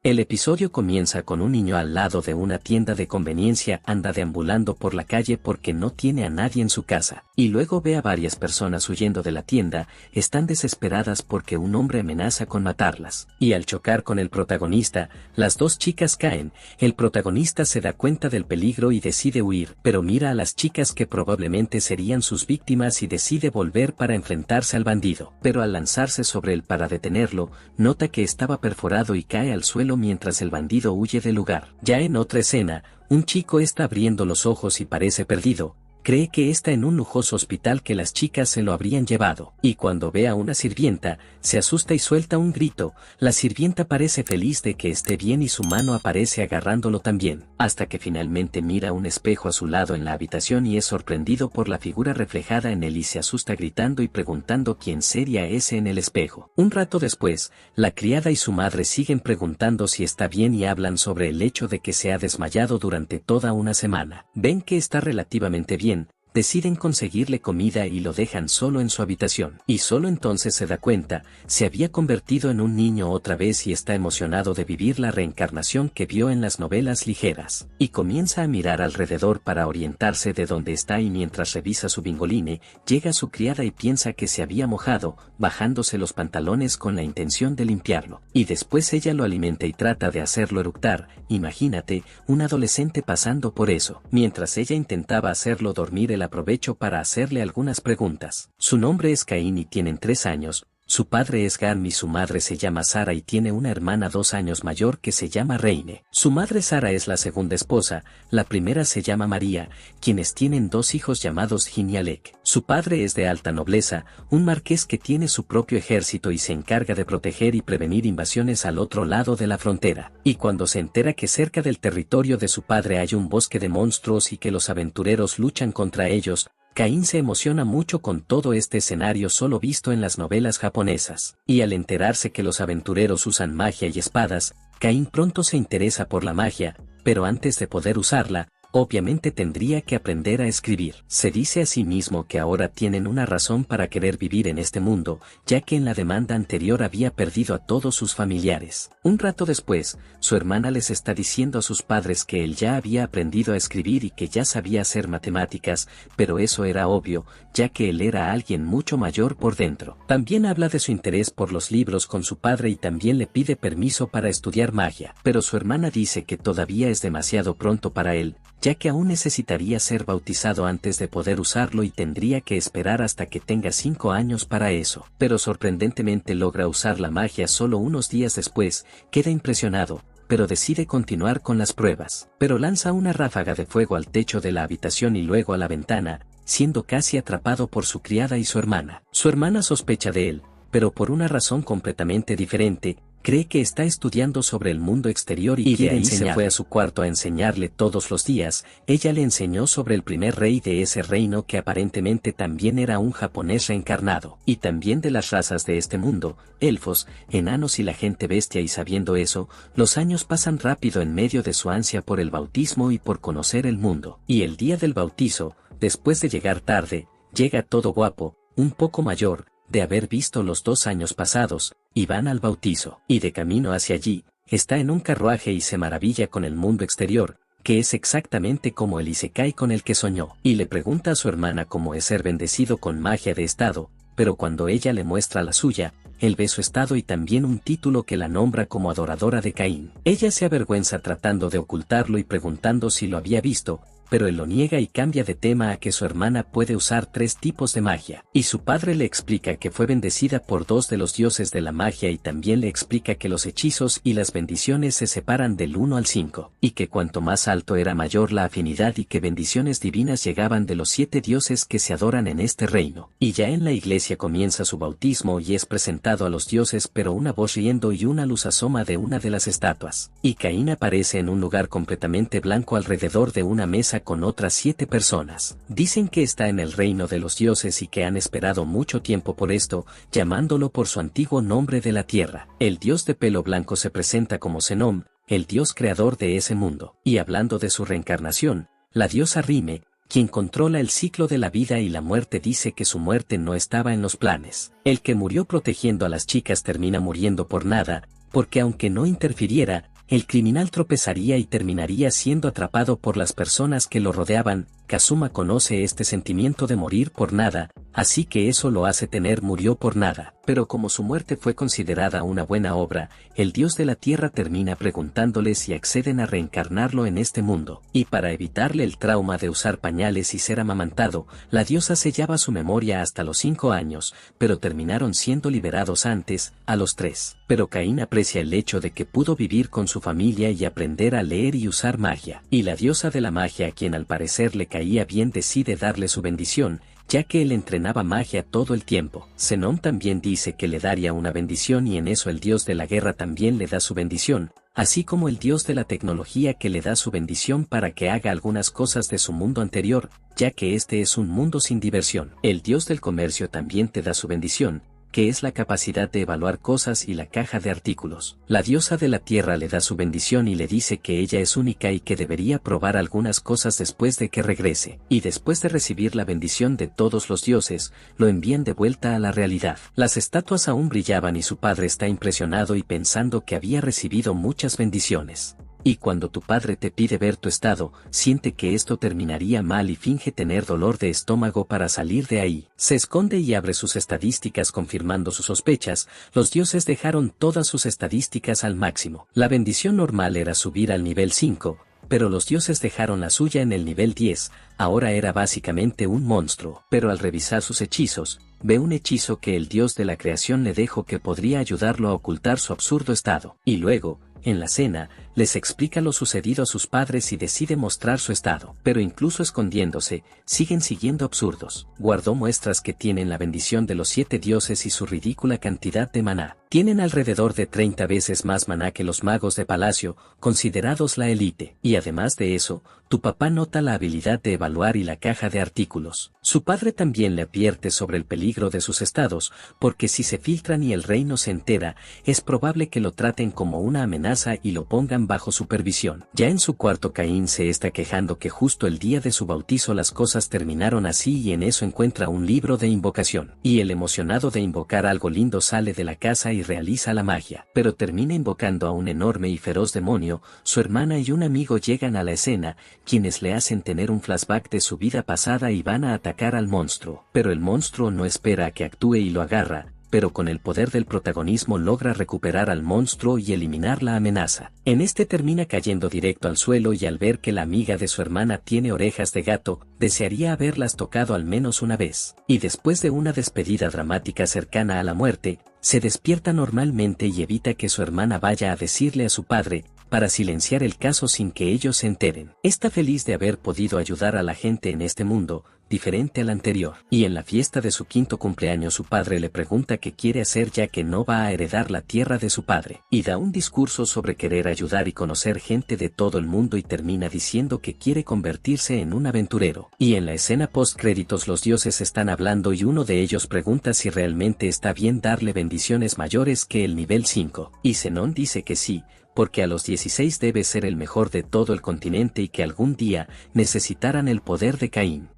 El episodio comienza con un niño al lado de una tienda de conveniencia, anda deambulando por la calle porque no tiene a nadie en su casa, y luego ve a varias personas huyendo de la tienda, están desesperadas porque un hombre amenaza con matarlas, y al chocar con el protagonista, las dos chicas caen, el protagonista se da cuenta del peligro y decide huir, pero mira a las chicas que probablemente serían sus víctimas y decide volver para enfrentarse al bandido, pero al lanzarse sobre él para detenerlo, nota que estaba perforado y cae al suelo mientras el bandido huye del lugar. Ya en otra escena, un chico está abriendo los ojos y parece perdido. Cree que está en un lujoso hospital que las chicas se lo habrían llevado, y cuando ve a una sirvienta, se asusta y suelta un grito. La sirvienta parece feliz de que esté bien y su mano aparece agarrándolo también, hasta que finalmente mira un espejo a su lado en la habitación y es sorprendido por la figura reflejada en él y se asusta gritando y preguntando quién sería ese en el espejo. Un rato después, la criada y su madre siguen preguntando si está bien y hablan sobre el hecho de que se ha desmayado durante toda una semana. Ven que está relativamente bien. Deciden conseguirle comida y lo dejan solo en su habitación. Y solo entonces se da cuenta, se había convertido en un niño otra vez y está emocionado de vivir la reencarnación que vio en las novelas ligeras. Y comienza a mirar alrededor para orientarse de dónde está y mientras revisa su bingoline, llega su criada y piensa que se había mojado, bajándose los pantalones con la intención de limpiarlo. Y después ella lo alimenta y trata de hacerlo eructar. Imagínate, un adolescente pasando por eso. Mientras ella intentaba hacerlo dormir, él aprovechó para hacerle algunas preguntas. Su nombre es Caín y tienen 3 años, su padre es Garm y su madre se llama Sara y tiene una hermana 2 años mayor que se llama Reine. Su madre Sara es la segunda esposa, la primera se llama María, quienes tienen 2 hijos llamados Jin y Alec. Su padre es de alta nobleza, un marqués que tiene su propio ejército y se encarga de proteger y prevenir invasiones al otro lado de la frontera. Y cuando se entera que cerca del territorio de su padre hay un bosque de monstruos y que los aventureros luchan contra ellos, Caín se emociona mucho con todo este escenario solo visto en las novelas japonesas, y al enterarse que los aventureros usan magia y espadas, Caín pronto se interesa por la magia, pero antes de poder usarla, obviamente tendría que aprender a escribir. Se dice a sí mismo que ahora tienen una razón para querer vivir en este mundo, ya que en la demanda anterior había perdido a todos sus familiares. Un rato después, su hermana les está diciendo a sus padres que él ya había aprendido a escribir y que ya sabía hacer matemáticas, pero eso era obvio, ya que él era alguien mucho mayor por dentro. También habla de su interés por los libros con su padre y también le pide permiso para estudiar magia, pero su hermana dice que todavía es demasiado pronto para él, ya que aún necesitaría ser bautizado antes de poder usarlo y tendría que esperar hasta que tenga 5 años para eso. Pero sorprendentemente logra usar la magia solo unos días después, queda impresionado, pero decide continuar con las pruebas. Pero lanza una ráfaga de fuego al techo de la habitación y luego a la ventana, siendo casi atrapado por su criada y su hermana. Su hermana sospecha de él, pero por una razón completamente diferente. Cree que está estudiando sobre el mundo exterior y de ahí se fue a su cuarto a enseñarle todos los días. Ella le enseñó sobre el primer rey de ese reino que aparentemente también era un japonés reencarnado, y también de las razas de este mundo, elfos, enanos y la gente bestia, y sabiendo eso, los años pasan rápido en medio de su ansia por el bautismo y por conocer el mundo. Y el día del bautizo, después de llegar tarde, llega todo guapo, un poco mayor, de haber visto los 2 años pasados, y van al bautizo, y de camino hacia allí, está en un carruaje y se maravilla con el mundo exterior, que es exactamente como el isekai con el que soñó, y le pregunta a su hermana cómo es ser bendecido con magia de estado, pero cuando ella le muestra la suya, él ve su estado y también un título que la nombra como adoradora de Caín. Ella se avergüenza tratando de ocultarlo y preguntando si lo había visto, pero él lo niega y cambia de tema a que su hermana puede usar 3 tipos de magia, y su padre le explica que fue bendecida por 2 de los dioses de la magia y también le explica que los hechizos y las bendiciones se separan del 1 al 5, y que cuanto más alto era mayor la afinidad y que bendiciones divinas llegaban de los 7 dioses que se adoran en este reino. Y ya en la iglesia comienza su bautismo y es presentado a los dioses, pero una voz riendo y una luz asoma de una de las estatuas, y Caín aparece en un lugar completamente blanco alrededor de una mesa con otras 7 personas. Dicen que está en el reino de los dioses y que han esperado mucho tiempo por esto, llamándolo por su antiguo nombre de la tierra. El dios de pelo blanco se presenta como Zenom, el dios creador de ese mundo. Y hablando de su reencarnación, la diosa Rime, quien controla el ciclo de la vida y la muerte, dice que su muerte no estaba en los planes. El que murió protegiendo a las chicas termina muriendo por nada, porque aunque no interfiriera, el criminal tropezaría y terminaría siendo atrapado por las personas que lo rodeaban. Kazuma conoce este sentimiento de morir por nada, así que eso lo hace temer murió por nada. Pero como su muerte fue considerada una buena obra, el dios de la tierra termina preguntándole si acceden a reencarnarlo en este mundo. Y para evitarle el trauma de usar pañales y ser amamantado, la diosa sellaba su memoria hasta los 5 años, pero terminaron siendo liberados antes, a los 3. Pero Caín aprecia el hecho de que pudo vivir con su familia y aprender a leer y usar magia. Y la diosa de la magia, a quien al parecer le caía bien, decide darle su bendición, ya que él entrenaba magia todo el tiempo. Zenón también dice que le daría una bendición y en eso el dios de la guerra también le da su bendición, así como el dios de la tecnología que le da su bendición para que haga algunas cosas de su mundo anterior, ya que este es un mundo sin diversión. El dios del comercio también te da su bendición, que es la capacidad de evaluar cosas y la caja de artículos. La diosa de la tierra le da su bendición y le dice que ella es única y que debería probar algunas cosas después de que regrese. Y después de recibir la bendición de todos los dioses, lo envían de vuelta a la realidad. Las estatuas aún brillaban y su padre está impresionado y pensando que había recibido muchas bendiciones. Y cuando tu padre te pide ver tu estado, siente que esto terminaría mal y finge tener dolor de estómago para salir de ahí. Se esconde y abre sus estadísticas confirmando sus sospechas. Los dioses dejaron todas sus estadísticas al máximo. La bendición normal era subir al nivel 5, pero los dioses dejaron la suya en el nivel 10, ahora era básicamente un monstruo. Pero al revisar sus hechizos, ve un hechizo que el dios de la creación le dejó que podría ayudarlo a ocultar su absurdo estado. Y luego, en la cena, les explica lo sucedido a sus padres y decide mostrar su estado. Pero incluso escondiéndose, siguen siguiendo absurdos. Guardó muestras que tienen la bendición de los 7 dioses y su ridícula cantidad de maná. Tienen alrededor de 30 veces más maná que los magos de palacio, considerados la élite. Y además de eso, tu papá nota la habilidad de evaluar y la caja de artículos. Su padre también le advierte sobre el peligro de sus estados, porque si se filtran y el reino se entera, es probable que lo traten como una amenaza y lo pongan bajo supervisión. Ya en su cuarto, Caín se está quejando que justo el día de su bautizo las cosas terminaron así y en eso encuentra un libro de invocación. Y el emocionado de invocar algo lindo sale de la casa y realiza la magia. Pero termina invocando a un enorme y feroz demonio. Su hermana y un amigo llegan a la escena, quienes le hacen tener un flashback de su vida pasada y van a atacar al monstruo. Pero el monstruo no espera a que actúe y lo agarra, pero con el poder del protagonismo logra recuperar al monstruo y eliminar la amenaza. En este termina cayendo directo al suelo y al ver que la amiga de su hermana tiene orejas de gato, desearía haberlas tocado al menos una vez. Y después de una despedida dramática cercana a la muerte, se despierta normalmente y evita que su hermana vaya a decirle a su padre, para silenciar el caso sin que ellos se enteren. Está feliz de haber podido ayudar a la gente en este mundo, diferente al anterior. Y en la fiesta de su 5º cumpleaños su padre le pregunta qué quiere hacer ya que no va a heredar la tierra de su padre. Y da un discurso sobre querer ayudar y conocer gente de todo el mundo y termina diciendo que quiere convertirse en un aventurero. Y en la escena post créditos los dioses están hablando y uno de ellos pregunta si realmente está bien darle bendiciones mayores que el nivel 5. Y Zenón dice que sí, porque a los 16 debe ser el mejor de todo el continente y que algún día necesitarán el poder de Caín.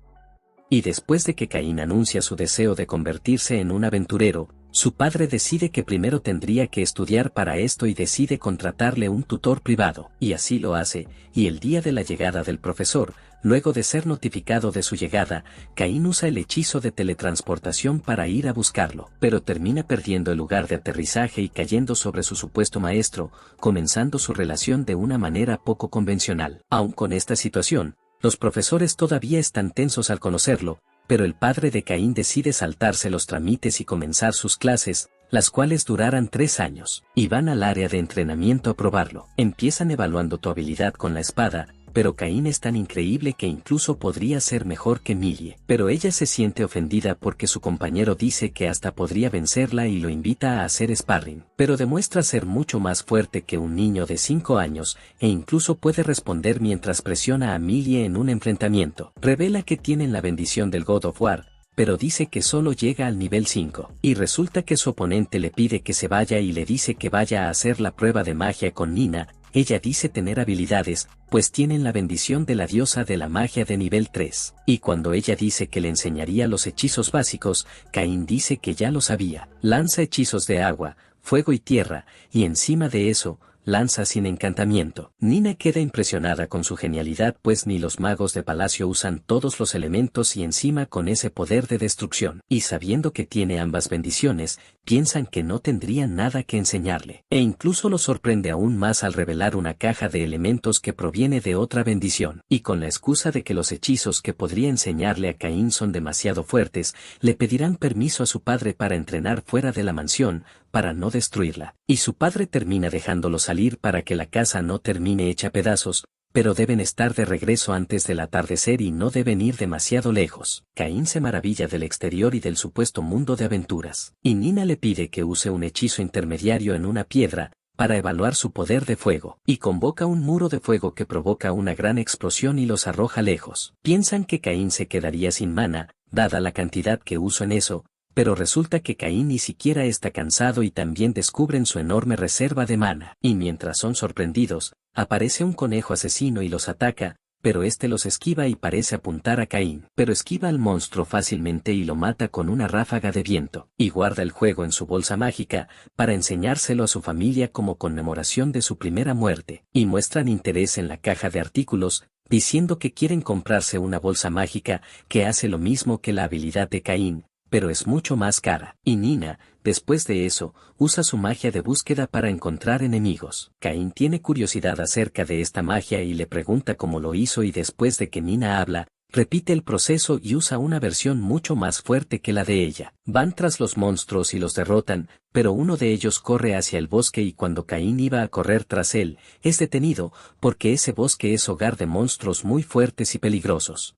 Y después de que Caín anuncia su deseo de convertirse en un aventurero, su padre decide que primero tendría que estudiar para esto y decide contratarle un tutor privado. Y así lo hace, y el día de la llegada del profesor, luego de ser notificado de su llegada, Caín usa el hechizo de teletransportación para ir a buscarlo, pero termina perdiendo el lugar de aterrizaje y cayendo sobre su supuesto maestro, comenzando su relación de una manera poco convencional. Aun con esta situación, los profesores todavía están tensos al conocerlo, pero el padre de Caín decide saltarse los trámites y comenzar sus clases, las cuales durarán 3 años, y van al área de entrenamiento a probarlo. Empiezan evaluando tu habilidad con la espada, pero Caín es tan increíble que incluso podría ser mejor que Millie. Pero ella se siente ofendida porque su compañero dice que hasta podría vencerla y lo invita a hacer sparring. Pero demuestra ser mucho más fuerte que un niño de 5 años, e incluso puede responder mientras presiona a Millie en un enfrentamiento. Revela que tienen la bendición del God of War, pero dice que solo llega al nivel 5. Y resulta que su oponente le pide que se vaya y le dice que vaya a hacer la prueba de magia con Nina. Ella dice tener habilidades, pues tienen la bendición de la diosa de la magia de nivel 3. Y cuando ella dice que le enseñaría los hechizos básicos, Caín dice que ya lo sabía. Lanza hechizos de agua, fuego y tierra, y encima de eso, lanza sin encantamiento. Nina queda impresionada con su genialidad, pues ni los magos de palacio usan todos los elementos y encima con ese poder de destrucción. Y sabiendo que tiene ambas bendiciones, piensan que no tendrían nada que enseñarle. E incluso lo sorprende aún más al revelar una caja de elementos que proviene de otra bendición. Y con la excusa de que los hechizos que podría enseñarle a Caín son demasiado fuertes, le pedirán permiso a su padre para entrenar fuera de la mansión, para no destruirla. Y su padre termina dejándolo salir para que la casa no termine hecha pedazos, pero deben estar de regreso antes del atardecer y no deben ir demasiado lejos. Caín se maravilla del exterior y del supuesto mundo de aventuras. Y Nina le pide que use un hechizo intermediario en una piedra, para evaluar su poder de fuego, y convoca un muro de fuego que provoca una gran explosión y los arroja lejos. Piensan que Caín se quedaría sin mana, dada la cantidad que uso en eso, pero resulta que Caín ni siquiera está cansado y también descubren su enorme reserva de mana. Y mientras son sorprendidos, aparece un conejo asesino y los ataca, pero este los esquiva y parece apuntar a Caín. Pero esquiva al monstruo fácilmente y lo mata con una ráfaga de viento, y guarda el juego en su bolsa mágica, para enseñárselo a su familia como conmemoración de su primera muerte. Y muestran interés en la caja de artículos, diciendo que quieren comprarse una bolsa mágica, que hace lo mismo que la habilidad de Caín, pero es mucho más cara. Y Nina, después de eso, usa su magia de búsqueda para encontrar enemigos. Caín tiene curiosidad acerca de esta magia y le pregunta cómo lo hizo, y después de que Nina habla, repite el proceso y usa una versión mucho más fuerte que la de ella. Van tras los monstruos y los derrotan, pero uno de ellos corre hacia el bosque y cuando Caín iba a correr tras él, es detenido, porque ese bosque es hogar de monstruos muy fuertes y peligrosos.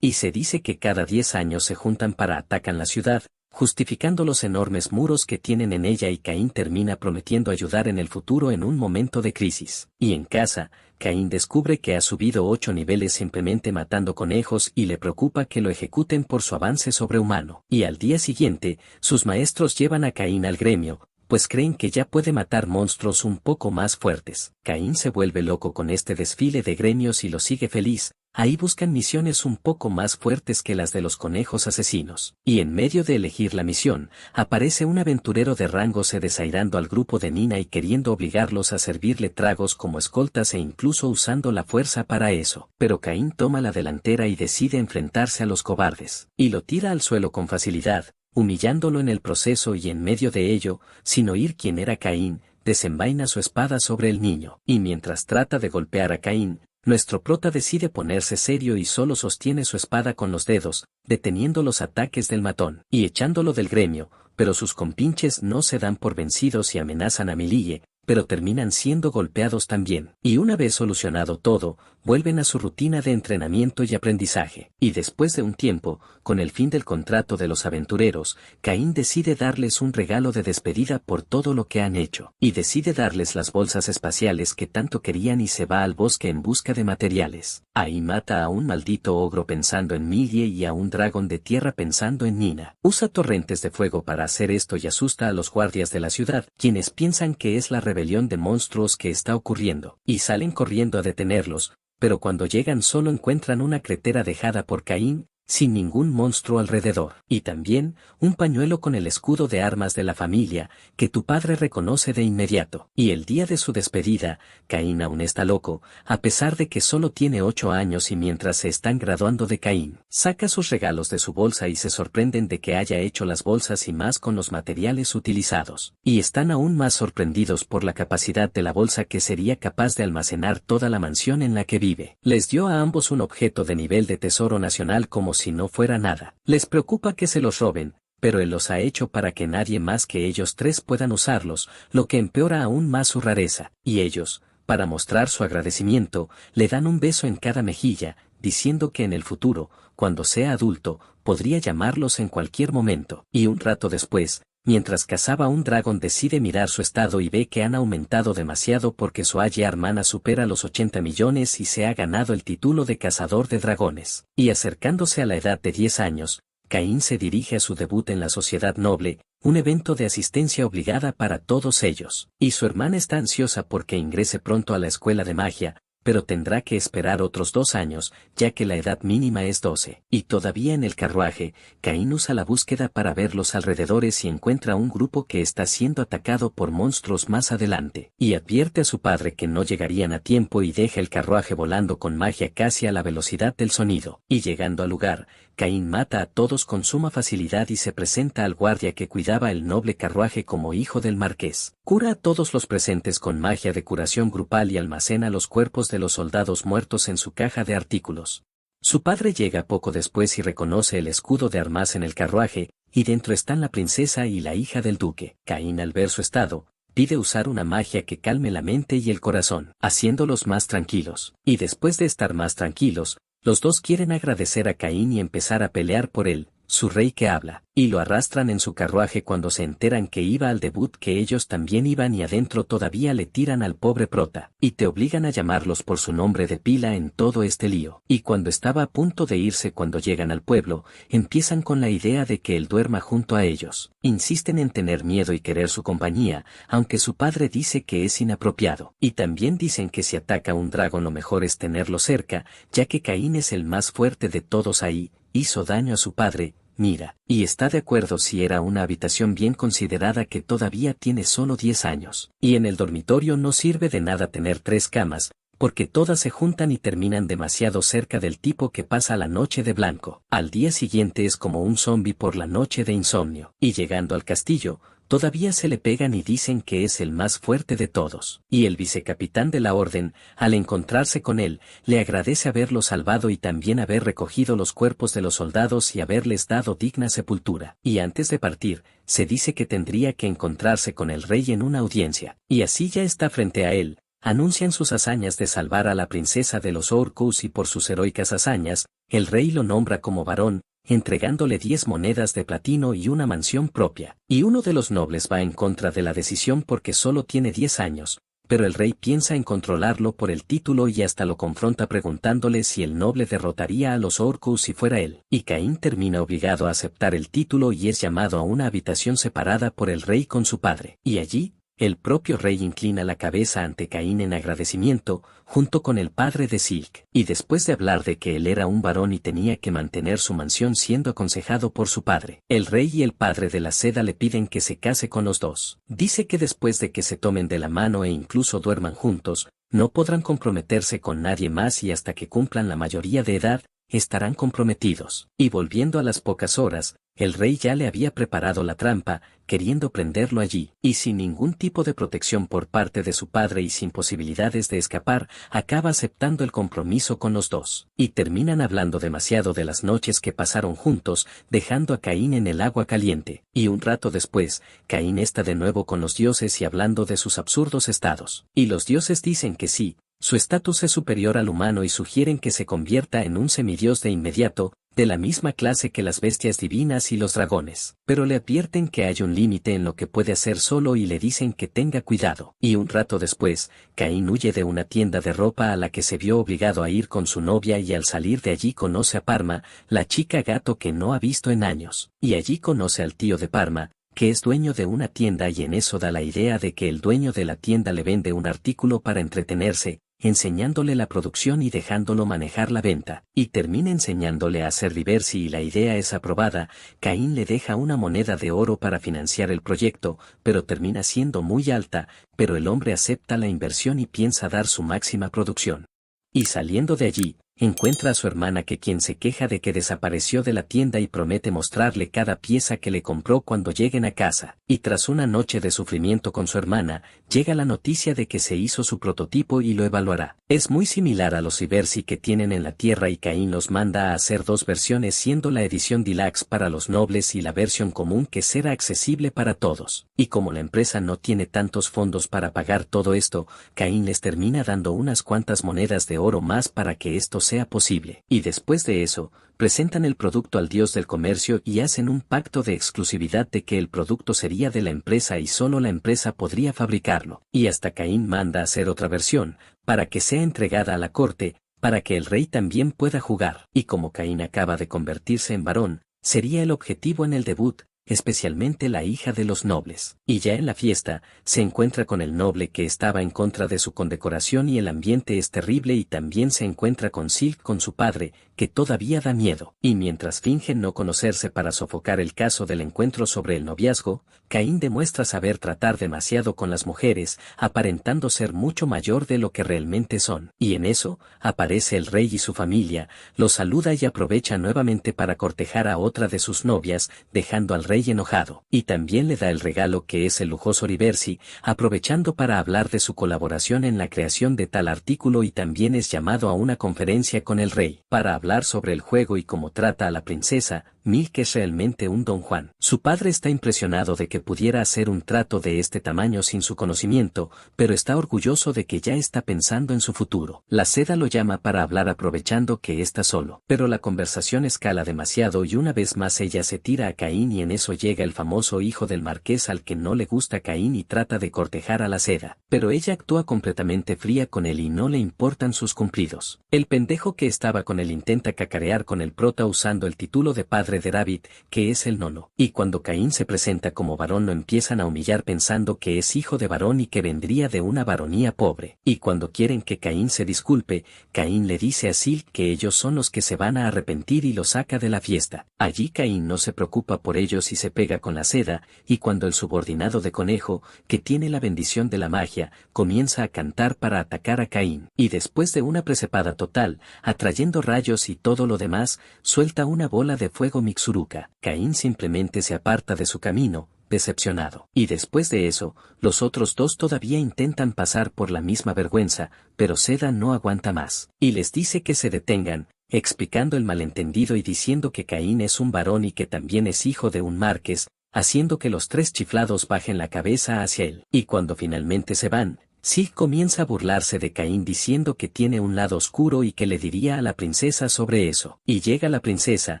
Y se dice que cada 10 años se juntan para atacar la ciudad, justificando los enormes muros que tienen en ella, y Caín termina prometiendo ayudar en el futuro en un momento de crisis. Y en casa, Caín descubre que ha subido 8 niveles simplemente matando conejos y le preocupa que lo ejecuten por su avance sobrehumano. Y al día siguiente, sus maestros llevan a Caín al gremio, pues creen que ya puede matar monstruos un poco más fuertes. Caín se vuelve loco con este desfile de gremios y lo sigue feliz. Ahí buscan misiones un poco más fuertes que las de los conejos asesinos. Y en medio de elegir la misión, aparece un aventurero de rango desairando al grupo de Nina y queriendo obligarlos a servirle tragos como escoltas e incluso usando la fuerza para eso. Pero Caín toma la delantera y decide enfrentarse a los cobardes. Y lo tira al suelo con facilidad, humillándolo en el proceso, y en medio de ello, sin oír quién era Caín, desenvaina su espada sobre el niño. Y mientras trata de golpear a Caín, nuestro prota decide ponerse serio y solo sostiene su espada con los dedos, deteniendo los ataques del matón y echándolo del gremio, pero sus compinches no se dan por vencidos y amenazan a Millie, pero terminan siendo golpeados también. Y una vez solucionado todo, vuelven a su rutina de entrenamiento y aprendizaje. Y después de un tiempo, con el fin del contrato de los aventureros, Caín decide darles un regalo de despedida por todo lo que han hecho. Y decide darles las bolsas espaciales que tanto querían y se va al bosque en busca de materiales. Ahí mata a un maldito ogro pensando en Millie y a un dragón de tierra pensando en Nina. Usa torrentes de fuego para hacer esto y asusta a los guardias de la ciudad, quienes piensan que es la rebelión de monstruos que está ocurriendo, y salen corriendo a detenerlos, pero cuando llegan solo encuentran una cretera dejada por Caín, sin ningún monstruo alrededor, y también un pañuelo con el escudo de armas de la familia, que tu padre reconoce de inmediato. Y el día de su despedida, Caín aún está loco, a pesar de que solo tiene 8 años, y mientras se están graduando de Caín, saca sus regalos de su bolsa y se sorprenden de que haya hecho las bolsas y más con los materiales utilizados. Y están aún más sorprendidos por la capacidad de la bolsa, que sería capaz de almacenar toda la mansión en la que vive. Les dio a ambos un objeto de nivel de tesoro nacional como si no fuera nada. Les preocupa que se los roben, pero él los ha hecho para que nadie más que ellos 3 puedan usarlos, lo que empeora aún más su rareza. Y ellos, para mostrar su agradecimiento, le dan un beso en cada mejilla, diciendo que en el futuro, cuando sea adulto, podría llamarlos en cualquier momento. Y un rato después, mientras cazaba un dragón, decide mirar su estado y ve que han aumentado demasiado porque su hermana supera los 80 millones y se ha ganado el título de cazador de dragones. Y acercándose a la edad de 10 años, Caín se dirige a su debut en la sociedad noble, un evento de asistencia obligada para todos ellos. Y su hermana está ansiosa porque ingrese pronto a la escuela de magia, pero tendrá que esperar otros 2 años, ya que la edad mínima es 12. Y todavía en el carruaje, Caín usa la búsqueda para ver los alrededores y encuentra un grupo que está siendo atacado por monstruos más adelante, y advierte a su padre que no llegarían a tiempo y deja el carruaje volando con magia casi a la velocidad del sonido. Y llegando al lugar, Caín mata a todos con suma facilidad y se presenta al guardia que cuidaba el noble carruaje como hijo del marqués. Cura a todos los presentes con magia de curación grupal y almacena los cuerpos de los soldados muertos en su caja de artículos. Su padre llega poco después y reconoce el escudo de armas en el carruaje, y dentro están la princesa y la hija del duque. Caín, al ver su estado, pide usar una magia que calme la mente y el corazón, haciéndolos más tranquilos. Y después de estar más tranquilos, los dos quieren agradecer a Caín y empezar a pelear por él, su rey que habla, y lo arrastran en su carruaje cuando se enteran que iba al debut, que ellos también iban, y adentro todavía le tiran al pobre prota, y te obligan a llamarlos por su nombre de pila en todo este lío. Y cuando estaba a punto de irse, cuando llegan al pueblo, empiezan con la idea de que él duerma junto a ellos. Insisten en tener miedo y querer su compañía, aunque su padre dice que es inapropiado. Y también dicen que si ataca un dragón lo mejor es tenerlo cerca, ya que Caín es el más fuerte de todos ahí. Hizo daño a su padre, mira, y está de acuerdo si era una habitación bien considerada que todavía tiene solo 10 años. Y en el dormitorio no sirve de nada tener 3 camas, porque todas se juntan y terminan demasiado cerca del tipo que pasa la noche de blanco. Al día siguiente es como un zombi por la noche de insomnio. Y llegando al castillo, todavía se le pegan y dicen que es el más fuerte de todos. Y el vicecapitán de la orden, al encontrarse con él, le agradece haberlo salvado y también haber recogido los cuerpos de los soldados y haberles dado digna sepultura. Y antes de partir, se dice que tendría que encontrarse con el rey en una audiencia. Y así ya está frente a él. Anuncian sus hazañas de salvar a la princesa de los Orcus y por sus heroicas hazañas, el rey lo nombra como varón, entregándole 10 monedas de platino y una mansión propia. Y uno de los nobles va en contra de la decisión porque solo tiene 10 años, pero el rey piensa en controlarlo por el título y hasta lo confronta preguntándole si el noble derrotaría a los Orcus si fuera él. Y Caín termina obligado a aceptar el título y es llamado a una habitación separada por el rey con su padre. Y allí, el propio rey inclina la cabeza ante Caín en agradecimiento, junto con el padre de Silk. Y después de hablar de que él era un varón y tenía que mantener su mansión siendo aconsejado por su padre, el rey y el padre de la seda le piden que se case con los dos. Dice que después de que se tomen de la mano e incluso duerman juntos, no podrán comprometerse con nadie más y hasta que cumplan la mayoría de edad, estarán comprometidos. Y volviendo a las pocas horas, el rey ya le había preparado la trampa, queriendo prenderlo allí, y sin ningún tipo de protección por parte de su padre y sin posibilidades de escapar, acaba aceptando el compromiso con los dos. Y terminan hablando demasiado de las noches que pasaron juntos, dejando a Caín en el agua caliente. Y un rato después, Caín está de nuevo con los dioses y hablando de sus absurdos estados. Y los dioses dicen que sí, su estatus es superior al humano y sugieren que se convierta en un semidios de inmediato, de la misma clase que las bestias divinas y los dragones. Pero le advierten que hay un límite en lo que puede hacer solo y le dicen que tenga cuidado. Y un rato después, Caín huye de una tienda de ropa a la que se vio obligado a ir con su novia y al salir de allí conoce a Parma, la chica gato que no ha visto en años. Y allí conoce al tío de Parma, que es dueño de una tienda y en eso da la idea de que el dueño de la tienda le vende un artículo para entretenerse, enseñándole la producción y dejándolo manejar la venta, y termina enseñándole a hacer diversi y la idea es aprobada. Caín le deja una moneda de oro para financiar el proyecto, pero termina siendo muy alta, pero el hombre acepta la inversión y piensa dar su máxima producción. Y saliendo de allí, encuentra a su hermana quien se queja de que desapareció de la tienda y promete mostrarle cada pieza que le compró cuando lleguen a casa. Y tras una noche de sufrimiento con su hermana, llega la noticia de que se hizo su prototipo y lo evaluará. Es muy similar a los Ibersi que tienen en la Tierra y Caín los manda a hacer 2 versiones siendo la edición deluxe para los nobles y la versión común que será accesible para todos. Y como la empresa no tiene tantos fondos para pagar todo esto, Caín les termina dando unas cuantas monedas de oro más para que esto sea posible. Y después de eso, presentan el producto al dios del comercio y hacen un pacto de exclusividad de que el producto sería de la empresa y solo la empresa podría fabricarlo. Y hasta Caín manda a hacer otra versión, para que sea entregada a la corte, para que el rey también pueda jugar. Y como Caín acaba de convertirse en varón, sería el objetivo en el debut, especialmente la hija de los nobles. Y ya en la fiesta, se encuentra con el noble que estaba en contra de su condecoración y el ambiente es terrible y también se encuentra con Silk con su padre, que todavía da miedo. Y mientras fingen no conocerse para sofocar el caso del encuentro sobre el noviazgo, Caín demuestra saber tratar demasiado con las mujeres, aparentando ser mucho mayor de lo que realmente son. Y en eso, aparece el rey y su familia, lo saluda y aprovecha nuevamente para cortejar a otra de sus novias, dejando al rey enojado. Y también le da el regalo que es el lujoso Riversi, aprovechando para hablar de su colaboración en la creación de tal artículo y también es llamado a una conferencia con el rey, para hablar sobre el juego y cómo trata a la princesa. Milk es realmente un Don Juan. Su padre está impresionado de que pudiera hacer un trato de este tamaño sin su conocimiento, pero está orgulloso de que ya está pensando en su futuro. La seda lo llama para hablar aprovechando que está solo. Pero la conversación escala demasiado y una vez más ella se tira a Caín y en eso llega el famoso hijo del marqués al que no le gusta Caín y trata de cortejar a la seda. Pero ella actúa completamente fría con él y no le importan sus cumplidos. El pendejo que estaba con él intenta cacarear con el prota usando el título de padre de David, que es el nono. Y cuando Caín se presenta como varón lo empiezan a humillar pensando que es hijo de varón y que vendría de una varonía pobre. Y cuando quieren que Caín se disculpe, Caín le dice a Silk que ellos son los que se van a arrepentir y lo saca de la fiesta. Allí Caín no se preocupa por ellos y se pega con la seda, y cuando el subordinado de Conejo, que tiene la bendición de la magia, comienza a cantar para atacar a Caín, y después de una precepada total, atrayendo rayos y todo lo demás, suelta una bola de fuego Mixuruka. Caín simplemente se aparta de su camino, decepcionado. Y después de eso, los otros dos todavía intentan pasar por la misma vergüenza, pero Seda no aguanta más. Y les dice que se detengan, explicando el malentendido y diciendo que Caín es un varón y que también es hijo de un marqués, haciendo que los tres chiflados bajen la cabeza hacia él. Y cuando finalmente se van, Silk comienza a burlarse de Caín diciendo que tiene un lado oscuro y que le diría a la princesa sobre eso. Y llega la princesa,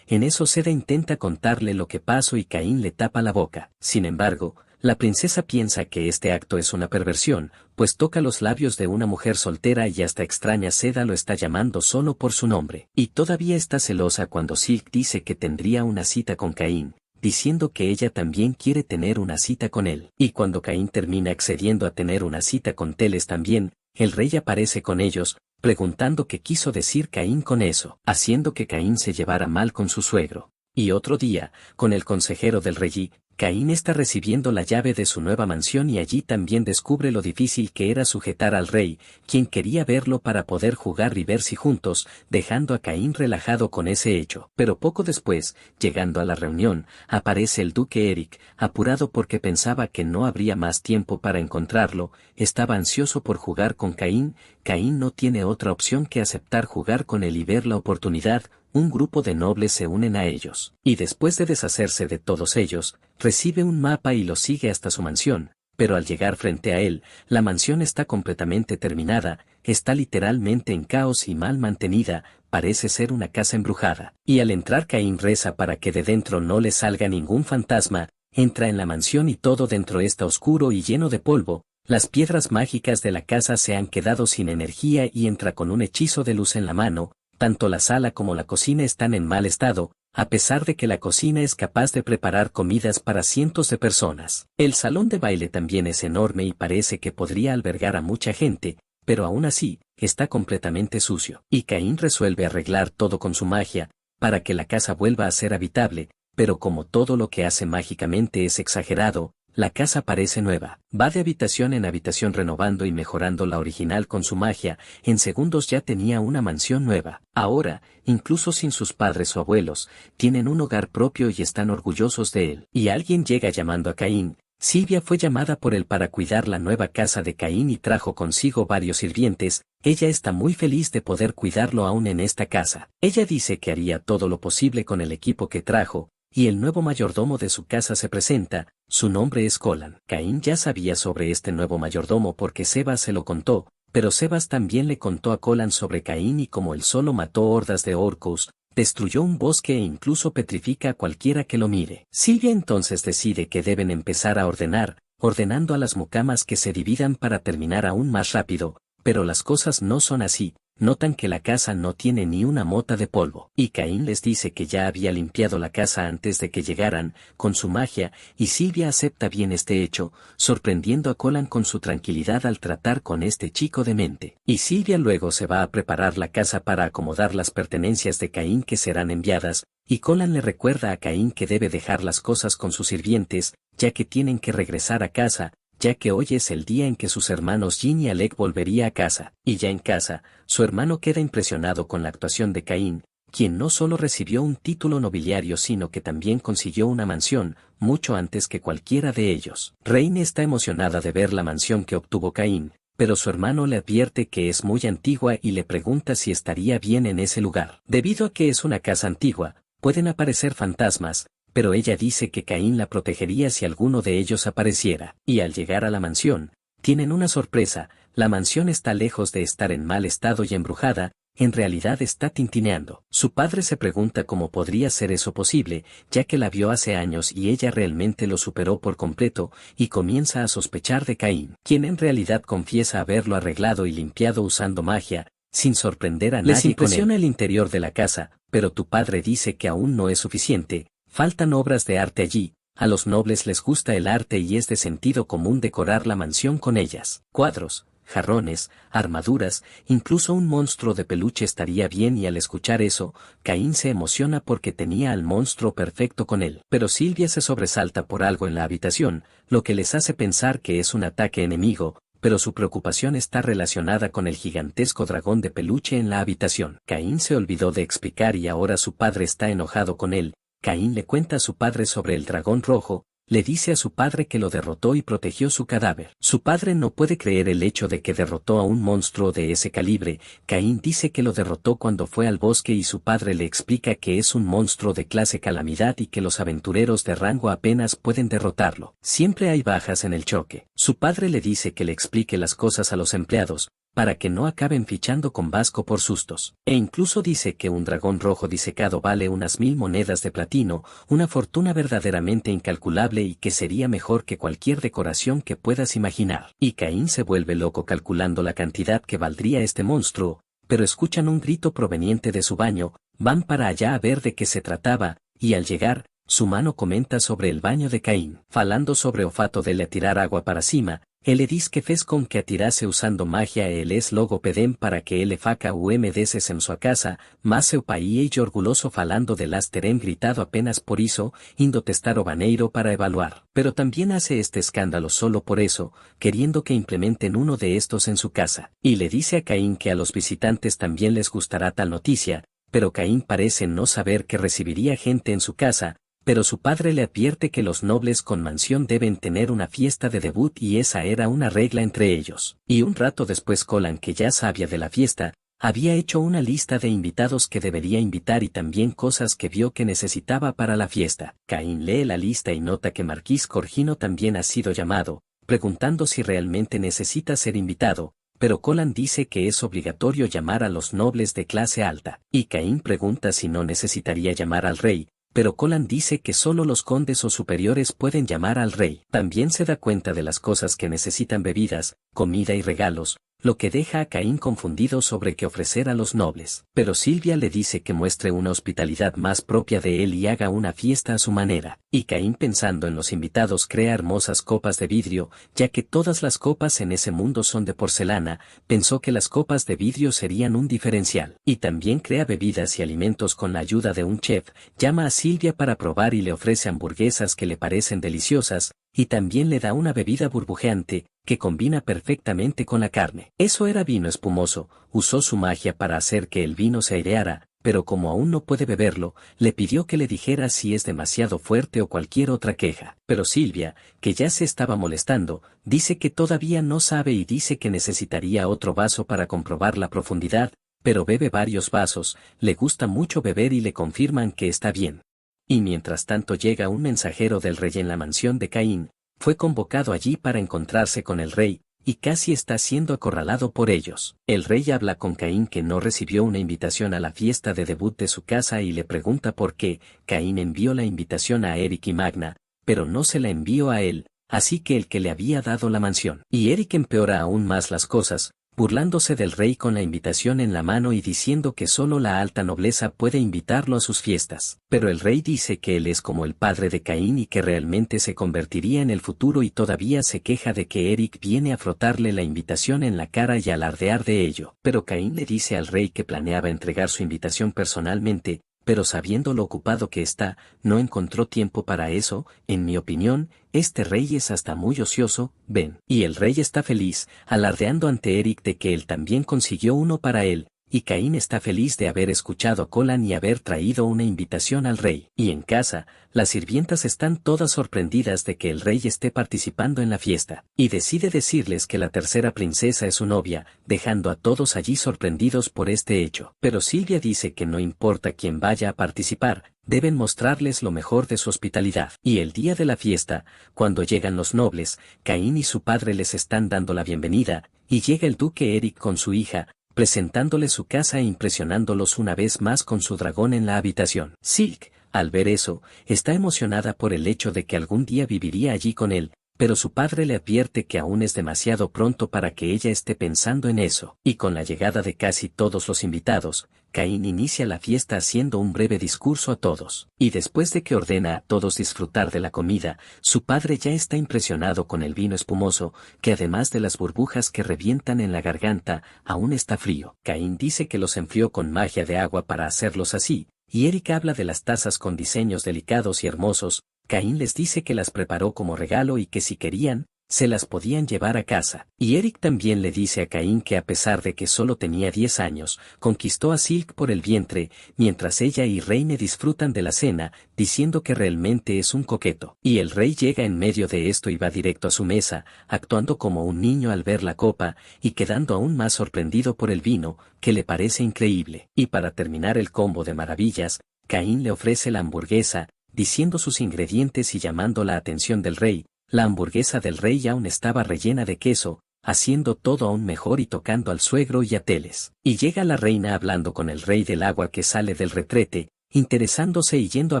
en eso Seda intenta contarle lo que pasó y Caín le tapa la boca. Sin embargo, la princesa piensa que este acto es una perversión, pues toca los labios de una mujer soltera y hasta extraña Seda lo está llamando solo por su nombre. Y todavía está celosa cuando Silk dice que tendría una cita con Caín, diciendo que ella también quiere tener una cita con él. Y cuando Caín termina accediendo a tener una cita con Teles también, el rey aparece con ellos, preguntando qué quiso decir Caín con eso, haciendo que Caín se llevara mal con su suegro. Y otro día, con el consejero del rey, Caín está recibiendo la llave de su nueva mansión y allí también descubre lo difícil que era sujetar al rey, quien quería verlo para poder jugar Riversi juntos, dejando a Caín relajado con ese hecho. Pero poco después, llegando a la reunión, aparece el duque Eric, apurado porque pensaba que no habría más tiempo para encontrarlo, estaba ansioso por jugar con Caín. Caín no tiene otra opción que aceptar jugar con él y ver la oportunidad. Un grupo de nobles se unen a ellos, y después de deshacerse de todos ellos, recibe un mapa y lo sigue hasta su mansión, pero al llegar frente a él, la mansión está completamente terminada, está literalmente en caos y mal mantenida, parece ser una casa embrujada. Y al entrar Caín reza para que de dentro no le salga ningún fantasma, entra en la mansión y todo dentro está oscuro y lleno de polvo. Las piedras mágicas de la casa se han quedado sin energía y entra con un hechizo de luz en la mano. Tanto la sala como la cocina están en mal estado, a pesar de que la cocina es capaz de preparar comidas para cientos de personas. El salón de baile también es enorme y parece que podría albergar a mucha gente, pero aún así, está completamente sucio. Y Caín resuelve arreglar todo con su magia, para que la casa vuelva a ser habitable, pero como todo lo que hace mágicamente es exagerado, la casa parece nueva. Va de habitación en habitación renovando y mejorando la original con su magia, en segundos ya tenía una mansión nueva. Ahora, incluso sin sus padres o abuelos, tienen un hogar propio y están orgullosos de él. Y alguien llega llamando a Caín. Silvia fue llamada por él para cuidar la nueva casa de Caín y trajo consigo varios sirvientes. Ella está muy feliz de poder cuidarlo aún en esta casa. Ella dice que haría todo lo posible con el equipo que trajo, y el nuevo mayordomo de su casa se presenta. Su nombre es Colan. Caín ya sabía sobre este nuevo mayordomo porque Sebas se lo contó, pero Sebas también le contó a Colan sobre Caín y como él solo mató hordas de orcos, destruyó un bosque e incluso petrifica a cualquiera que lo mire. Silvia entonces decide que deben empezar a ordenar, ordenando a las mucamas que se dividan para terminar aún más rápido, pero las cosas no son así. notan que la casa no tiene ni una mota de polvo. Y Caín les dice que ya había limpiado la casa antes de que llegaran, con su magia, y Sylvia acepta bien este hecho, sorprendiendo a Colin con su tranquilidad al tratar con este chico demente. Y Sylvia luego se va a preparar la casa para acomodar las pertenencias de Caín que serán enviadas, y Colin le recuerda a Caín que debe dejar las cosas con sus sirvientes, ya que tienen que regresar a casa, ya que hoy es el día en que sus hermanos Jin y Alec volvería a casa. Y ya en casa, su hermano queda impresionado con la actuación de Caín, quien no solo recibió un título nobiliario sino que también consiguió una mansión, mucho antes que cualquiera de ellos. Raine está emocionada de ver la mansión que obtuvo Caín, pero su hermano le advierte que es muy antigua y le pregunta si estaría bien en ese lugar. Debido a que es una casa antigua, pueden aparecer fantasmas, pero ella dice que Caín la protegería si alguno de ellos apareciera. Y al llegar a la mansión, tienen una sorpresa: la mansión está lejos de estar en mal estado y embrujada, en realidad está tintineando. Su padre se pregunta cómo podría ser eso posible, ya que la vio hace años y ella realmente lo superó por completo, y comienza a sospechar de Caín, quien en realidad confiesa haberlo arreglado y limpiado usando magia, sin sorprender a nadie. Les impresiona el interior de la casa, pero tu padre dice que aún no es suficiente. Faltan obras de arte allí. A los nobles les gusta el arte y es de sentido común decorar la mansión con ellas. Cuadros, jarrones, armaduras, incluso un monstruo de peluche estaría bien, y al escuchar eso, Caín se emociona porque tenía al monstruo perfecto con él. Pero Sylvia se sobresalta por algo en la habitación, lo que les hace pensar que es un ataque enemigo, pero su preocupación está relacionada con el gigantesco dragón de peluche en la habitación. Caín se olvidó de explicar y ahora su padre está enojado con él. Caín le cuenta a su padre sobre el dragón rojo, le dice a su padre que lo derrotó y protegió su cadáver. Su padre no puede creer el hecho de que derrotó a un monstruo de ese calibre. Caín dice que lo derrotó cuando fue al bosque y su padre le explica que es un monstruo de clase calamidad y que los aventureros de rango apenas pueden derrotarlo. Siempre hay bajas en el choque. Su padre le dice que le explique las cosas a los empleados, para que no acaben fichando con Vasco por sustos. E incluso dice que un dragón rojo disecado vale unas 1000 monedas de platino, una fortuna verdaderamente incalculable y que sería mejor que cualquier decoración que puedas imaginar. Y Caín se vuelve loco calculando la cantidad que valdría este monstruo, pero escuchan un grito proveniente de su baño, van para allá a ver de qué se trataba, y al llegar, su mano comenta sobre el baño de Caín. Falando sobre o fato de le tirar agua para cima, él le dice que fes con que atirase usando magia él es logo pedem para que él faca umdeses en su casa, mas seu paí y orguloso falando de las terem gritado apenas por eso, indo testar o baneiro para evaluar. Pero también hace este escándalo solo por eso, queriendo que implementen uno de estos en su casa. Y le dice a Caín que a los visitantes también les gustará tal noticia, pero Caín parece no saber que recibiría gente en su casa, pero su padre le advierte que los nobles con mansión deben tener una fiesta de debut y esa era una regla entre ellos. Y un rato después Colin, que ya sabía de la fiesta, había hecho una lista de invitados que debería invitar y también cosas que vio que necesitaba para la fiesta. Caín lee la lista y nota que Marquís Corgino también ha sido llamado, preguntando si realmente necesita ser invitado, pero Colin dice que es obligatorio llamar a los nobles de clase alta. Y Caín pregunta si no necesitaría llamar al rey, pero Colin dice que solo los condes o superiores pueden llamar al rey. También se da cuenta de las cosas que necesitan: bebidas, comida y regalos, lo que deja a Caín confundido sobre qué ofrecer a los nobles. Pero Sylvia le dice que muestre una hospitalidad más propia de él y haga una fiesta a su manera. Y Caín, pensando en los invitados, crea hermosas copas de vidrio, ya que todas las copas en ese mundo son de porcelana, pensó que las copas de vidrio serían un diferencial. Y también crea bebidas y alimentos con la ayuda de un chef, llama a Sylvia para probar y le ofrece hamburguesas que le parecen deliciosas, y también le da una bebida burbujeante, que combina perfectamente con la carne. Eso era vino espumoso, usó su magia para hacer que el vino se aireara, pero como aún no puede beberlo, le pidió que le dijera si es demasiado fuerte o cualquier otra queja. Pero Sylvia, que ya se estaba molestando, dice que todavía no sabe y dice que necesitaría otro vaso para comprobar la profundidad, pero bebe varios vasos, le gusta mucho beber y le confirman que está bien. Y mientras tanto llega un mensajero del rey en la mansión de Caín, fue convocado allí para encontrarse con el rey, y casi está siendo acorralado por ellos. El rey habla con Caín que no recibió una invitación a la fiesta de debut de su casa y le pregunta por qué. Caín envió la invitación a Eric y Magna, pero no se la envió a él, así que el que le había dado la mansión. Y Eric empeora aún más las cosas, burlándose del rey con la invitación en la mano y diciendo que solo la alta nobleza puede invitarlo a sus fiestas. Pero el rey dice que él es como el padre de Caín y que realmente se convertiría en el futuro, y todavía se queja de que Eric viene a frotarle la invitación en la cara y alardear de ello. Pero Caín le dice al rey que planeaba entregar su invitación personalmente, pero sabiendo lo ocupado que está, no encontró tiempo para eso. En mi opinión, este rey es hasta muy ocioso, ven. Y el rey está feliz, alardeando ante Eric de que él también consiguió uno para él, y Caín está feliz de haber escuchado a Colan y haber traído una invitación al rey. Y en casa, las sirvientas están todas sorprendidas de que el rey esté participando en la fiesta, y decide decirles que la tercera princesa es su novia, dejando a todos allí sorprendidos por este hecho. Pero Silvia dice que no importa quién vaya a participar, deben mostrarles lo mejor de su hospitalidad. Y el día de la fiesta, cuando llegan los nobles, Caín y su padre les están dando la bienvenida, y llega el duque Eric con su hija, presentándole su casa e impresionándolos una vez más con su dragón en la habitación. Silk, al ver eso, está emocionada por el hecho de que algún día viviría allí con él, pero su padre le advierte que aún es demasiado pronto para que ella esté pensando en eso. Y con la llegada de casi todos los invitados, Caín inicia la fiesta haciendo un breve discurso a todos. Y después de que ordena a todos disfrutar de la comida, su padre ya está impresionado con el vino espumoso, que además de las burbujas que revientan en la garganta, aún está frío. Caín dice que los enfrió con magia de agua para hacerlos así, y Eric habla de las tazas con diseños delicados y hermosos. Caín les dice que las preparó como regalo y que si querían, se las podían llevar a casa. Y Eric también le dice a Caín que a pesar de que solo tenía 10 años, conquistó a Silk por el vientre, mientras ella y Reine disfrutan de la cena, diciendo que realmente es un coqueto. Y el rey llega en medio de esto y va directo a su mesa, actuando como un niño al ver la copa, y quedando aún más sorprendido por el vino, que le parece increíble. Y para terminar el combo de maravillas, Caín le ofrece la hamburguesa, diciendo sus ingredientes y llamando la atención del rey. La hamburguesa del rey aún estaba rellena de queso, haciendo todo aún mejor y tocando al suegro y a Teles. Y llega la reina hablando con el rey del agua que sale del retrete, interesándose y yendo a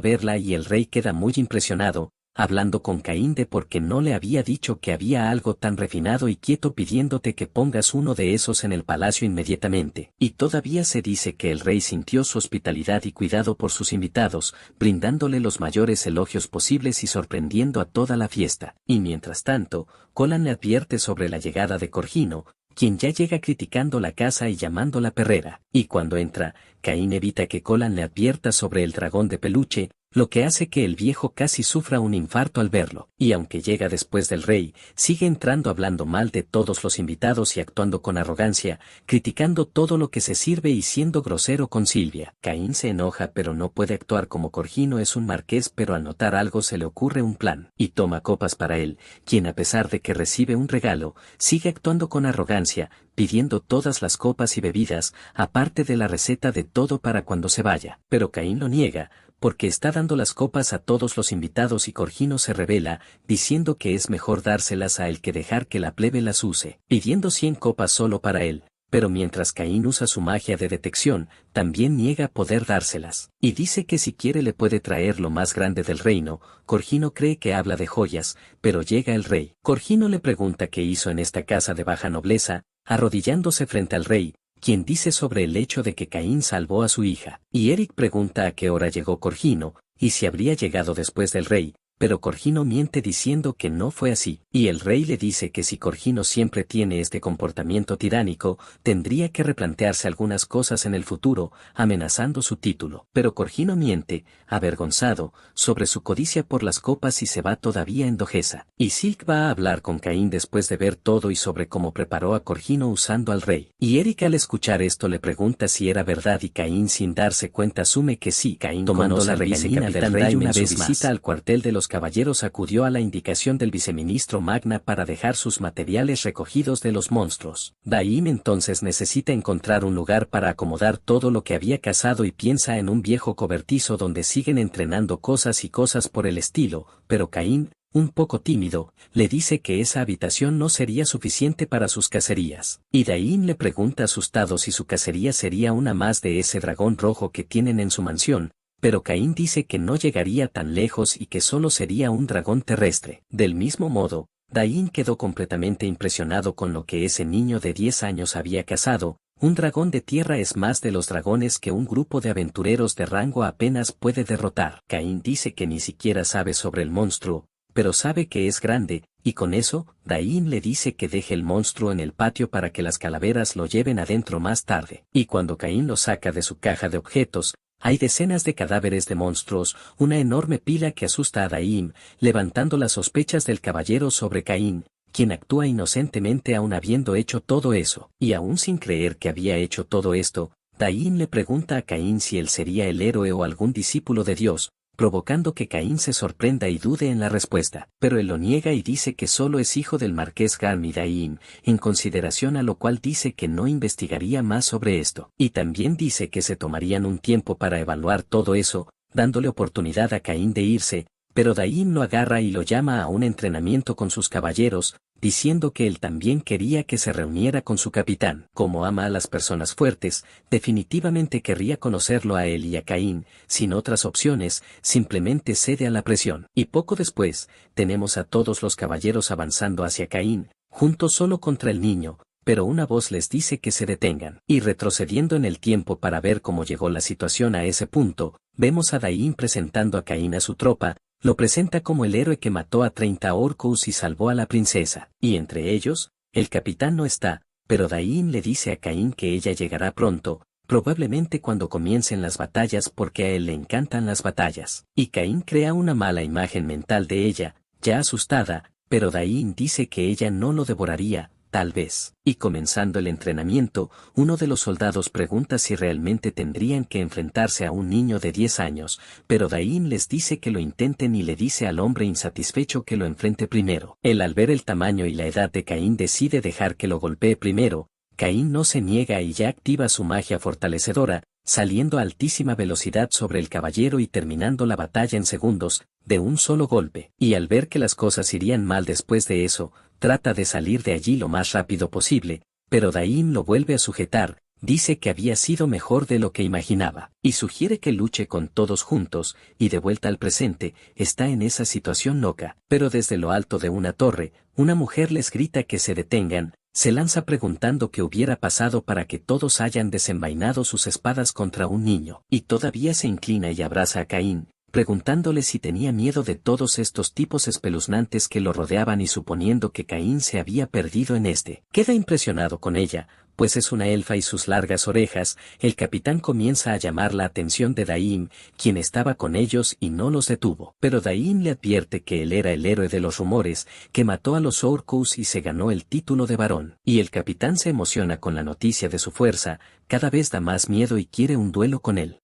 verla, y el rey queda muy impresionado, hablando con Caín de por qué no le había dicho que había algo tan refinado y quieto, pidiéndote que pongas uno de esos en el palacio inmediatamente. Y todavía se dice que el rey sintió su hospitalidad y cuidado por sus invitados, brindándole los mayores elogios posibles y sorprendiendo a toda la fiesta. Y mientras tanto, Colan le advierte sobre la llegada de Corgino, quien ya llega criticando la casa y llamándola perrera. Y cuando entra, Caín evita que Colan le advierta sobre el dragón de peluche, lo que hace que el viejo casi sufra un infarto al verlo. Y aunque llega después del rey, sigue entrando hablando mal de todos los invitados y actuando con arrogancia, criticando todo lo que se sirve y siendo grosero con Silvia. Caín se enoja pero no puede actuar como Corgino es un marqués, pero al notar algo se le ocurre un plan, y toma copas para él, quien a pesar de que recibe un regalo, sigue actuando con arrogancia, pidiendo todas las copas y bebidas, aparte de la receta de todo para cuando se vaya. Pero Caín lo niega, porque está dando las copas a todos los invitados, y Corgino se revela, diciendo que es mejor dárselas a él que dejar que la plebe las use, pidiendo 100 copas solo para él. Pero mientras Caín usa su magia de detección, también niega poder dárselas, y dice que si quiere le puede traer lo más grande del reino. Corgino cree que habla de joyas, pero llega el rey. Corgino le pregunta qué hizo en esta casa de baja nobleza, arrodillándose frente al rey, quien dice sobre el hecho de que Caín salvó a su hija. Y Eric pregunta a qué hora llegó Corgino, y si habría llegado después del rey, pero Corgino miente diciendo que no fue así. Y el rey le dice que si Corgino siempre tiene este comportamiento tiránico, tendría que replantearse algunas cosas en el futuro, amenazando su título. Pero Corgino miente, avergonzado, sobre su codicia por las copas, y se va todavía en dojeza. Y Silk va a hablar con Caín después de ver todo y sobre cómo preparó a Corgino usando al rey. Y Eric al escuchar esto le pregunta si era verdad, y Caín sin darse cuenta asume que sí. Caín, tomando la regañina del rey una vez más, visita al cuartel de los caballeros, acudió a la indicación del viceministro Magna para dejar sus materiales recogidos de los monstruos. Daim entonces necesita encontrar un lugar para acomodar todo lo que había cazado y piensa en un viejo cobertizo donde siguen entrenando cosas y cosas por el estilo, pero Caín, un poco tímido, le dice que esa habitación no sería suficiente para sus cacerías. Y Daim le pregunta asustado si su cacería sería una más de ese dragón rojo que tienen en su mansión, pero Caín dice que no llegaría tan lejos y que solo sería un dragón terrestre. Del mismo modo, Daín quedó completamente impresionado con lo que ese niño de 10 años había cazado. Un dragón de tierra es más de los dragones que un grupo de aventureros de rango apenas puede derrotar. Caín dice que ni siquiera sabe sobre el monstruo, pero sabe que es grande, y con eso, Daín le dice que deje el monstruo en el patio para que las calaveras lo lleven adentro más tarde. Y cuando Caín lo saca de su caja de objetos, hay decenas de cadáveres de monstruos, una enorme pila que asusta a Daín, levantando las sospechas del caballero sobre Caín, quien actúa inocentemente aún habiendo hecho todo eso. Y aún sin creer que había hecho todo esto, Daín le pregunta a Caín si él sería el héroe o algún discípulo de Dios, provocando que Caín se sorprenda y dude en la respuesta. Pero él lo niega y dice que solo es hijo del marqués Garmi Daín, en consideración a lo cual dice que no investigaría más sobre esto. Y también dice que se tomarían un tiempo para evaluar todo eso, dándole oportunidad a Caín de irse, pero Daín lo agarra y lo llama a un entrenamiento con sus caballeros, diciendo que él también quería que se reuniera con su capitán. Como ama a las personas fuertes, definitivamente querría conocerlo a él y a Caín, sin otras opciones, simplemente cede a la presión. Y poco después, tenemos a todos los caballeros avanzando hacia Caín, juntos solo contra el niño, pero una voz les dice que se detengan. Y retrocediendo en el tiempo para ver cómo llegó la situación a ese punto, vemos a Daín presentando a Caín a su tropa. Lo presenta como el héroe que mató a 30 orcos y salvó a la princesa. Y entre ellos, el capitán no está, pero Daín le dice a Caín que ella llegará pronto, probablemente cuando comiencen las batallas porque a él le encantan las batallas. Y Caín crea una mala imagen mental de ella, ya asustada, pero Daín dice que ella no lo devoraría, tal vez. Y comenzando el entrenamiento, uno de los soldados pregunta si realmente tendrían que enfrentarse a un niño de 10 años, pero Daín les dice que lo intenten y le dice al hombre insatisfecho que lo enfrente primero. Él, al ver el tamaño y la edad de Caín, decide dejar que lo golpee primero. Caín no se niega y ya activa su magia fortalecedora, saliendo a altísima velocidad sobre el caballero y terminando la batalla en segundos, de un solo golpe. Y al ver que las cosas irían mal después de eso, trata de salir de allí lo más rápido posible, pero Daín lo vuelve a sujetar, dice que había sido mejor de lo que imaginaba, y sugiere que luche con todos juntos, y de vuelta al presente, está en esa situación loca. Pero desde lo alto de una torre, una mujer les grita que se detengan, se lanza preguntando qué hubiera pasado para que todos hayan desenvainado sus espadas contra un niño, y todavía se inclina y abraza a Caín, preguntándole si tenía miedo de todos estos tipos espeluznantes que lo rodeaban y suponiendo que Caín se había perdido en este. Queda impresionado con ella, pues es una elfa y sus largas orejas. El capitán comienza a llamar la atención de Daín, quien estaba con ellos y no los detuvo. Pero Daín le advierte que él era el héroe de los rumores, que mató a los orcos y se ganó el título de varón. Y el capitán se emociona con la noticia de su fuerza, cada vez da más miedo y quiere un duelo con él.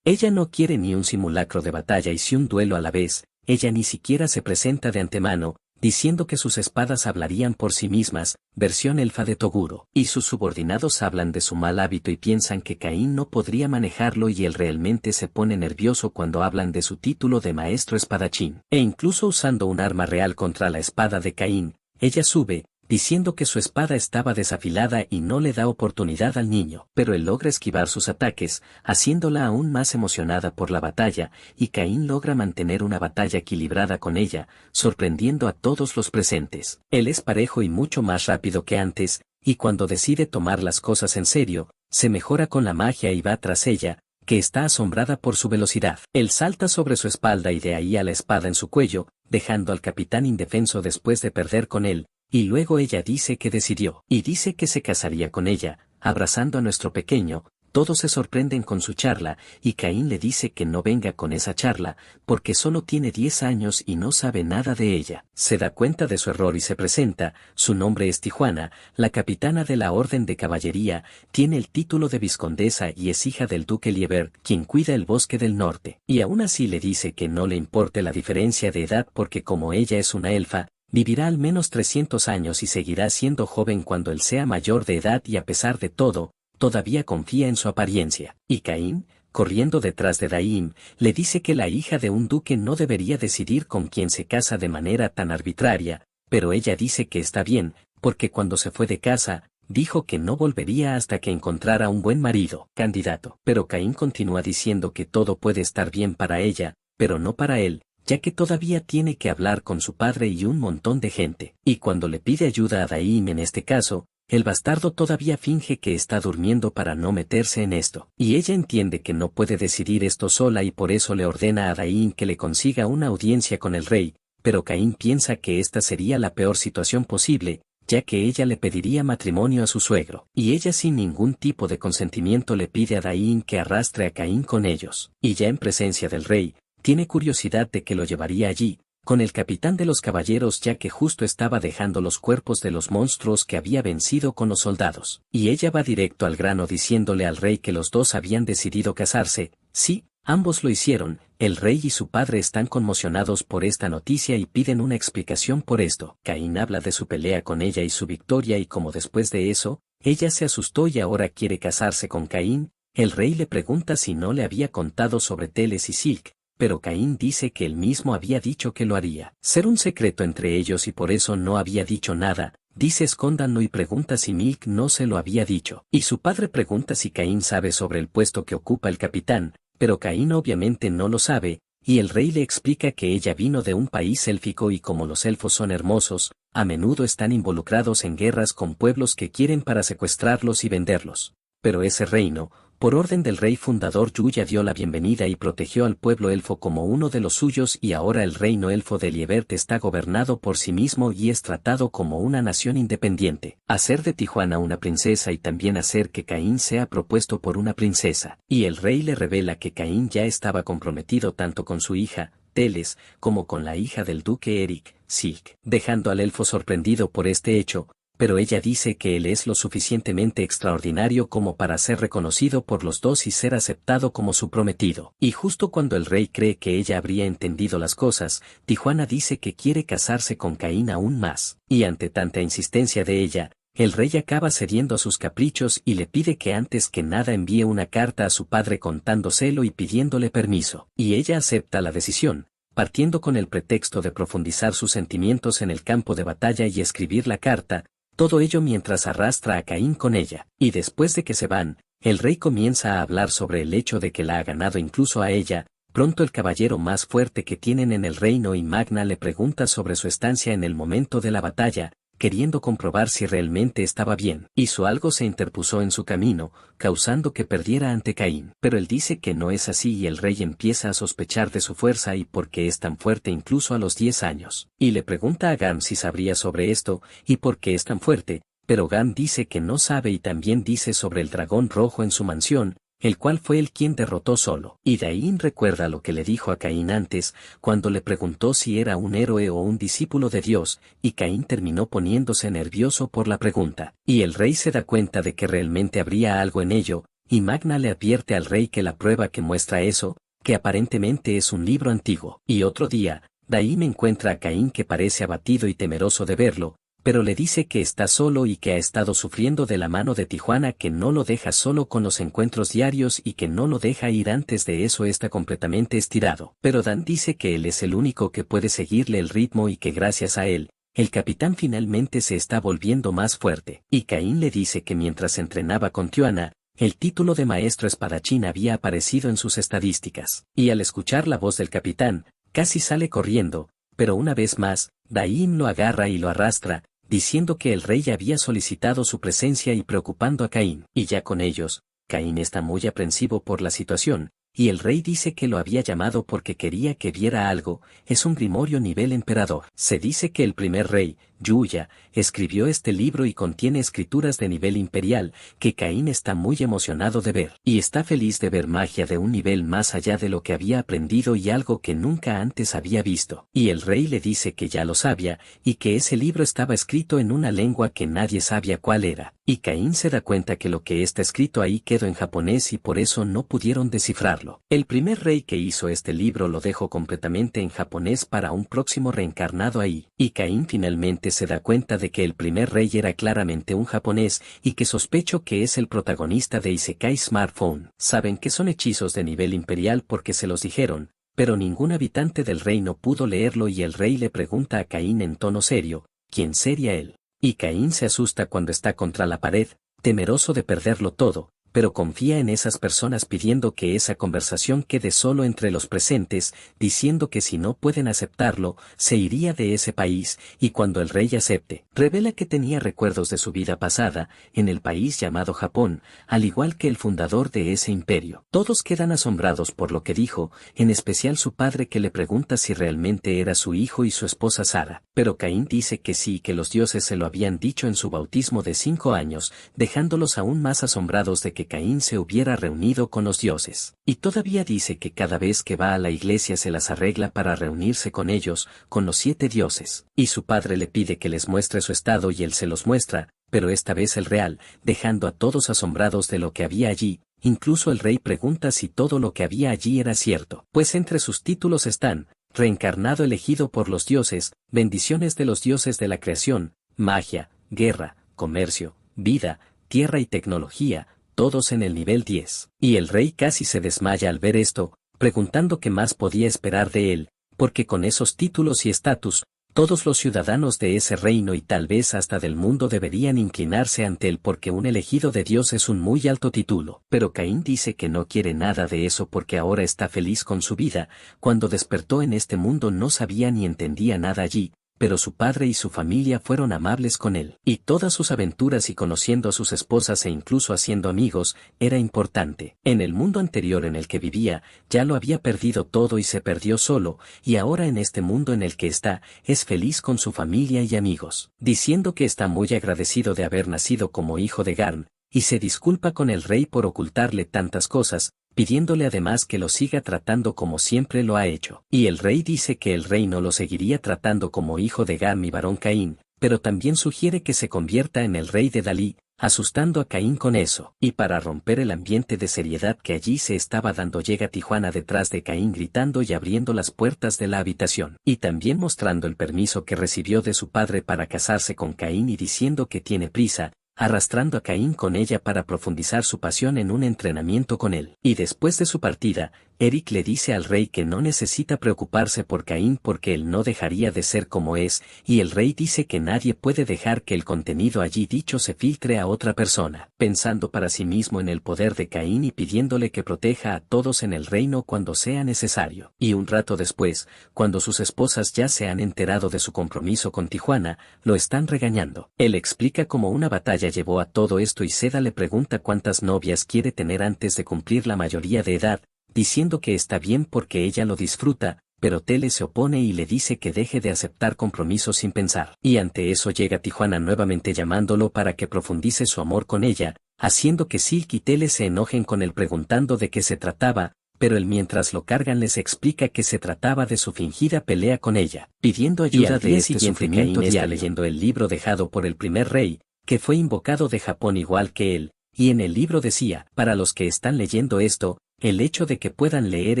Ella no quiere ni un simulacro de batalla y sí un duelo a la vez. Ella ni siquiera se presenta de antemano, diciendo que sus espadas hablarían por sí mismas, versión elfa de Toguro. Y sus subordinados hablan de su mal hábito y piensan que Caín no podría manejarlo y él realmente se pone nervioso cuando hablan de su título de maestro espadachín. E incluso usando un arma real contra la espada de Caín, ella sube, diciendo que su espada estaba desafilada y no le da oportunidad al niño, pero él logra esquivar sus ataques, haciéndola aún más emocionada por la batalla, y Caín logra mantener una batalla equilibrada con ella, sorprendiendo a todos los presentes. Él es parejo y mucho más rápido que antes, y cuando decide tomar las cosas en serio, se mejora con la magia y va tras ella, que está asombrada por su velocidad. Él salta sobre su espalda y de ahí a la espada en su cuello, dejando al capitán indefenso después de perder con él. Y luego ella dice que decidió, y dice que se casaría con ella, abrazando a nuestro pequeño. Todos se sorprenden con su charla, y Caín le dice que no venga con esa charla, porque solo tiene 10 años y no sabe nada de ella. Se da cuenta de su error y se presenta. Su nombre es Tijuana, la capitana de la Orden de Caballería, tiene el título de vizcondesa y es hija del duque Liebert, quien cuida el bosque del norte. Y aún así le dice que no le importe la diferencia de edad porque como ella es una elfa, vivirá al menos 300 años y seguirá siendo joven cuando él sea mayor de edad y a pesar de todo, todavía confía en su apariencia. Y Caín, corriendo detrás de Daín, le dice que la hija de un duque no debería decidir con quién se casa de manera tan arbitraria, pero ella dice que está bien, porque cuando se fue de casa, dijo que no volvería hasta que encontrara un buen marido, candidato. Pero Caín continúa diciendo que todo puede estar bien para ella, pero no para él, ya que todavía tiene que hablar con su padre y un montón de gente. Y cuando le pide ayuda a Daim en este caso, el bastardo todavía finge que está durmiendo para no meterse en esto. Y ella entiende que no puede decidir esto sola y por eso le ordena a Daim que le consiga una audiencia con el rey, pero Caín piensa que esta sería la peor situación posible, ya que ella le pediría matrimonio a su suegro, y ella sin ningún tipo de consentimiento le pide a Daim que arrastre a Caín con ellos, y ya en presencia del rey, tiene curiosidad de que lo llevaría allí, con el capitán de los caballeros ya que justo estaba dejando los cuerpos de los monstruos que había vencido con los soldados, y ella va directo al grano diciéndole al rey que los dos habían decidido casarse. Sí, ambos lo hicieron. El rey y su padre están conmocionados por esta noticia y piden una explicación por esto. Caín habla de su pelea con ella y su victoria y como después de eso, ella se asustó y ahora quiere casarse con Caín. El rey le pregunta si no le había contado sobre Teles y Silk, pero Caín dice que él mismo había dicho que lo haría. Ser un secreto entre ellos y por eso no había dicho nada. Dice escóndanlo y pregunta si Milk no se lo había dicho. Y su padre pregunta si Caín sabe sobre el puesto que ocupa el capitán, pero Caín obviamente no lo sabe, y el rey le explica que ella vino de un país élfico y como los elfos son hermosos, a menudo están involucrados en guerras con pueblos que quieren para secuestrarlos y venderlos. Pero ese reino, por orden del rey fundador Yuya dio la bienvenida y protegió al pueblo elfo como uno de los suyos y ahora el reino elfo de Liebert está gobernado por sí mismo y es tratado como una nación independiente. Hacer de Tijuana una princesa y también hacer que Caín sea propuesto por una princesa. Y el rey le revela que Caín ya estaba comprometido tanto con su hija, Teles, como con la hija del duque Eric, Silk, dejando al elfo sorprendido por este hecho. Pero ella dice que él es lo suficientemente extraordinario como para ser reconocido por los dos y ser aceptado como su prometido. Y justo cuando el rey cree que ella habría entendido las cosas, Tijuana dice que quiere casarse con Caín aún más. Y ante tanta insistencia de ella, el rey acaba cediendo a sus caprichos y le pide que antes que nada envíe una carta a su padre contándoselo y pidiéndole permiso. Y ella acepta la decisión, partiendo con el pretexto de profundizar sus sentimientos en el campo de batalla y escribir la carta. Todo ello mientras arrastra a Caín con ella, y después de que se van, el rey comienza a hablar sobre el hecho de que la ha ganado incluso a ella. Pronto el caballero más fuerte que tienen en el reino y Magna le pregunta sobre su estancia en el momento de la batalla, queriendo comprobar si realmente estaba bien, y su algo se interpuso en su camino, causando que perdiera ante Caín. Pero él dice que no es así y el rey empieza a sospechar de su fuerza y por qué es tan fuerte incluso a los 10 años. Y le pregunta a Gam si sabría sobre esto, y por qué es tan fuerte, pero Gam dice que no sabe y también dice sobre el dragón rojo en su mansión, el cual fue el quien derrotó solo. Y Daín recuerda lo que le dijo a Caín antes, cuando le preguntó si era un héroe o un discípulo de Dios, y Caín terminó poniéndose nervioso por la pregunta. Y el rey se da cuenta de que realmente habría algo en ello, y Magna le advierte al rey que la prueba que muestra eso, que aparentemente es un libro antiguo. Y otro día, Daín encuentra a Caín que parece abatido y temeroso de verlo, pero le dice que está solo y que ha estado sufriendo de la mano de Tijuana que no lo deja solo con los encuentros diarios y que no lo deja ir antes de eso está completamente estirado. Pero Dan dice que él es el único que puede seguirle el ritmo y que gracias a él, el capitán finalmente se está volviendo más fuerte. Y Caín le dice que mientras entrenaba con Tijuana, el título de maestro espadachín había aparecido en sus estadísticas. Y al escuchar la voz del capitán, casi sale corriendo, pero una vez más, Daín lo agarra y lo arrastra, diciendo que el rey había solicitado su presencia y preocupando a Caín. Y ya con ellos, Caín está muy aprensivo por la situación, y el rey dice que lo había llamado porque quería que viera algo. Es un grimorio nivel emperador. Se dice que el primer rey, Yuya, escribió este libro y contiene escrituras de nivel imperial, que Caín está muy emocionado de ver, y está feliz de ver magia de un nivel más allá de lo que había aprendido y algo que nunca antes había visto. Y el rey le dice que ya lo sabía, y que ese libro estaba escrito en una lengua que nadie sabía cuál era. Y Caín se da cuenta que lo que está escrito ahí quedó en japonés y por eso no pudieron descifrarlo. El primer rey que hizo este libro lo dejó completamente en japonés para un próximo reencarnado ahí, y Caín finalmente se da cuenta de que el primer rey era claramente un japonés y que sospecho que es el protagonista de Isekai Smartphone. Saben que son hechizos de nivel imperial porque se los dijeron, pero ningún habitante del reino pudo leerlo y el rey le pregunta a Caín en tono serio, ¿quién sería él? Y Caín se asusta cuando está contra la pared, temeroso de perderlo todo, pero confía en esas personas pidiendo que esa conversación quede solo entre los presentes, diciendo que si no pueden aceptarlo, se iría de ese país, y cuando el rey acepte, revela que tenía recuerdos de su vida pasada, en el país llamado Japón, al igual que el fundador de ese imperio. Todos quedan asombrados por lo que dijo, en especial su padre, que le pregunta si realmente era su hijo y su esposa Sara, pero Caín dice que sí, que los dioses se lo habían dicho en su bautismo de 5 años, dejándolos aún más asombrados de que Caín se hubiera reunido con los dioses. Y todavía dice que cada vez que va a la iglesia se las arregla para reunirse con ellos, con los 7 dioses, y su padre le pide que les muestre su estado y él se los muestra, pero esta vez el real, dejando a todos asombrados de lo que había allí. Incluso el rey pregunta si todo lo que había allí era cierto, pues entre sus títulos están, reencarnado elegido por los dioses, bendiciones de los dioses de la creación, magia, guerra, comercio, vida, tierra y tecnología, todos en el nivel 10. Y el rey casi se desmaya al ver esto, preguntando qué más podía esperar de él, porque con esos títulos y estatus, todos los ciudadanos de ese reino y tal vez hasta del mundo deberían inclinarse ante él, porque un elegido de Dios es un muy alto título. Pero Caín dice que no quiere nada de eso porque ahora está feliz con su vida. Cuando despertó en este mundo no sabía ni entendía nada allí, pero su padre y su familia fueron amables con él, y todas sus aventuras y conociendo a sus esposas e incluso haciendo amigos, era importante. En el mundo anterior en el que vivía, ya lo había perdido todo y se perdió solo, y ahora en este mundo en el que está, es feliz con su familia y amigos, diciendo que está muy agradecido de haber nacido como hijo de Garm, y se disculpa con el rey por ocultarle tantas cosas, pidiéndole además que lo siga tratando como siempre lo ha hecho. Y el rey dice que el rey no lo seguiría tratando como hijo de Garm y varón Caín, pero también sugiere que se convierta en el rey de Dalí, asustando a Caín con eso. Y para romper el ambiente de seriedad que allí se estaba dando, llega Tijuana detrás de Caín gritando y abriendo las puertas de la habitación, y también mostrando el permiso que recibió de su padre para casarse con Caín y diciendo que tiene prisa, arrastrando a Caín con ella para profundizar su pasión en un entrenamiento con él. Y después de su partida, Eric le dice al rey que no necesita preocuparse por Caín porque él no dejaría de ser como es, y el rey dice que nadie puede dejar que el contenido allí dicho se filtre a otra persona, pensando para sí mismo en el poder de Caín y pidiéndole que proteja a todos en el reino cuando sea necesario. Y un rato después, cuando sus esposas ya se han enterado de su compromiso con Tijuana, lo están regañando. Él explica cómo una batalla llevó a todo esto y Seda le pregunta cuántas novias quiere tener antes de cumplir la mayoría de edad, diciendo que está bien porque ella lo disfruta, pero Tele se opone y le dice que deje de aceptar compromisos sin pensar. Y ante eso llega Tijuana nuevamente llamándolo para que profundice su amor con ella, haciendo que Silk y Tele se enojen con él preguntando de qué se trataba, pero él mientras lo cargan les explica que se trataba de su fingida pelea con ella, pidiendo ayuda de este sufrimiento. Caín está leyendo el libro dejado por el primer rey, que fue invocado de Japón igual que él, y en el libro decía, para los que están leyendo esto, el hecho de que puedan leer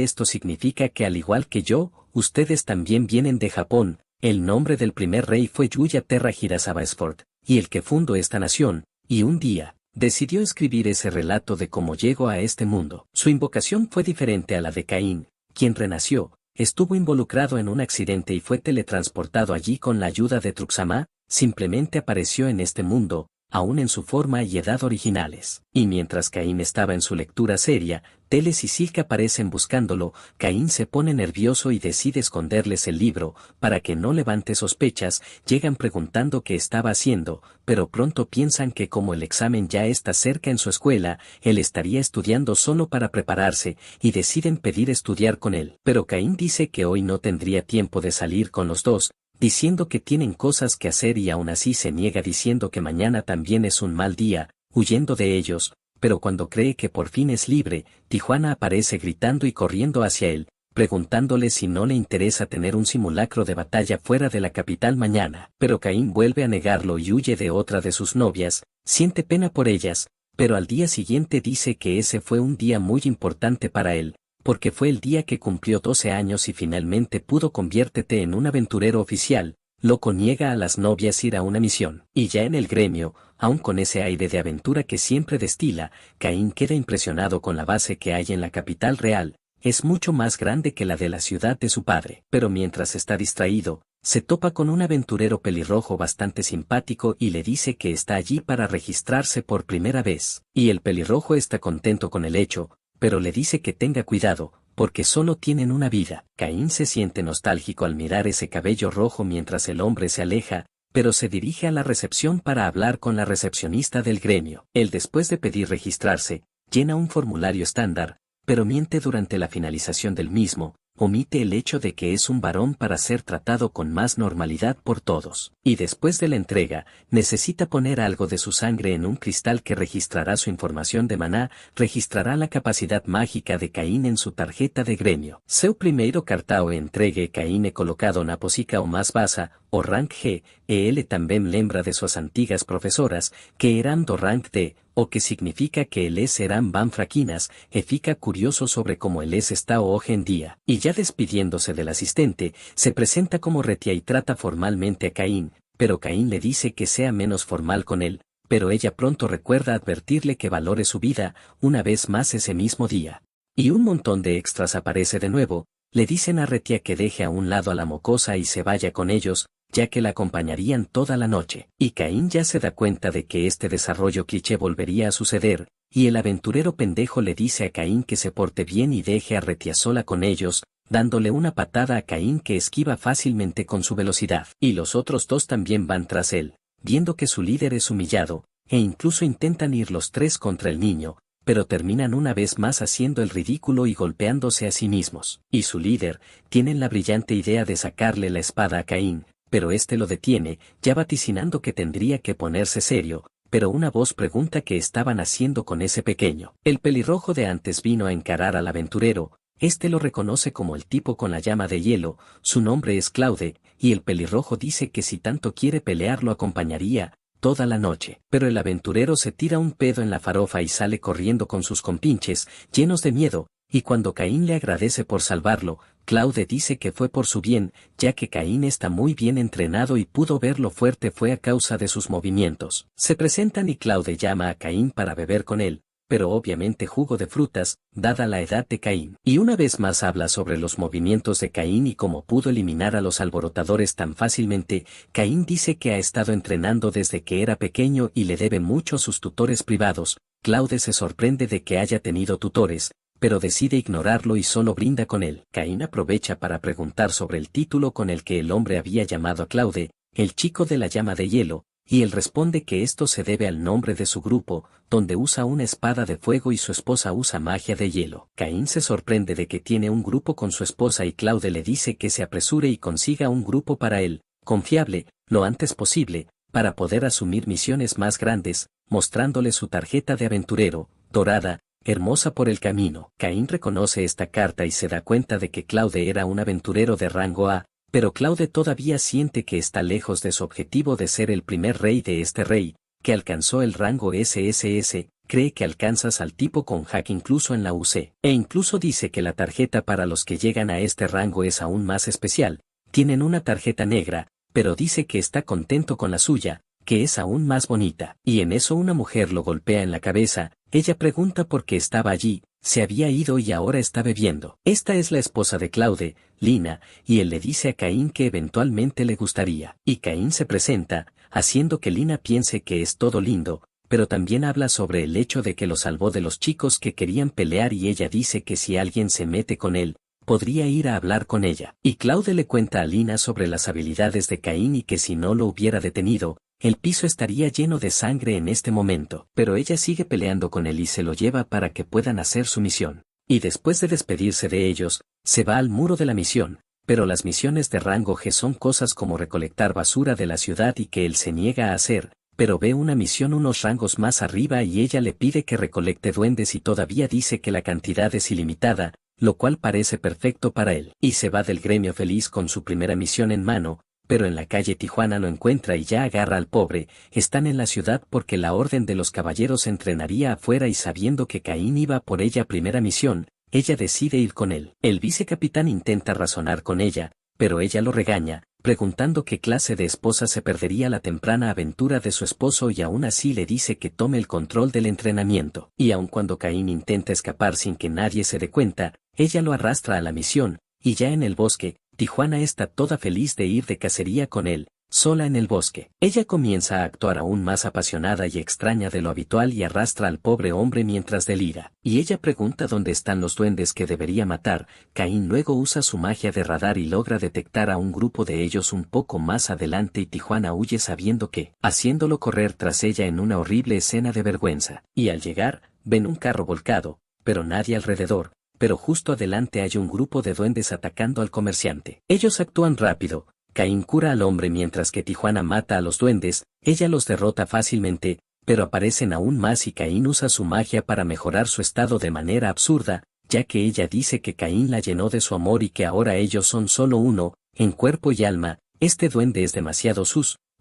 esto significa que al igual que yo, ustedes también vienen de Japón. El nombre del primer rey fue Yuya Terra Hirasaba Sford, y el que fundó esta nación, y un día, decidió escribir ese relato de cómo llegó a este mundo. Su invocación fue diferente a la de Caín, quien renació, estuvo involucrado en un accidente y fue teletransportado allí con la ayuda de Truxamá, simplemente apareció en este mundo, aún en su forma y edad originales. Y mientras Caín estaba en su lectura seria, Teles y Silk aparecen buscándolo. Caín se pone nervioso y decide esconderles el libro, para que no levante sospechas. Llegan preguntando qué estaba haciendo, pero pronto piensan que como el examen ya está cerca en su escuela, él estaría estudiando solo para prepararse, y deciden pedir estudiar con él. Pero Caín dice que hoy no tendría tiempo de salir con los dos, diciendo que tienen cosas que hacer y aún así se niega diciendo que mañana también es un mal día, huyendo de ellos, pero cuando cree que por fin es libre, Tijuana aparece gritando y corriendo hacia él, preguntándole si no le interesa tener un simulacro de batalla fuera de la capital mañana. Pero Caín vuelve a negarlo y huye de otra de sus novias, siente pena por ellas, pero al día siguiente dice que ese fue un día muy importante para él, porque fue el día que cumplió 12 años y finalmente pudo conviértete en un aventurero oficial. Loco niega a las novias ir a una misión, y ya en el gremio, aun con ese aire de aventura que siempre destila, Caín queda impresionado con la base que hay en la capital real, es mucho más grande que la de la ciudad de su padre. Pero mientras está distraído, se topa con un aventurero pelirrojo bastante simpático y le dice que está allí para registrarse por primera vez. Y el pelirrojo está contento con el hecho, pero le dice que tenga cuidado, porque solo tienen una vida. Caín se siente nostálgico al mirar ese cabello rojo mientras el hombre se aleja, pero se dirige a la recepción para hablar con la recepcionista del gremio. Él, después de pedir registrarse, llena un formulario estándar, pero miente durante la finalización del mismo, omite el hecho de que es un varón para ser tratado con más normalidad por todos. Y después de la entrega, necesita poner algo de su sangre en un cristal que registrará su información de maná, registrará la capacidad mágica de Caín en su tarjeta de gremio. Seu primeiro cartao entregue Caín e colocado na posica o más basa, o rank G, e ele también lembra de sus antiguas profesoras, que eran do rank D, o que significa que eles eran van fraquinas, e fica curioso sobre cómo eles está hoy en día. Y ya despidiéndose del asistente, se presenta como Retia y trata formalmente a Caín, pero Caín le dice que sea menos formal con él, pero ella pronto recuerda advertirle que valore su vida, una vez más ese mismo día. Y un montón de extras aparece de nuevo, le dicen a Retia que deje a un lado a la mocosa y se vaya con ellos, ya que la acompañarían toda la noche. Y Caín ya se da cuenta de que este desarrollo cliché volvería a suceder, y el aventurero pendejo le dice a Caín que se porte bien y deje a Retia sola con ellos, dándole una patada a Caín que esquiva fácilmente con su velocidad. Y los otros dos también van tras él, viendo que su líder es humillado, e incluso intentan ir los tres contra el niño, pero terminan una vez más haciendo el ridículo y golpeándose a sí mismos. Y su líder, tienen la brillante idea de sacarle la espada a Caín, pero este lo detiene, ya vaticinando que tendría que ponerse serio, pero una voz pregunta qué estaban haciendo con ese pequeño. El pelirrojo de antes vino a encarar al aventurero, este lo reconoce como el tipo con la llama de hielo, su nombre es Claude, y el pelirrojo dice que si tanto quiere pelear lo acompañaría toda la noche. Pero el aventurero se tira un pedo en la farofa y sale corriendo con sus compinches, llenos de miedo, y cuando Caín le agradece por salvarlo, Claude dice que fue por su bien, ya que Caín está muy bien entrenado y pudo ver lo fuerte fue a causa de sus movimientos. Se presentan y Claude llama a Caín para beber con él, pero obviamente jugo de frutas, dada la edad de Caín. Y una vez más habla sobre los movimientos de Caín y cómo pudo eliminar a los alborotadores tan fácilmente. Caín dice que ha estado entrenando desde que era pequeño y le debe mucho a sus tutores privados. Claude se sorprende de que haya tenido tutores, pero decide ignorarlo y solo brinda con él. Caín aprovecha para preguntar sobre el título con el que el hombre había llamado a Claude, el chico de la llama de hielo, y él responde que esto se debe al nombre de su grupo, donde usa una espada de fuego y su esposa usa magia de hielo. Caín se sorprende de que tiene un grupo con su esposa y Claude le dice que se apresure y consiga un grupo para él, confiable, lo antes posible, para poder asumir misiones más grandes, mostrándole su tarjeta de aventurero, dorada, hermosa por el camino. Caín reconoce esta carta y se da cuenta de que Claude era un aventurero de rango A, pero Claude todavía siente que está lejos de su objetivo de ser el primer rey de este rey, que alcanzó el rango SSS, cree que alcanzas al tipo con hack incluso en la UC, e incluso dice que la tarjeta para los que llegan a este rango es aún más especial, tienen una tarjeta negra, pero dice que está contento con la suya, que es aún más bonita. Y en eso una mujer lo golpea en la cabeza, ella pregunta por qué estaba allí, se había ido y ahora está bebiendo. Esta es la esposa de Claude, Lina, y él le dice a Caín que eventualmente le gustaría. Y Caín se presenta, haciendo que Lina piense que es todo lindo, pero también habla sobre el hecho de que lo salvó de los chicos que querían pelear y ella dice que si alguien se mete con él, podría ir a hablar con ella. Y Claude le cuenta a Lina sobre las habilidades de Caín y que si no lo hubiera detenido, el piso estaría lleno de sangre en este momento, pero ella sigue peleando con él y se lo lleva para que puedan hacer su misión. Y después de despedirse de ellos, se va al muro de la misión, pero las misiones de rango G son cosas como recolectar basura de la ciudad y que él se niega a hacer, pero ve una misión unos rangos más arriba y ella le pide que recolecte duendes y todavía dice que la cantidad es ilimitada, lo cual parece perfecto para él. Y se va del gremio feliz con su primera misión en mano, pero en la calle Tijuana lo encuentra y ya agarra al pobre. Están en la ciudad porque la orden de los caballeros entrenaría afuera y sabiendo que Caín iba por ella primera misión, ella decide ir con él. El vicecapitán intenta razonar con ella, pero ella lo regaña, preguntando qué clase de esposa se perdería la temprana aventura de su esposo y aún así le dice que tome el control del entrenamiento. Y aun cuando Caín intenta escapar sin que nadie se dé cuenta, ella lo arrastra a la misión, y ya en el bosque, Tijuana está toda feliz de ir de cacería con él, sola en el bosque. Ella comienza a actuar aún más apasionada y extraña de lo habitual y arrastra al pobre hombre mientras delira. Y ella pregunta dónde están los duendes que debería matar. Caín luego usa su magia de radar y logra detectar a un grupo de ellos un poco más adelante y Tijuana huye sabiendo que, haciéndolo correr tras ella en una horrible escena de vergüenza. Y al llegar, ven un carro volcado, pero nadie alrededor. Pero justo adelante hay un grupo de duendes atacando al comerciante. Ellos actúan rápido. Caín cura al hombre mientras que Tijuana mata a los duendes, ella los derrota fácilmente, pero aparecen aún más y Caín usa su magia para mejorar su estado de manera absurda, ya que ella dice que Caín la llenó de su amor y que ahora ellos son solo uno, en cuerpo y alma. Este duende es demasiado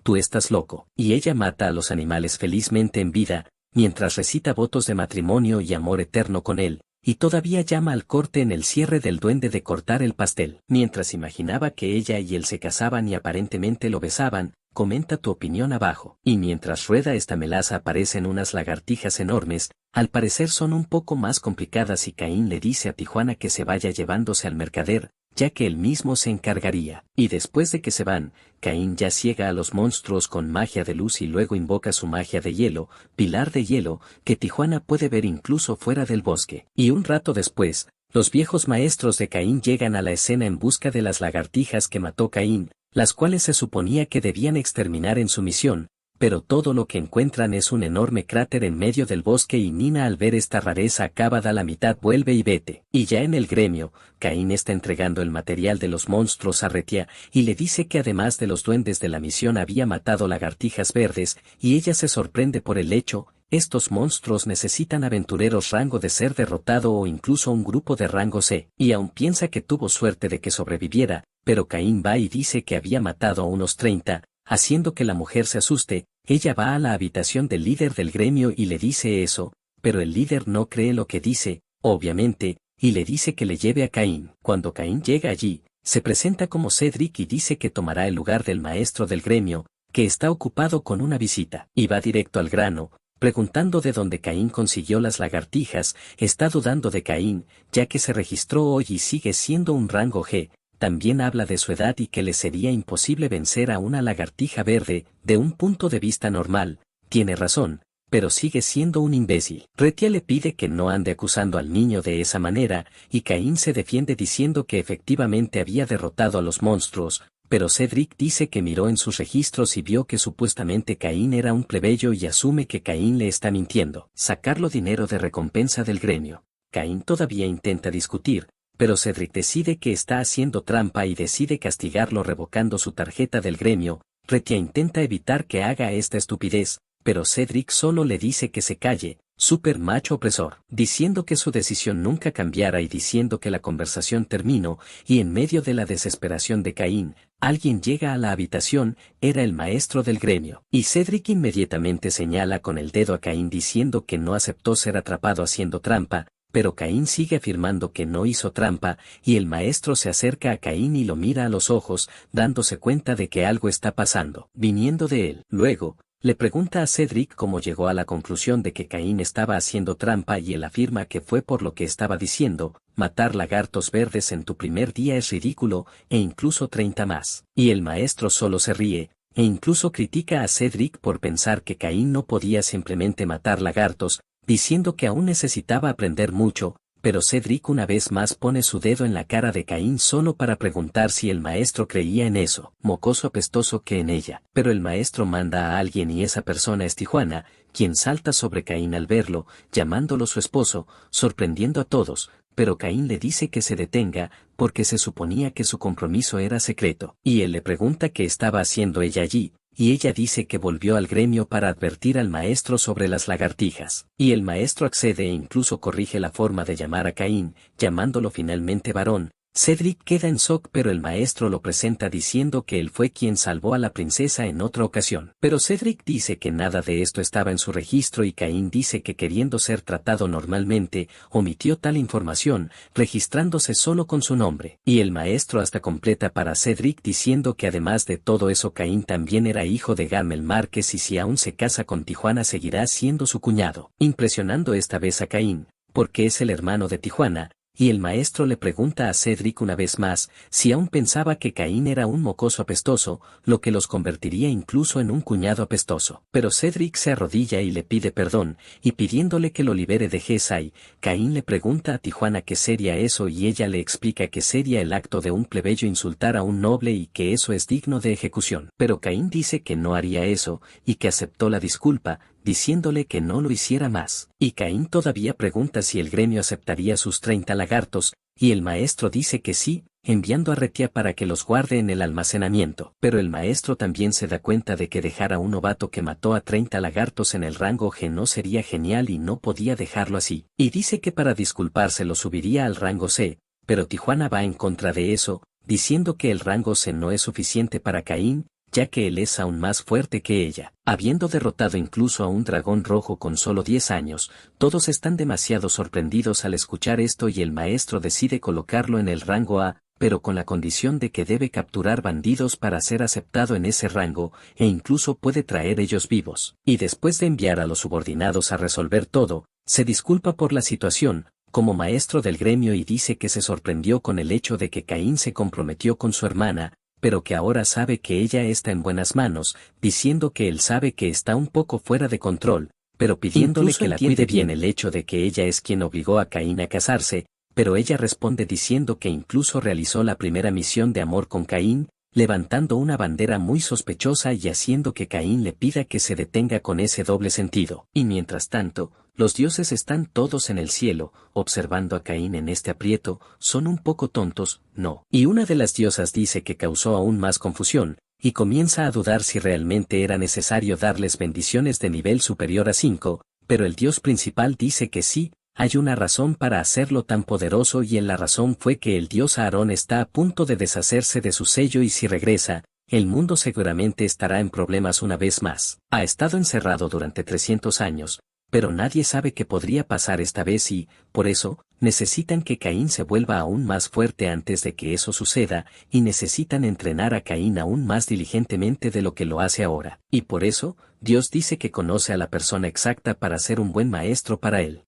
tú estás loco. Y ella mata a los animales felizmente en vida, mientras recita votos de matrimonio y amor eterno con él. Y todavía llama al corte en el cierre del duende de cortar el pastel. Mientras imaginaba que ella y él se casaban y aparentemente lo besaban, comenta tu opinión abajo. Y mientras rueda esta melaza aparecen unas lagartijas enormes, al parecer son un poco más complicadas y Caín le dice a Tijuana que se vaya llevándose al mercader, ya que él mismo se encargaría. Y después de que se van, Caín ya ciega a los monstruos con magia de luz y luego invoca su magia de hielo, pilar de hielo, que Tijuana puede ver incluso fuera del bosque. Y un rato después, los viejos maestros de Caín llegan a la escena en busca de las lagartijas que mató Caín, las cuales se suponía que debían exterminar en su misión, pero todo lo que encuentran es un enorme cráter en medio del bosque y Nina al ver esta rareza acabada a la mitad vuelve y vete. Y ya en el gremio, Caín está entregando el material de los monstruos a Retia, y le dice que además de los duendes de la misión había matado lagartijas verdes, y ella se sorprende por el hecho. Estos monstruos necesitan aventureros rango de ser derrotado o incluso un grupo de rango C, y aún piensa que tuvo suerte de que sobreviviera, pero Caín va y dice que había matado a unos 30, haciendo que la mujer se asuste. Ella va a la habitación del líder del gremio y le dice eso, pero el líder no cree lo que dice, obviamente, y le dice que le lleve a Caín. Cuando Caín llega allí, se presenta como Cedric y dice que tomará el lugar del maestro del gremio, que está ocupado con una visita, y va directo al grano, preguntando de dónde Caín consiguió las lagartijas. Está dudando de Caín, ya que se registró hoy y sigue siendo un rango G. También habla de su edad y que le sería imposible vencer a una lagartija verde, de un punto de vista normal. Tiene razón, pero sigue siendo un imbécil. Retia le pide que no ande acusando al niño de esa manera, y Caín se defiende diciendo que efectivamente había derrotado a los monstruos, pero Cedric dice que miró en sus registros y vio que supuestamente Caín era un plebeyo y asume que Caín le está mintiendo. Sacarlo dinero de recompensa del gremio. Caín todavía intenta discutir, pero Cedric decide que está haciendo trampa y decide castigarlo revocando su tarjeta del gremio. Retia intenta evitar que haga esta estupidez, pero Cedric solo le dice que se calle, super macho opresor, diciendo que su decisión nunca cambiara y diciendo que la conversación terminó, y en medio de la desesperación de Caín, alguien llega a la habitación. Era el maestro del gremio, y Cedric inmediatamente señala con el dedo a Caín diciendo que no aceptó ser atrapado haciendo trampa, pero Caín sigue afirmando que no hizo trampa, y el maestro se acerca a Caín y lo mira a los ojos, dándose cuenta de que algo está pasando, viniendo de él. Luego, le pregunta a Cedric cómo llegó a la conclusión de que Caín estaba haciendo trampa y él afirma que fue por lo que estaba diciendo, matar lagartos verdes en tu primer día es ridículo, e incluso 30 más. Y el maestro solo se ríe, e incluso critica a Cedric por pensar que Caín no podía simplemente matar lagartos, diciendo que aún necesitaba aprender mucho, pero Cedric una vez más pone su dedo en la cara de Caín solo para preguntar si el maestro creía en eso, mocoso apestoso que en ella. Pero el maestro manda a alguien y esa persona es Tijuana, quien salta sobre Caín al verlo, llamándolo su esposo, sorprendiendo a todos, pero Caín le dice que se detenga, porque se suponía que su compromiso era secreto, y él le pregunta qué estaba haciendo ella allí, y ella dice que volvió al gremio para advertir al maestro sobre las lagartijas, y el maestro accede e incluso corrige la forma de llamar a Caín, llamándolo finalmente varón. Cedric queda en shock pero el maestro lo presenta diciendo que él fue quien salvó a la princesa en otra ocasión. Pero Cedric dice que nada de esto estaba en su registro y Caín dice que queriendo ser tratado normalmente, omitió tal información, registrándose solo con su nombre. Y el maestro hasta completa para Cedric diciendo que además de todo eso Caín también era hijo de Gamel Márquez y si aún se casa con Tijuana seguirá siendo su cuñado. Impresionando esta vez a Caín, porque es el hermano de Tijuana, y el maestro le pregunta a Cedric una vez más si aún pensaba que Caín era un mocoso apestoso, lo que los convertiría incluso en un cuñado apestoso. Pero Cedric se arrodilla y le pide perdón, y pidiéndole que lo libere de Gesai, Caín le pregunta a Tijuana qué sería eso y ella le explica que sería el acto de un plebeyo insultar a un noble y que eso es digno de ejecución. Pero Caín dice que no haría eso, y que aceptó la disculpa, diciéndole que no lo hiciera más. Y Caín todavía pregunta si el gremio aceptaría sus 30 lagartos, y el maestro dice que sí, enviando a Retia para que los guarde en el almacenamiento. Pero el maestro también se da cuenta de que dejar a un novato que mató a 30 lagartos en el rango G no sería genial y no podía dejarlo así. Y dice que para disculparse lo subiría al rango C, pero Tijuana va en contra de eso, diciendo que el rango C no es suficiente para Caín, ya que él es aún más fuerte que ella. Habiendo derrotado incluso a un dragón rojo con solo 10 años, todos están demasiado sorprendidos al escuchar esto y el maestro decide colocarlo en el rango A, pero con la condición de que debe capturar bandidos para ser aceptado en ese rango, e incluso puede traer ellos vivos. Y después de enviar a los subordinados a resolver todo, se disculpa por la situación, como maestro del gremio y dice que se sorprendió con el hecho de que Caín se comprometió con su hermana, pero que ahora sabe que ella está en buenas manos, diciendo que él sabe que está un poco fuera de control, pero pidiéndole que la cuide bien el hecho de que ella es quien obligó a Caín a casarse, pero ella responde diciendo que incluso realizó la primera misión de amor con Caín, levantando una bandera muy sospechosa y haciendo que Caín le pida que se detenga con ese doble sentido. Y mientras tanto, los dioses están todos en el cielo, observando a Caín en este aprieto, son un poco tontos, ¿no? Y una de las diosas dice que causó aún más confusión, y comienza a dudar si realmente era necesario darles bendiciones de nivel superior a 5, pero el dios principal dice que sí, hay una razón para hacerlo tan poderoso y la razón fue que el dios Aarón está a punto de deshacerse de su sello y si regresa, el mundo seguramente estará en problemas una vez más. Ha estado encerrado durante 300 años, pero nadie sabe qué podría pasar esta vez y, por eso, necesitan que Caín se vuelva aún más fuerte antes de que eso suceda, y necesitan entrenar a Caín aún más diligentemente de lo que lo hace ahora. Y por eso, Dios dice que conoce a la persona exacta para ser un buen maestro para él.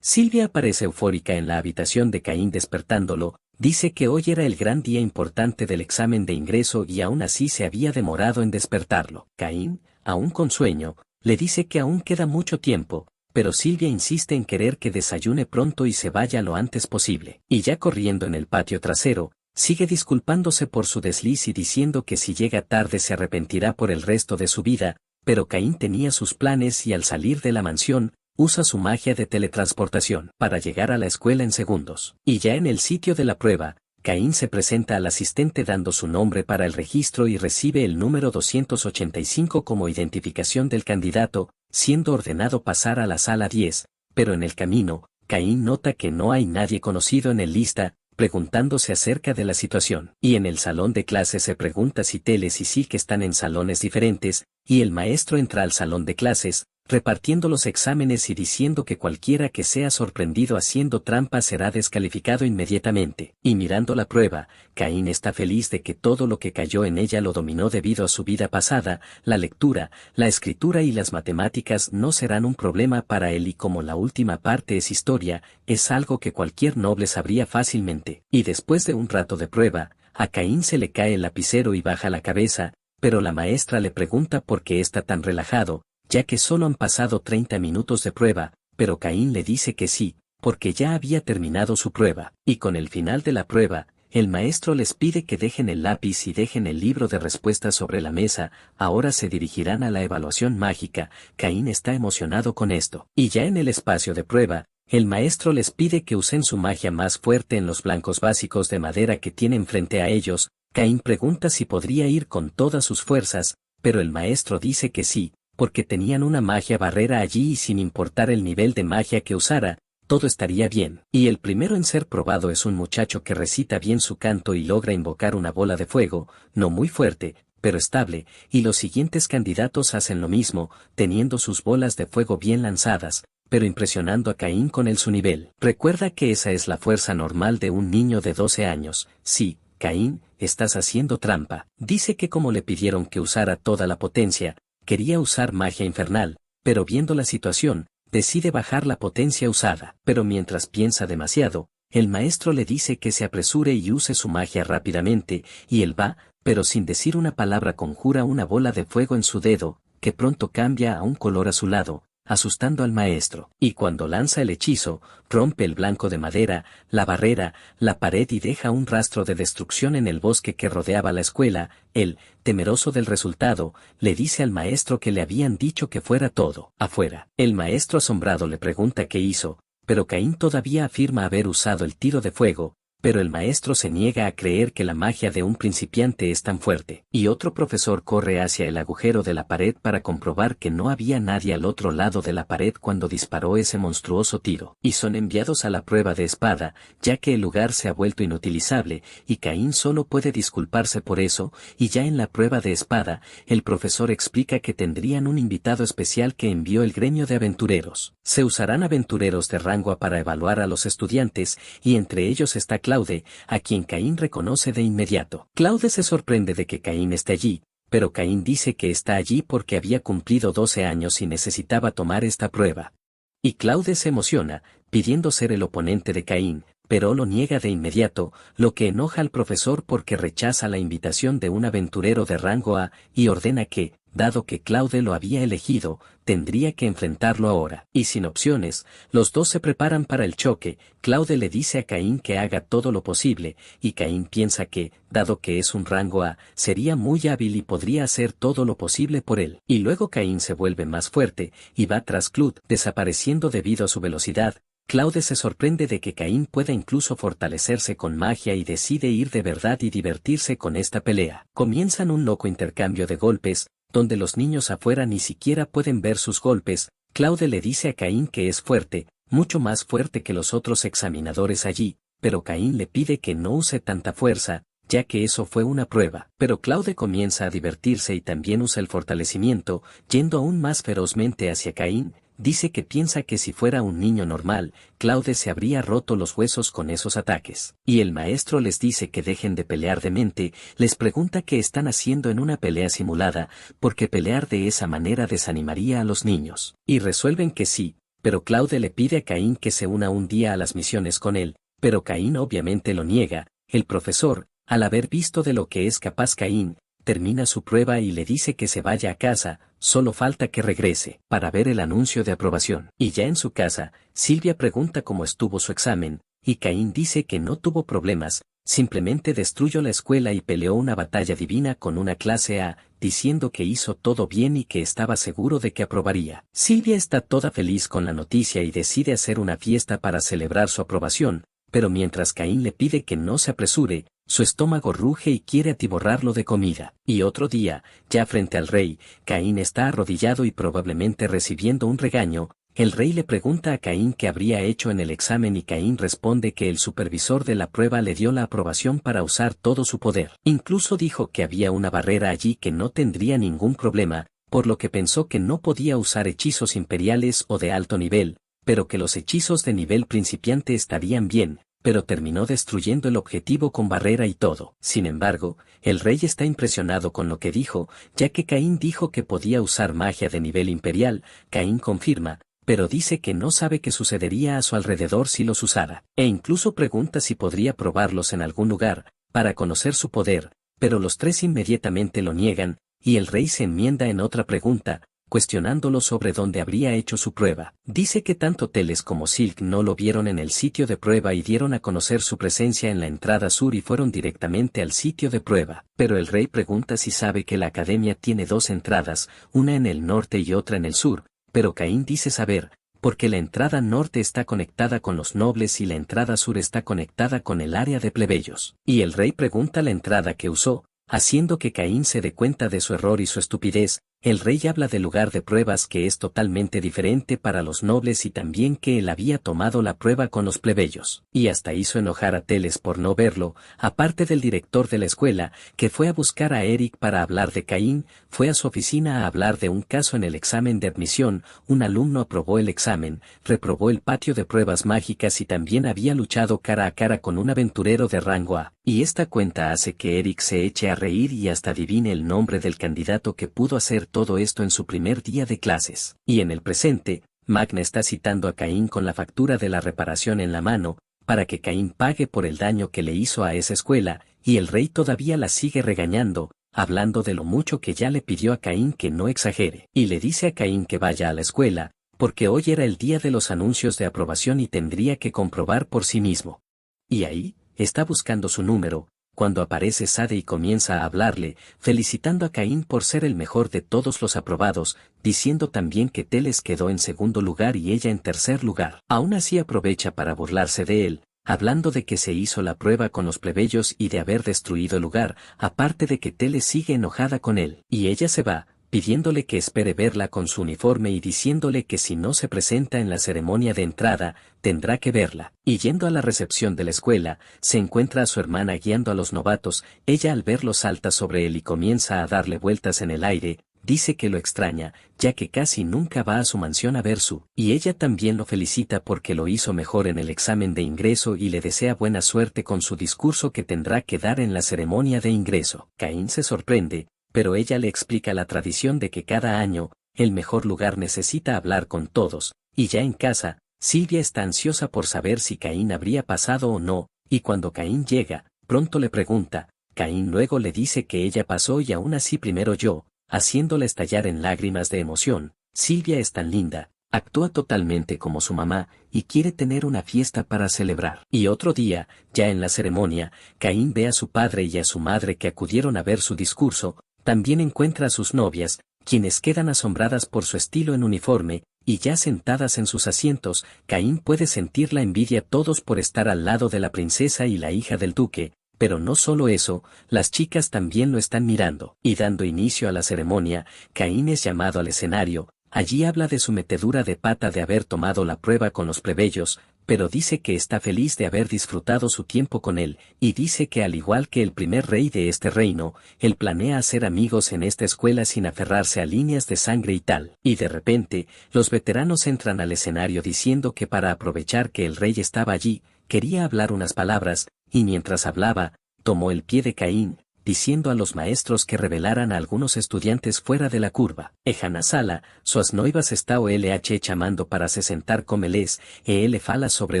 Silvia aparece eufórica en la habitación de Caín despertándolo, dice que hoy era el gran día importante del examen de ingreso y aún así se había demorado en despertarlo. Caín, aún con sueño, le dice que aún queda mucho tiempo, pero Silvia insiste en querer que desayune pronto y se vaya lo antes posible. Y ya corriendo en el patio trasero, sigue disculpándose por su desliz y diciendo que si llega tarde se arrepentirá por el resto de su vida, pero Caín tenía sus planes y al salir de la mansión, usa su magia de teletransportación para llegar a la escuela en segundos. Y ya en el sitio de la prueba, Caín se presenta al asistente dando su nombre para el registro y recibe el número 285 como identificación del candidato, siendo ordenado pasar a la sala 10, pero en el camino, Caín nota que no hay nadie conocido en el lista, preguntándose acerca de la situación. Y en el salón de clases se pregunta si Teles y Silk están en salones diferentes, y el maestro entra al salón de clases, repartiendo los exámenes y diciendo que cualquiera que sea sorprendido haciendo trampa será descalificado inmediatamente. Y mirando la prueba, Caín está feliz de que todo lo que cayó en ella lo dominó debido a su vida pasada, la lectura, la escritura y las matemáticas no serán un problema para él y como la última parte es historia, es algo que cualquier noble sabría fácilmente. Y después de un rato de prueba, a Caín se le cae el lapicero y baja la cabeza, pero la maestra le pregunta por qué está tan relajado, ya que solo han pasado 30 minutos de prueba, pero Caín le dice que sí, porque ya había terminado su prueba. Y con el final de la prueba, el maestro les pide que dejen el lápiz y dejen el libro de respuestas sobre la mesa, ahora se dirigirán a la evaluación mágica. Caín está emocionado con esto. Y ya en el espacio de prueba, el maestro les pide que usen su magia más fuerte en los blancos básicos de madera que tienen frente a ellos. Caín pregunta si podría ir con todas sus fuerzas, pero el maestro dice que sí, porque tenían una magia barrera allí y sin importar el nivel de magia que usara, todo estaría bien. Y el primero en ser probado es un muchacho que recita bien su canto y logra invocar una bola de fuego, no muy fuerte, pero estable, y los siguientes candidatos hacen lo mismo, teniendo sus bolas de fuego bien lanzadas, pero impresionando a Caín con su nivel. Recuerda que esa es la fuerza normal de un niño de 12 años. Sí, Caín, estás haciendo trampa. Dice que como le pidieron que usara toda la potencia, quería usar magia infernal, pero viendo la situación, decide bajar la potencia usada. Pero mientras piensa demasiado, el maestro le dice que se apresure y use su magia rápidamente, y él va, pero sin decir una palabra conjura una bola de fuego en su dedo, que pronto cambia a un color azulado, asustando al maestro. Y cuando lanza el hechizo, rompe el blanco de madera, la barrera, la pared y deja un rastro de destrucción en el bosque que rodeaba la escuela. Él, temeroso del resultado, le dice al maestro que le habían dicho que fuera todo afuera. El maestro asombrado le pregunta qué hizo, pero Caín todavía afirma haber usado el tiro de fuego, pero el maestro se niega a creer que la magia de un principiante es tan fuerte. Y otro profesor corre hacia el agujero de la pared para comprobar que no había nadie al otro lado de la pared cuando disparó ese monstruoso tiro. Y son enviados a la prueba de espada, ya que el lugar se ha vuelto inutilizable, y Caín solo puede disculparse por eso, y ya en la prueba de espada, el profesor explica que tendrían un invitado especial que envió el gremio de aventureros. Se usarán aventureros de rango A para evaluar a los estudiantes, y entre ellos está Claude, a quien Caín reconoce de inmediato. Claude se sorprende de que Caín esté allí, pero Caín dice que está allí porque había cumplido 12 años y necesitaba tomar esta prueba. Y Claude se emociona, pidiendo ser el oponente de Caín, pero lo niega de inmediato, lo que enoja al profesor porque rechaza la invitación de un aventurero de rango A, y ordena que, dado que Claude lo había elegido, tendría que enfrentarlo ahora. Y sin opciones, los dos se preparan para el choque. Claude le dice a Caín que haga todo lo posible, y Caín piensa que, dado que es un rango A, sería muy hábil y podría hacer todo lo posible por él. Y luego Caín se vuelve más fuerte, y va tras Claude, desapareciendo debido a su velocidad. Claude se sorprende de que Caín pueda incluso fortalecerse con magia y decide ir de verdad y divertirse con esta pelea. Comienzan un loco intercambio de golpes, donde los niños afuera ni siquiera pueden ver sus golpes. Claude le dice a Caín que es fuerte, mucho más fuerte que los otros examinadores allí, pero Caín le pide que no use tanta fuerza, ya que eso fue una prueba. Pero Claude comienza a divertirse y también usa el fortalecimiento, yendo aún más ferozmente hacia Caín. Dice que piensa que si fuera un niño normal, Claude se habría roto los huesos con esos ataques. Y el maestro les dice que dejen de pelear de mente, les pregunta qué están haciendo en una pelea simulada, porque pelear de esa manera desanimaría a los niños. Y resuelven que sí, pero Claude le pide a Caín que se una un día a las misiones con él, pero Caín obviamente lo niega. El profesor, al haber visto de lo que es capaz Caín, termina su prueba y le dice que se vaya a casa, solo falta que regrese para ver el anuncio de aprobación. Y ya en su casa, Silvia pregunta cómo estuvo su examen, y Caín dice que no tuvo problemas, simplemente destruyó la escuela y peleó una batalla divina con una clase A, diciendo que hizo todo bien y que estaba seguro de que aprobaría. Silvia está toda feliz con la noticia y decide hacer una fiesta para celebrar su aprobación, pero mientras Caín le pide que no se apresure, su estómago ruge y quiere atiborrarlo de comida. Y otro día, ya frente al rey, Caín está arrodillado y probablemente recibiendo un regaño. El rey le pregunta a Caín qué habría hecho en el examen y Caín responde que el supervisor de la prueba le dio la aprobación para usar todo su poder. Incluso dijo que había una barrera allí que no tendría ningún problema, por lo que pensó que no podía usar hechizos imperiales o de alto nivel, pero que los hechizos de nivel principiante estarían bien, pero terminó destruyendo el objetivo con barrera y todo. Sin embargo, el rey está impresionado con lo que dijo, ya que Caín dijo que podía usar magia de nivel imperial. Caín confirma, pero dice que no sabe qué sucedería a su alrededor si los usara, e incluso pregunta si podría probarlos en algún lugar, para conocer su poder, pero los tres inmediatamente lo niegan, y el rey se enmienda en otra pregunta, cuestionándolo sobre dónde habría hecho su prueba. Dice que tanto Teles como Silk no lo vieron en el sitio de prueba y dieron a conocer su presencia en la entrada sur y fueron directamente al sitio de prueba. Pero el rey pregunta si sabe que la academia tiene dos entradas, una en el norte y otra en el sur, pero Caín dice saber, porque la entrada norte está conectada con los nobles y la entrada sur está conectada con el área de plebeyos. Y el rey pregunta la entrada que usó, haciendo que Caín se dé cuenta de su error y su estupidez. El rey habla del lugar de pruebas que es totalmente diferente para los nobles y también que él había tomado la prueba con los plebeyos. Y hasta hizo enojar a Teles por no verlo, aparte del director de la escuela, que fue a buscar a Eric para hablar de Caín, fue a su oficina a hablar de un caso en el examen de admisión. Un alumno aprobó el examen, reprobó el patio de pruebas mágicas y también había luchado cara a cara con un aventurero de rango A. Y esta cuenta hace que Eric se eche a reír y hasta adivine el nombre del candidato que pudo hacer todo esto en su primer día de clases. Y en el presente, Magna está citando a Caín con la factura de la reparación en la mano, para que Caín pague por el daño que le hizo a esa escuela, y el rey todavía la sigue regañando, hablando de lo mucho que ya le pidió a Caín que no exagere, y le dice a Caín que vaya a la escuela, porque hoy era el día de los anuncios de aprobación y tendría que comprobar por sí mismo. Y ahí, está buscando su número, cuando aparece Sade y comienza a hablarle, felicitando a Caín por ser el mejor de todos los aprobados, diciendo también que Teles quedó en segundo lugar y ella en tercer lugar. Aún así aprovecha para burlarse de él, hablando de que se hizo la prueba con los plebeyos y de haber destruido el lugar, aparte de que Teles sigue enojada con él, y ella se va, pidiéndole que espere verla con su uniforme y diciéndole que si no se presenta en la ceremonia de entrada, tendrá que verla. Y yendo a la recepción de la escuela, se encuentra a su hermana guiando a los novatos, ella al verlo salta sobre él y comienza a darle vueltas en el aire, dice que lo extraña, ya que casi nunca va a su mansión a ver y ella también lo felicita porque lo hizo mejor en el examen de ingreso y le desea buena suerte con su discurso que tendrá que dar en la ceremonia de ingreso. Caín se sorprende, pero ella le explica la tradición de que cada año, el mejor lugar necesita hablar con todos, y ya en casa, Silvia está ansiosa por saber si Caín habría pasado o no, y cuando Caín llega, pronto le pregunta, Caín luego le dice que ella pasó y aún así primero yo, haciéndola estallar en lágrimas de emoción. Silvia es tan linda, actúa totalmente como su mamá, y quiere tener una fiesta para celebrar. Y otro día, ya en la ceremonia, Caín ve a su padre y a su madre que acudieron a ver su discurso, también encuentra a sus novias, quienes quedan asombradas por su estilo en uniforme, y ya sentadas en sus asientos, Caín puede sentir la envidia todos por estar al lado de la princesa y la hija del duque, pero no solo eso, las chicas también lo están mirando. Y dando inicio a la ceremonia, Caín es llamado al escenario, allí habla de su metedura de pata de haber tomado la prueba con los plebeyos, pero dice que está feliz de haber disfrutado su tiempo con él, y dice que al igual que el primer rey de este reino, él planea hacer amigos en esta escuela sin aferrarse a líneas de sangre y tal. Y de repente, los veteranos entran al escenario diciendo que para aprovechar que el rey estaba allí, quería hablar unas palabras, y mientras hablaba, tomó el pie de Caín, diciendo a los maestros que revelaran a algunos estudiantes fuera de la curva. Ejana sala, suas noivas está o lh chamando para se sentar comeles, ele fala sobre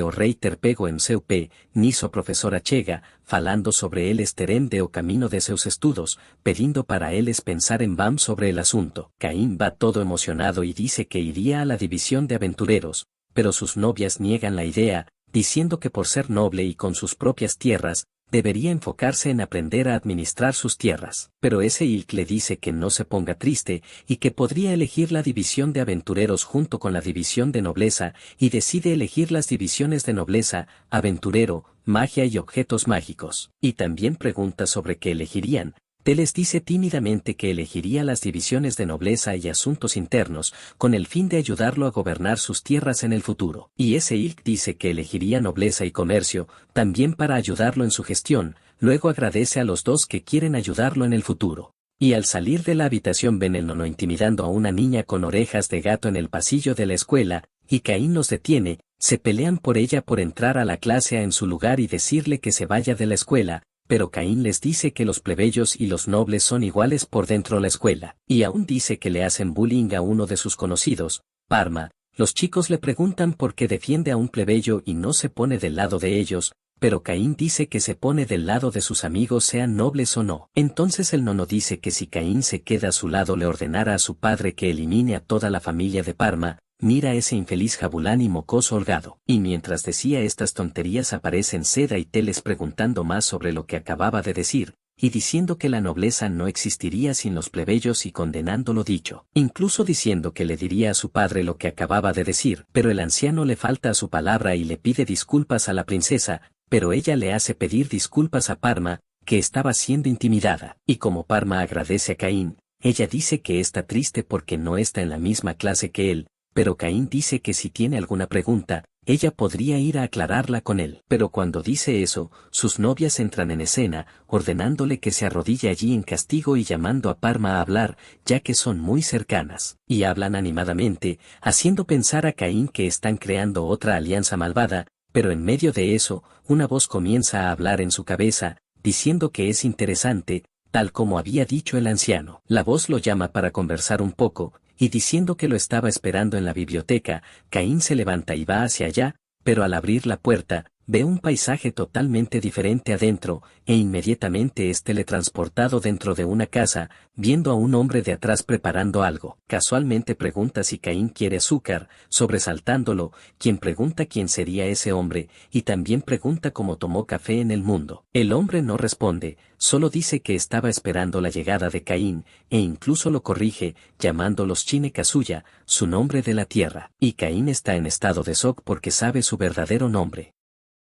o rei terpego en seu p, niso profesora chega, falando sobre el esterem de o camino de seus estudos, pedindo para eles pensar en vam sobre el asunto. Caín va todo emocionado y dice que iría a la división de aventureros, pero sus novias niegan la idea, diciendo que por ser noble y con sus propias tierras, debería enfocarse en aprender a administrar sus tierras. Pero ese Ilk le dice que no se ponga triste, y que podría elegir la división de aventureros junto con la división de nobleza, y decide elegir las divisiones de nobleza, aventurero, magia y objetos mágicos. Y también pregunta sobre qué elegirían. Teles dice tímidamente que elegiría las divisiones de nobleza y asuntos internos, con el fin de ayudarlo a gobernar sus tierras en el futuro. Y ese Ilk dice que elegiría nobleza y comercio, también para ayudarlo en su gestión, luego agradece a los dos que quieren ayudarlo en el futuro. Y al salir de la habitación ven el nono intimidando a una niña con orejas de gato en el pasillo de la escuela, y Caín los detiene, se pelean por ella por entrar a la clase en su lugar y decirle que se vaya de la escuela, pero Caín les dice que los plebeyos y los nobles son iguales por dentro de la escuela, y aún dice que le hacen bullying a uno de sus conocidos, Parma. Los chicos le preguntan por qué defiende a un plebeyo y no se pone del lado de ellos, pero Caín dice que se pone del lado de sus amigos sean nobles o no. Entonces el nono dice que si Caín se queda a su lado le ordenara a su padre que elimine a toda la familia de Parma. Mira ese infeliz Jabulán y mocoso holgado. Y mientras decía estas tonterías aparecen Seda y Teles preguntando más sobre lo que acababa de decir, y diciendo que la nobleza no existiría sin los plebeyos y condenando lo dicho. Incluso diciendo que le diría a su padre lo que acababa de decir, pero el anciano le falta a su palabra y le pide disculpas a la princesa, pero ella le hace pedir disculpas a Parma, que estaba siendo intimidada. Y como Parma agradece a Caín, ella dice que está triste porque no está en la misma clase que él, pero Caín dice que si tiene alguna pregunta, ella podría ir a aclararla con él. Pero cuando dice eso, sus novias entran en escena, ordenándole que se arrodille allí en castigo y llamando a Parma a hablar, ya que son muy cercanas. Y hablan animadamente, haciendo pensar a Caín que están creando otra alianza malvada, pero en medio de eso, una voz comienza a hablar en su cabeza, diciendo que es interesante, tal como había dicho el anciano. La voz lo llama para conversar un poco, y diciendo que lo estaba esperando en la biblioteca, Caín se levanta y va hacia allá, pero al abrir la puerta, ve un paisaje totalmente diferente adentro, e inmediatamente es teletransportado dentro de una casa, viendo a un hombre de atrás preparando algo. Casualmente pregunta si Caín quiere azúcar, sobresaltándolo, quien pregunta quién sería ese hombre, y también pregunta cómo tomó café en el mundo. El hombre no responde, solo dice que estaba esperando la llegada de Caín, e incluso lo corrige, llamándolos Chine Kazuya, su nombre de la tierra, y Caín está en estado de shock porque sabe su verdadero nombre.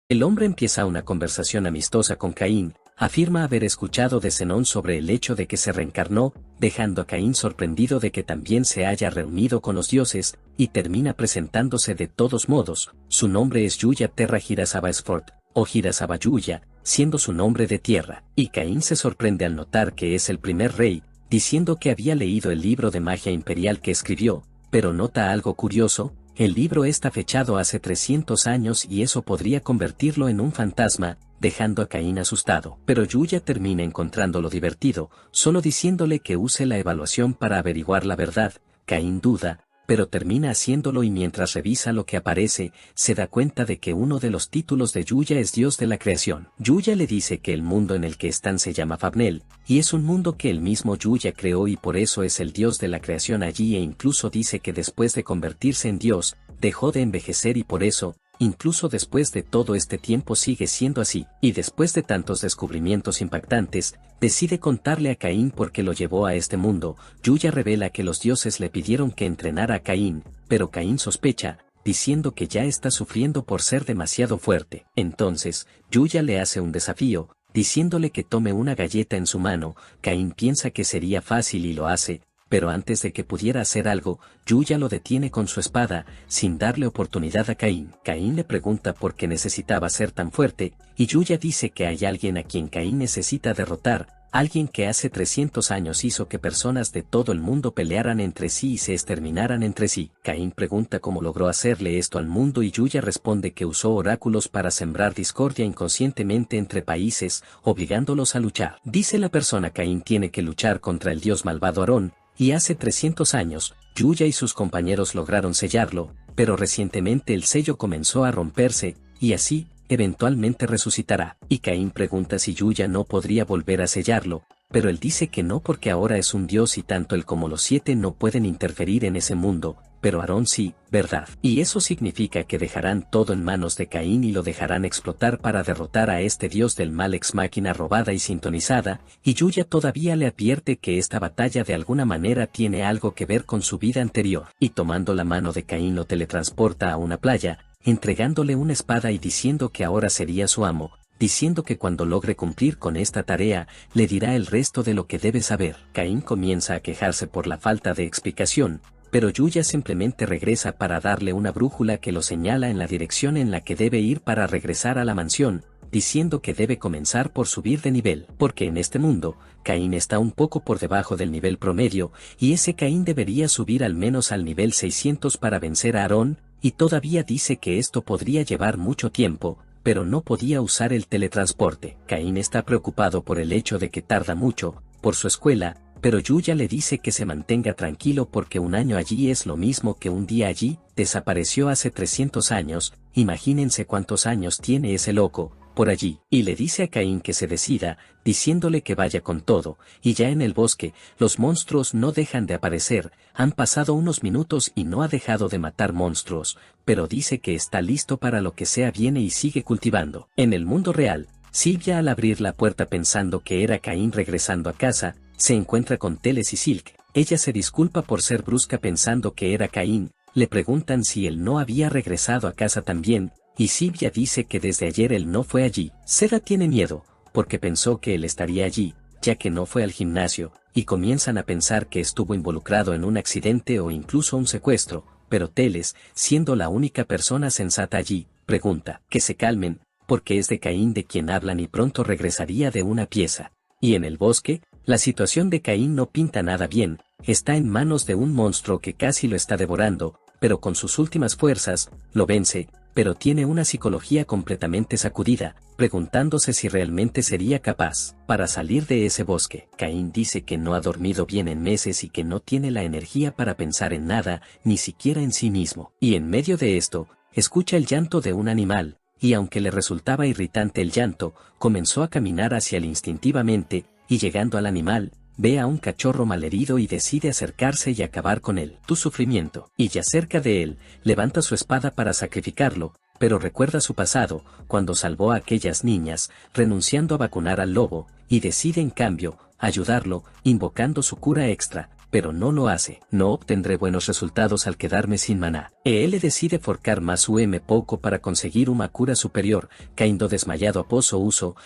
El hombre empieza una conversación amistosa con Caín, afirma haber escuchado de Zenón sobre el hecho de que se reencarnó, dejando a Caín sorprendido de que también se haya reunido con los dioses, y termina presentándose de todos modos. Su nombre es Yuya Terra Hirasaba Sfort, o Hirasaba Yuya, siendo su nombre de tierra, y Caín se sorprende al notar que es el primer rey, diciendo que había leído el libro de magia imperial que escribió, pero nota algo curioso. El libro está fechado hace 300 años y eso podría convertirlo en un fantasma, dejando a Caín asustado. Pero Yuya termina encontrándolo divertido, solo diciéndole que use la evaluación para averiguar la verdad. Caín duda, pero termina haciéndolo y mientras revisa lo que aparece, se da cuenta de que uno de los títulos de Yuya es Dios de la creación. Yuya le dice que el mundo en el que están se llama Fabnel, y es un mundo que el mismo Yuya creó y por eso es el Dios de la creación allí e incluso dice que después de convertirse en Dios, dejó de envejecer y por eso, incluso después de todo este tiempo sigue siendo así, y después de tantos descubrimientos impactantes, decide contarle a Caín por qué lo llevó a este mundo. Yuya revela que los dioses le pidieron que entrenara a Caín, pero Caín sospecha, diciendo que ya está sufriendo por ser demasiado fuerte. Entonces, Yuya le hace un desafío, diciéndole que tome una galleta en su mano. Caín piensa que sería fácil y lo hace, pero antes de que pudiera hacer algo, Yuya lo detiene con su espada, sin darle oportunidad a Caín. Caín le pregunta por qué necesitaba ser tan fuerte, y Yuya dice que hay alguien a quien Caín necesita derrotar, alguien que hace 300 años hizo que personas de todo el mundo pelearan entre sí y se exterminaran entre sí. Caín pregunta cómo logró hacerle esto al mundo y Yuya responde que usó oráculos para sembrar discordia inconscientemente entre países, obligándolos a luchar. Dice la persona Caín tiene que luchar contra el dios malvado Arón, y hace 300 años, Yuya y sus compañeros lograron sellarlo, pero recientemente el sello comenzó a romperse, y así, eventualmente resucitará. Y Caín pregunta si Yuya no podría volver a sellarlo, pero él dice que no porque ahora es un dios y tanto él como los 7 no pueden interferir en ese mundo, pero Aarón sí, ¿verdad? Y eso significa que dejarán todo en manos de Caín y lo dejarán explotar para derrotar a este dios del mal ex máquina robada y sintonizada, y Yuya todavía le advierte que esta batalla de alguna manera tiene algo que ver con su vida anterior, y tomando la mano de Caín lo teletransporta a una playa, entregándole una espada y diciendo que ahora sería su amo, diciendo que cuando logre cumplir con esta tarea, le dirá el resto de lo que debe saber. Caín comienza a quejarse por la falta de explicación, pero Yuya simplemente regresa para darle una brújula que lo señala en la dirección en la que debe ir para regresar a la mansión, diciendo que debe comenzar por subir de nivel, porque en este mundo, Caín está un poco por debajo del nivel promedio, y ese Caín debería subir al menos al nivel 600 para vencer a Aarón, y todavía dice que esto podría llevar mucho tiempo, pero no podía usar el teletransporte. Caín está preocupado por el hecho de que tarda mucho, por su escuela, pero Yuya le dice que se mantenga tranquilo porque un año allí es lo mismo que un día allí. Desapareció hace 300 años, imagínense cuántos años tiene ese loco, por allí, y le dice a Caín que se decida, diciéndole que vaya con todo, y ya en el bosque, los monstruos no dejan de aparecer, han pasado unos minutos y no ha dejado de matar monstruos, pero dice que está listo para lo que sea viene y sigue cultivando. En el mundo real, Silvia al abrir la puerta pensando que era Caín regresando a casa, se encuentra con Teles y Silk. Ella se disculpa por ser brusca pensando que era Caín, le preguntan si él no había regresado a casa también, y Silvia dice que desde ayer él no fue allí. Seda tiene miedo, porque pensó que él estaría allí, ya que no fue al gimnasio, y comienzan a pensar que estuvo involucrado en un accidente o incluso un secuestro, pero Teles, siendo la única persona sensata allí, pregunta que se calmen, porque es de Caín de quien hablan y pronto regresaría de una pieza. Y en el bosque, la situación de Caín no pinta nada bien, está en manos de un monstruo que casi lo está devorando, pero con sus últimas fuerzas, lo vence, pero tiene una psicología completamente sacudida, preguntándose si realmente sería capaz para salir de ese bosque. Caín dice que no ha dormido bien en meses y que no tiene la energía para pensar en nada, ni siquiera en sí mismo. Y en medio de esto, escucha el llanto de un animal, y aunque le resultaba irritante el llanto, comenzó a caminar hacia él instintivamente, y llegando al animal, ve a un cachorro malherido y decide acercarse y acabar con él. Tu sufrimiento. Y ya cerca de él, levanta su espada para sacrificarlo, pero recuerda su pasado, cuando salvó a aquellas niñas, renunciando a vacunar al lobo, y decide en cambio, ayudarlo, invocando su cura extra, pero no lo hace. No obtendré buenos resultados al quedarme sin maná. Él decide forcar más poco para conseguir una cura superior, caindo desmayado a pozo uso,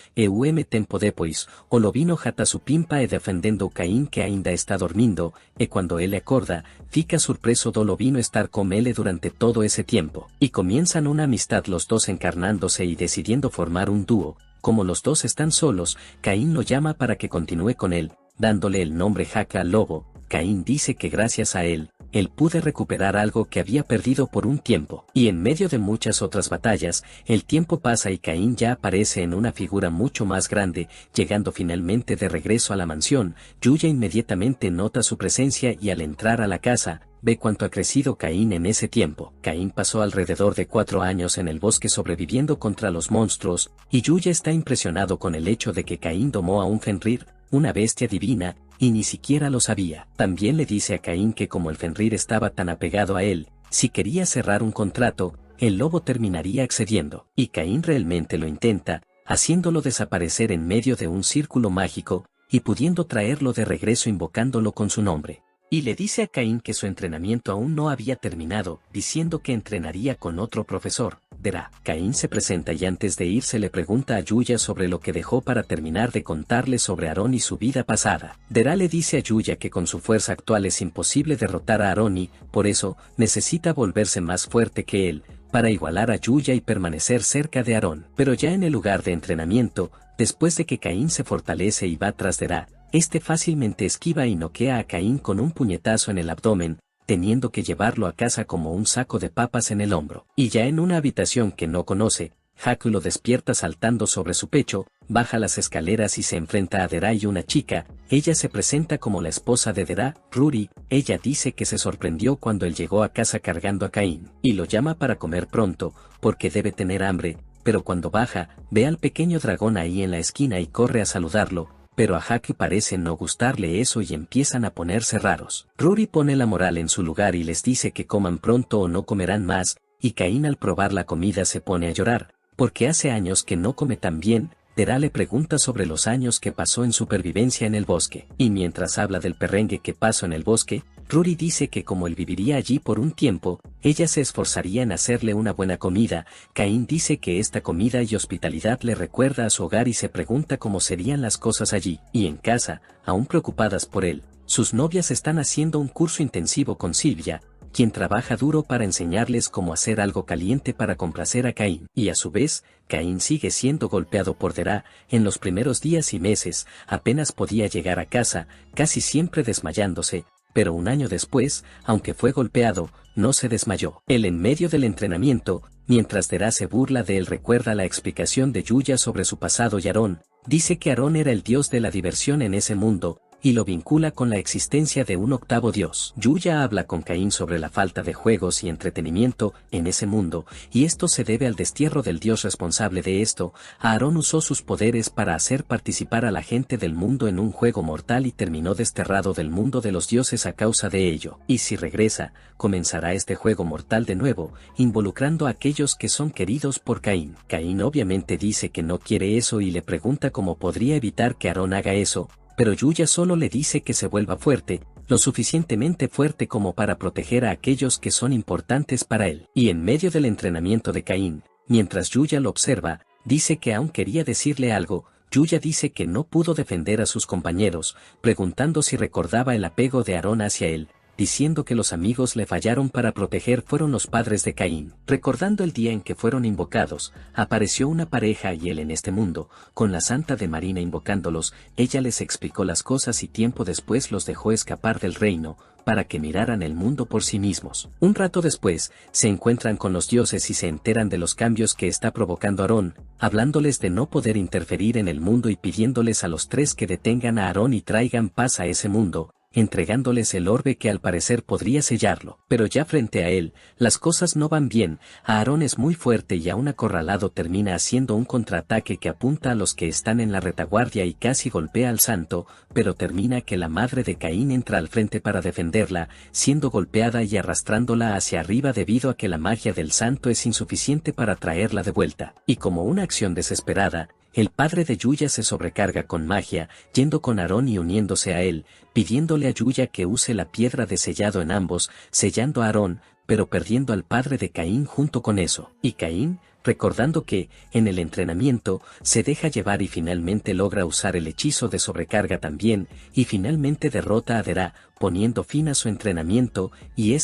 tempo depois, o lo vino jata su pimpa defendendo Caín que ainda está dormindo, cuando él acorda, fica sorpreso do lo vino estar con él durante todo ese tiempo, y comienzan una amistad los dos encarnándose y decidiendo formar un dúo. Como los dos están solos, Caín lo llama para que continúe con él, dándole el nombre Jaca al lobo. Caín dice que gracias a él pude recuperar algo que había perdido por un tiempo. Y en medio de muchas otras batallas, el tiempo pasa y Caín ya aparece en una figura mucho más grande, llegando finalmente de regreso a la mansión. Yuya inmediatamente nota su presencia y al entrar a la casa, ve cuánto ha crecido Caín en ese tiempo. Caín pasó alrededor de 4 años en el bosque sobreviviendo contra los monstruos, y Yuya está impresionado con el hecho de que Caín domó a un Fenrir, una bestia divina, y ni siquiera lo sabía. También le dice a Caín que como el Fenrir estaba tan apegado a él, si quería cerrar un contrato, el lobo terminaría accediendo. Y Caín realmente lo intenta, haciéndolo desaparecer en medio de un círculo mágico, y pudiendo traerlo de regreso invocándolo con su nombre. Y le dice a Caín que su entrenamiento aún no había terminado, diciendo que entrenaría con otro profesor, Dera. Caín se presenta y antes de irse le pregunta a Yuya sobre lo que dejó para terminar de contarle sobre Aarón y su vida pasada. Dera le dice a Yuya que con su fuerza actual es imposible derrotar a Aarón y, por eso, necesita volverse más fuerte que él, para igualar a Yuya y permanecer cerca de Aarón. Pero ya en el lugar de entrenamiento, después de que Caín se fortalece y va tras Dera, este fácilmente esquiva y noquea a Caín con un puñetazo en el abdomen, teniendo que llevarlo a casa como un saco de papas en el hombro. Y ya en una habitación que no conoce, Haku lo despierta saltando sobre su pecho, baja las escaleras y se enfrenta a Dera y una chica. Ella se presenta como la esposa de Dera, Ruri. Ella dice que se sorprendió cuando él llegó a casa cargando a Caín, y lo llama para comer pronto, porque debe tener hambre, pero cuando baja, ve al pequeño dragón ahí en la esquina y corre a saludarlo. Pero a Haku parece no gustarle eso y empiezan a ponerse raros. Ruri pone la moral en su lugar y les dice que coman pronto o no comerán más, y Caín al probar la comida se pone a llorar, porque hace años que no come tan bien. Dera le pregunta sobre los años que pasó en supervivencia en el bosque, y mientras habla del perrengue que pasó en el bosque, Ruri dice que como él viviría allí por un tiempo, ella se esforzaría en hacerle una buena comida. Caín dice que esta comida y hospitalidad le recuerda a su hogar y se pregunta cómo serían las cosas allí. Y en casa, aún preocupadas por él, sus novias están haciendo un curso intensivo con Silvia, quien trabaja duro para enseñarles cómo hacer algo caliente para complacer a Caín. Y a su vez, Caín sigue siendo golpeado por Dera. En los primeros días y meses, apenas podía llegar a casa, casi siempre desmayándose, pero un año después, aunque fue golpeado, no se desmayó. Él en medio del entrenamiento, mientras Dera se burla de él recuerda la explicación de Yuya sobre su pasado y Aarón, dice que Aarón era el dios de la diversión en ese mundo, y lo vincula con la existencia de un octavo dios. Yuya habla con Caín sobre la falta de juegos y entretenimiento en ese mundo, y esto se debe al destierro del dios responsable de esto. Aarón usó sus poderes para hacer participar a la gente del mundo en un juego mortal y terminó desterrado del mundo de los dioses a causa de ello. Y si regresa, comenzará este juego mortal de nuevo, involucrando a aquellos que son queridos por Caín. Caín obviamente dice que no quiere eso y le pregunta cómo podría evitar que Aarón haga eso, pero Yuya solo le dice que se vuelva fuerte, lo suficientemente fuerte como para proteger a aquellos que son importantes para él. Y en medio del entrenamiento de Caín, mientras Yuya lo observa, dice que aún quería decirle algo. Yuya dice que no pudo defender a sus compañeros, preguntando si recordaba el apego de Aarón hacia él, diciendo que los amigos le fallaron para proteger fueron los padres de Caín. Recordando el día en que fueron invocados, apareció una pareja y él en este mundo, con la Santa de Marina invocándolos, ella les explicó las cosas y tiempo después los dejó escapar del reino, para que miraran el mundo por sí mismos. Un rato después, se encuentran con los dioses y se enteran de los cambios que está provocando Aarón, hablándoles de no poder interferir en el mundo y pidiéndoles a los tres que detengan a Aarón y traigan paz a ese mundo. entregándoles el orbe que al parecer podría sellarlo. Pero ya frente a él, las cosas no van bien, Aarón es muy fuerte y aún acorralado termina haciendo un contraataque que apunta a los que están en la retaguardia y casi golpea al santo, pero termina que la madre de Caín entra al frente para defenderla, siendo golpeada y arrastrándola hacia arriba debido a que la magia del santo es insuficiente para traerla de vuelta. Y como una acción desesperada, el padre de Yuya se sobrecarga con magia, yendo con Aarón y uniéndose a él, pidiéndole a Yuya que use la piedra de sellado en ambos, sellando a Aarón, pero perdiendo al padre de Caín junto con eso. Y Caín, recordando que, en el entrenamiento, se deja llevar y finalmente logra usar el hechizo de sobrecarga también, y finalmente derrota a Derá, poniendo fin a su entrenamiento, y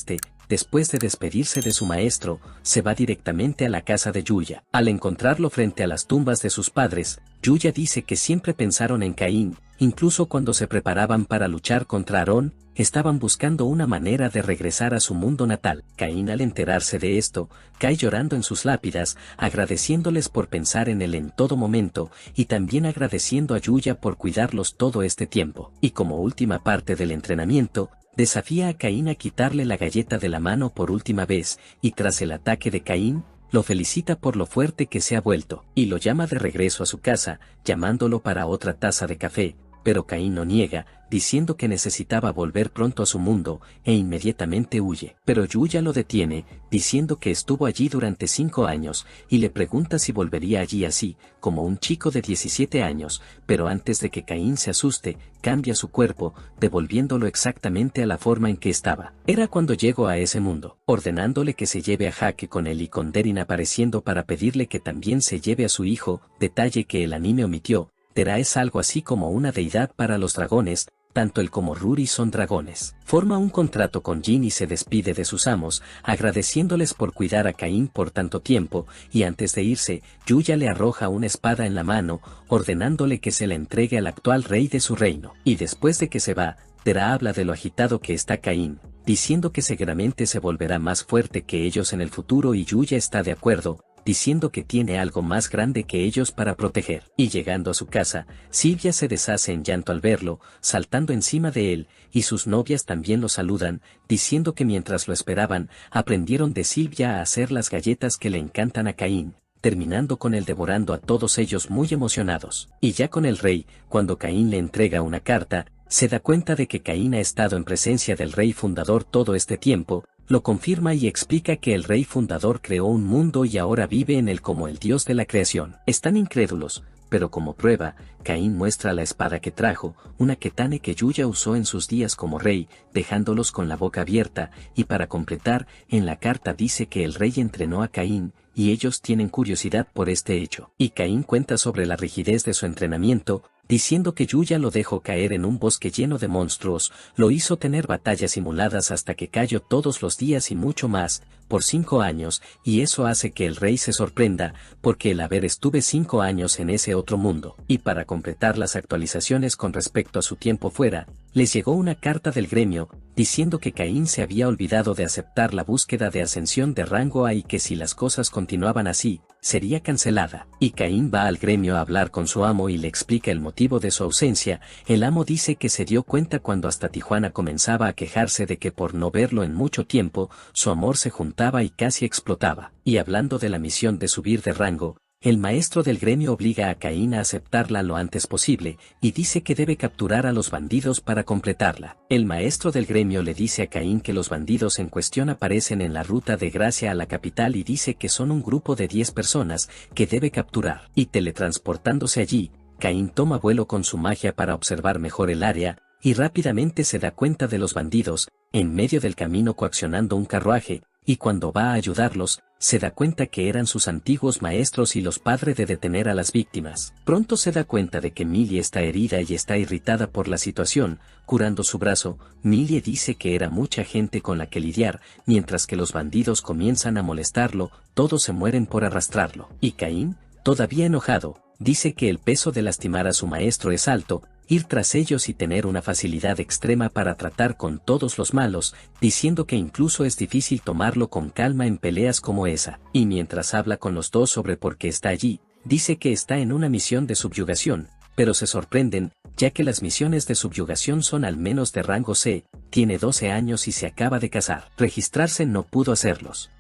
después de despedirse de su maestro, se va directamente a la casa de Yuya. Al encontrarlo frente a las tumbas de sus padres, Yuya dice que siempre pensaron en Caín, incluso cuando se preparaban para luchar contra Aarón, estaban buscando una manera de regresar a su mundo natal. Caín, al enterarse de esto, cae llorando en sus lápidas, agradeciéndoles por pensar en él en todo momento, y también agradeciendo a Yuya por cuidarlos todo este tiempo. Y como última parte del entrenamiento, desafía a Caín a quitarle la galleta de la mano por última vez, y tras el ataque de Caín, lo felicita por lo fuerte que se ha vuelto, y lo llama de regreso a su casa, llamándolo para otra taza de café, pero Caín no niega, diciendo que necesitaba volver pronto a su mundo, e inmediatamente huye. Pero Yuya lo detiene, diciendo que estuvo allí durante 5 años, y le pregunta si volvería allí así, como un chico de 17 años, pero antes de que Caín se asuste, cambia su cuerpo, devolviéndolo exactamente a la forma en que estaba. Era cuando llegó a ese mundo, ordenándole que se lleve a Jake con él y con Derin apareciendo para pedirle que también se lleve a su hijo, detalle que el anime omitió. Derá es algo así como una deidad para los dragones, tanto él como Ruri son dragones. Forma un contrato con Jin y se despide de sus amos, agradeciéndoles por cuidar a Caín por tanto tiempo, y antes de irse, Yuya le arroja una espada en la mano, ordenándole que se la entregue al actual rey de su reino. Y después de que se va, Derá habla de lo agitado que está Caín, diciendo que seguramente se volverá más fuerte que ellos en el futuro, y Yuya está de acuerdo, diciendo que tiene algo más grande que ellos para proteger. Y llegando a su casa, Silvia se deshace en llanto al verlo, saltando encima de él, y sus novias también lo saludan, diciendo que mientras lo esperaban, aprendieron de Silvia a hacer las galletas que le encantan a Caín, terminando con él devorando a todos ellos muy emocionados. Y ya con el rey, cuando Caín le entrega una carta, se da cuenta de que Caín ha estado en presencia del rey fundador todo este tiempo, lo confirma y explica que el rey fundador creó un mundo y ahora vive en él como el dios de la creación. Están incrédulos, pero como prueba, Caín muestra la espada que trajo, una ketane que Yuya usó en sus días como rey, dejándolos con la boca abierta, y para completar, en la carta dice que el rey entrenó a Caín, y ellos tienen curiosidad por este hecho. Y Caín cuenta sobre la rigidez de su entrenamiento, diciendo que Yuya lo dejó caer en un bosque lleno de monstruos, lo hizo tener batallas simuladas hasta que cayó todos los días y mucho más, por 5 años, y eso hace que el rey se sorprenda, porque el haber estuve 5 años en ese otro mundo. Y para completar las actualizaciones con respecto a su tiempo fuera, les llegó una carta del gremio, diciendo que Caín se había olvidado de aceptar la búsqueda de ascensión de rango A y que si las cosas continuaban así, sería cancelada. Y Caín va al gremio a hablar con su amo y le explica el motivo de su ausencia. El amo dice que se dio cuenta cuando hasta Tijuana comenzaba a quejarse de que por no verlo en mucho tiempo, su amor se juntaba y casi explotaba. Y hablando de la misión de subir de rango, el maestro del gremio obliga a Caín a aceptarla lo antes posible, y dice que debe capturar a los bandidos para completarla. El maestro del gremio le dice a Caín que los bandidos en cuestión aparecen en la ruta de Gracia a la capital y dice que son un grupo de 10 personas que debe capturar. Y teletransportándose allí, Caín toma vuelo con su magia para observar mejor el área, y rápidamente se da cuenta de los bandidos, en medio del camino coaccionando un carruaje, y cuando va a ayudarlos, se da cuenta que eran sus antiguos maestros y los padres de detener a las víctimas. Pronto se da cuenta de que Millie está herida y está irritada por la situación, curando su brazo. Millie dice que era mucha gente con la que lidiar, mientras que los bandidos comienzan a molestarlo, todos se mueren por arrastrarlo. Y Caín, todavía enojado, dice que el peso de lastimar a su maestro es alto, ir tras ellos y tener una facilidad extrema para tratar con todos los malos, diciendo que incluso es difícil tomarlo con calma en peleas como esa. Y mientras habla con los dos sobre por qué está allí, dice que está en una misión de subyugación, pero se sorprenden, ya que las misiones de subyugación son al menos de rango C, tiene 12 años y se acaba de casar. Registrarse no pudo hacerlos.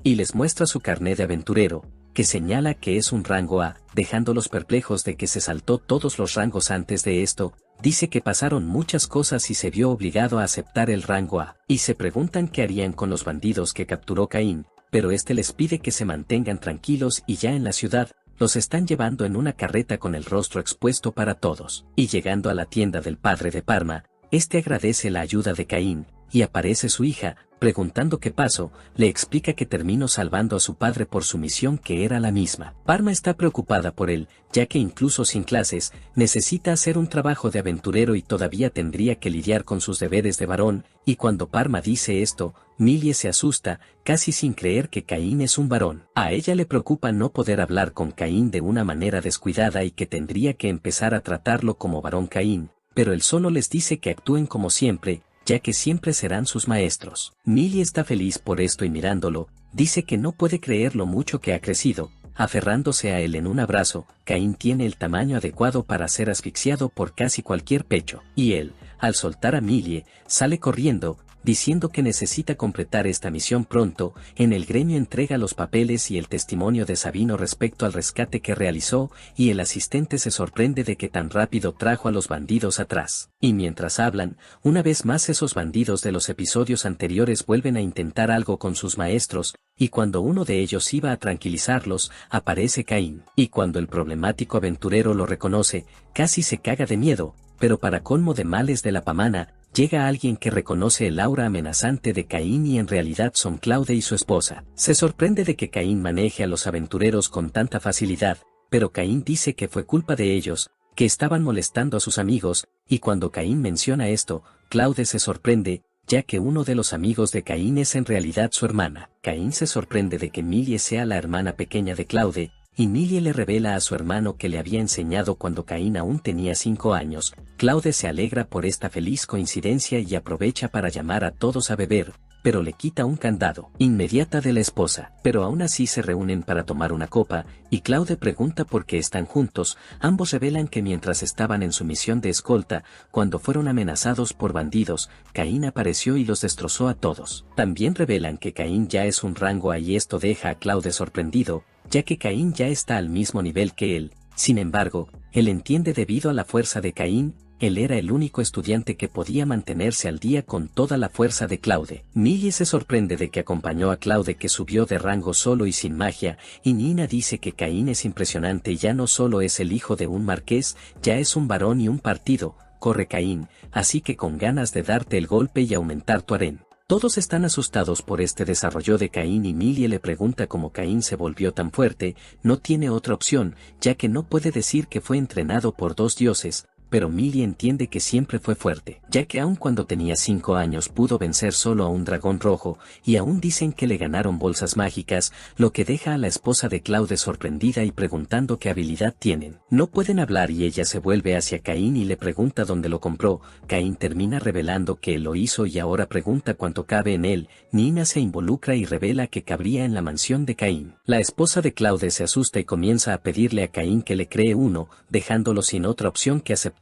Y les muestra su carné de aventurero, que señala que es un rango A, dejándolos perplejos de que se saltó todos los rangos antes de esto. Dice que pasaron muchas cosas y se vio obligado a aceptar el rango A, y se preguntan qué harían con los bandidos que capturó Caín, pero este les pide que se mantengan tranquilos y ya en la ciudad, los están llevando en una carreta con el rostro expuesto para todos. Y llegando a la tienda del padre de Parma, este agradece la ayuda de Caín, y aparece su hija, preguntando qué pasó, le explica que terminó salvando a su padre por su misión que era la misma. Parma está preocupada por él, ya que incluso sin clases, necesita hacer un trabajo de aventurero y todavía tendría que lidiar con sus deberes de varón, y cuando Parma dice esto, Millie se asusta, casi sin creer que Caín es un varón. A ella le preocupa no poder hablar con Caín de una manera descuidada y que tendría que empezar a tratarlo como varón Caín, pero él solo les dice que actúen como siempre, ya que siempre serán sus maestros. Millie está feliz por esto y mirándolo, dice que no puede creer lo mucho que ha crecido, aferrándose a él en un abrazo. Caín tiene el tamaño adecuado para ser asfixiado por casi cualquier pecho, y él, al soltar a Millie, sale corriendo, diciendo que necesita completar esta misión pronto. En el gremio entrega los papeles y el testimonio de Sabino respecto al rescate que realizó, y el asistente se sorprende de que tan rápido trajo a los bandidos atrás. Y mientras hablan, una vez más esos bandidos de los episodios anteriores vuelven a intentar algo con sus maestros, y cuando uno de ellos iba a tranquilizarlos, aparece Caín, y cuando el problemático aventurero lo reconoce, casi se caga de miedo, pero para colmo de males de la pamana, llega alguien que reconoce el aura amenazante de Caín y en realidad son Claude y su esposa. Se sorprende de que Caín maneje a los aventureros con tanta facilidad, pero Caín dice que fue culpa de ellos, que estaban molestando a sus amigos, y cuando Caín menciona esto, Claude se sorprende, ya que uno de los amigos de Caín es en realidad su hermana. Caín se sorprende de que Millie sea la hermana pequeña de Claude, y Millie le revela a su hermano que le había enseñado cuando Caín aún tenía 5 años. Claude se alegra por esta feliz coincidencia y aprovecha para llamar a todos a beber, pero le quita un candado inmediata de la esposa. Pero aún así se reúnen para tomar una copa, y Claude pregunta por qué están juntos. Ambos revelan que mientras estaban en su misión de escolta, cuando fueron amenazados por bandidos, Caín apareció y los destrozó a todos. También revelan que Caín ya es un rango A y esto deja a Claude sorprendido, ya que Caín ya está al mismo nivel que él. Sin embargo, él entiende debido a la fuerza de Caín, él era el único estudiante que podía mantenerse al día con toda la fuerza de Claude. Millie se sorprende de que acompañó a Claude que subió de rango solo y sin magia, y Nina dice que Caín es impresionante y ya no solo es el hijo de un marqués, ya es un varón y un partido. Corre Caín, así que con ganas de darte el golpe y aumentar tu harén. Todos están asustados por este desarrollo de Caín y Millie le pregunta cómo Caín se volvió tan fuerte. No tiene otra opción, ya que no puede decir que fue entrenado por 2 dioses, pero Millie entiende que siempre fue fuerte, ya que aun cuando tenía 5 años pudo vencer solo a un dragón rojo, y aún dicen que le ganaron bolsas mágicas, lo que deja a la esposa de Claude sorprendida y preguntando qué habilidad tienen. No pueden hablar y ella se vuelve hacia Caín y le pregunta dónde lo compró. Caín termina revelando que él lo hizo y ahora pregunta cuánto cabe en él. Nina se involucra y revela que cabría en la mansión de Caín. La esposa de Claude se asusta y comienza a pedirle a Caín que le cree uno, dejándolo sin otra opción que aceptarlo,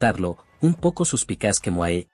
un poco suspicaz que Moe,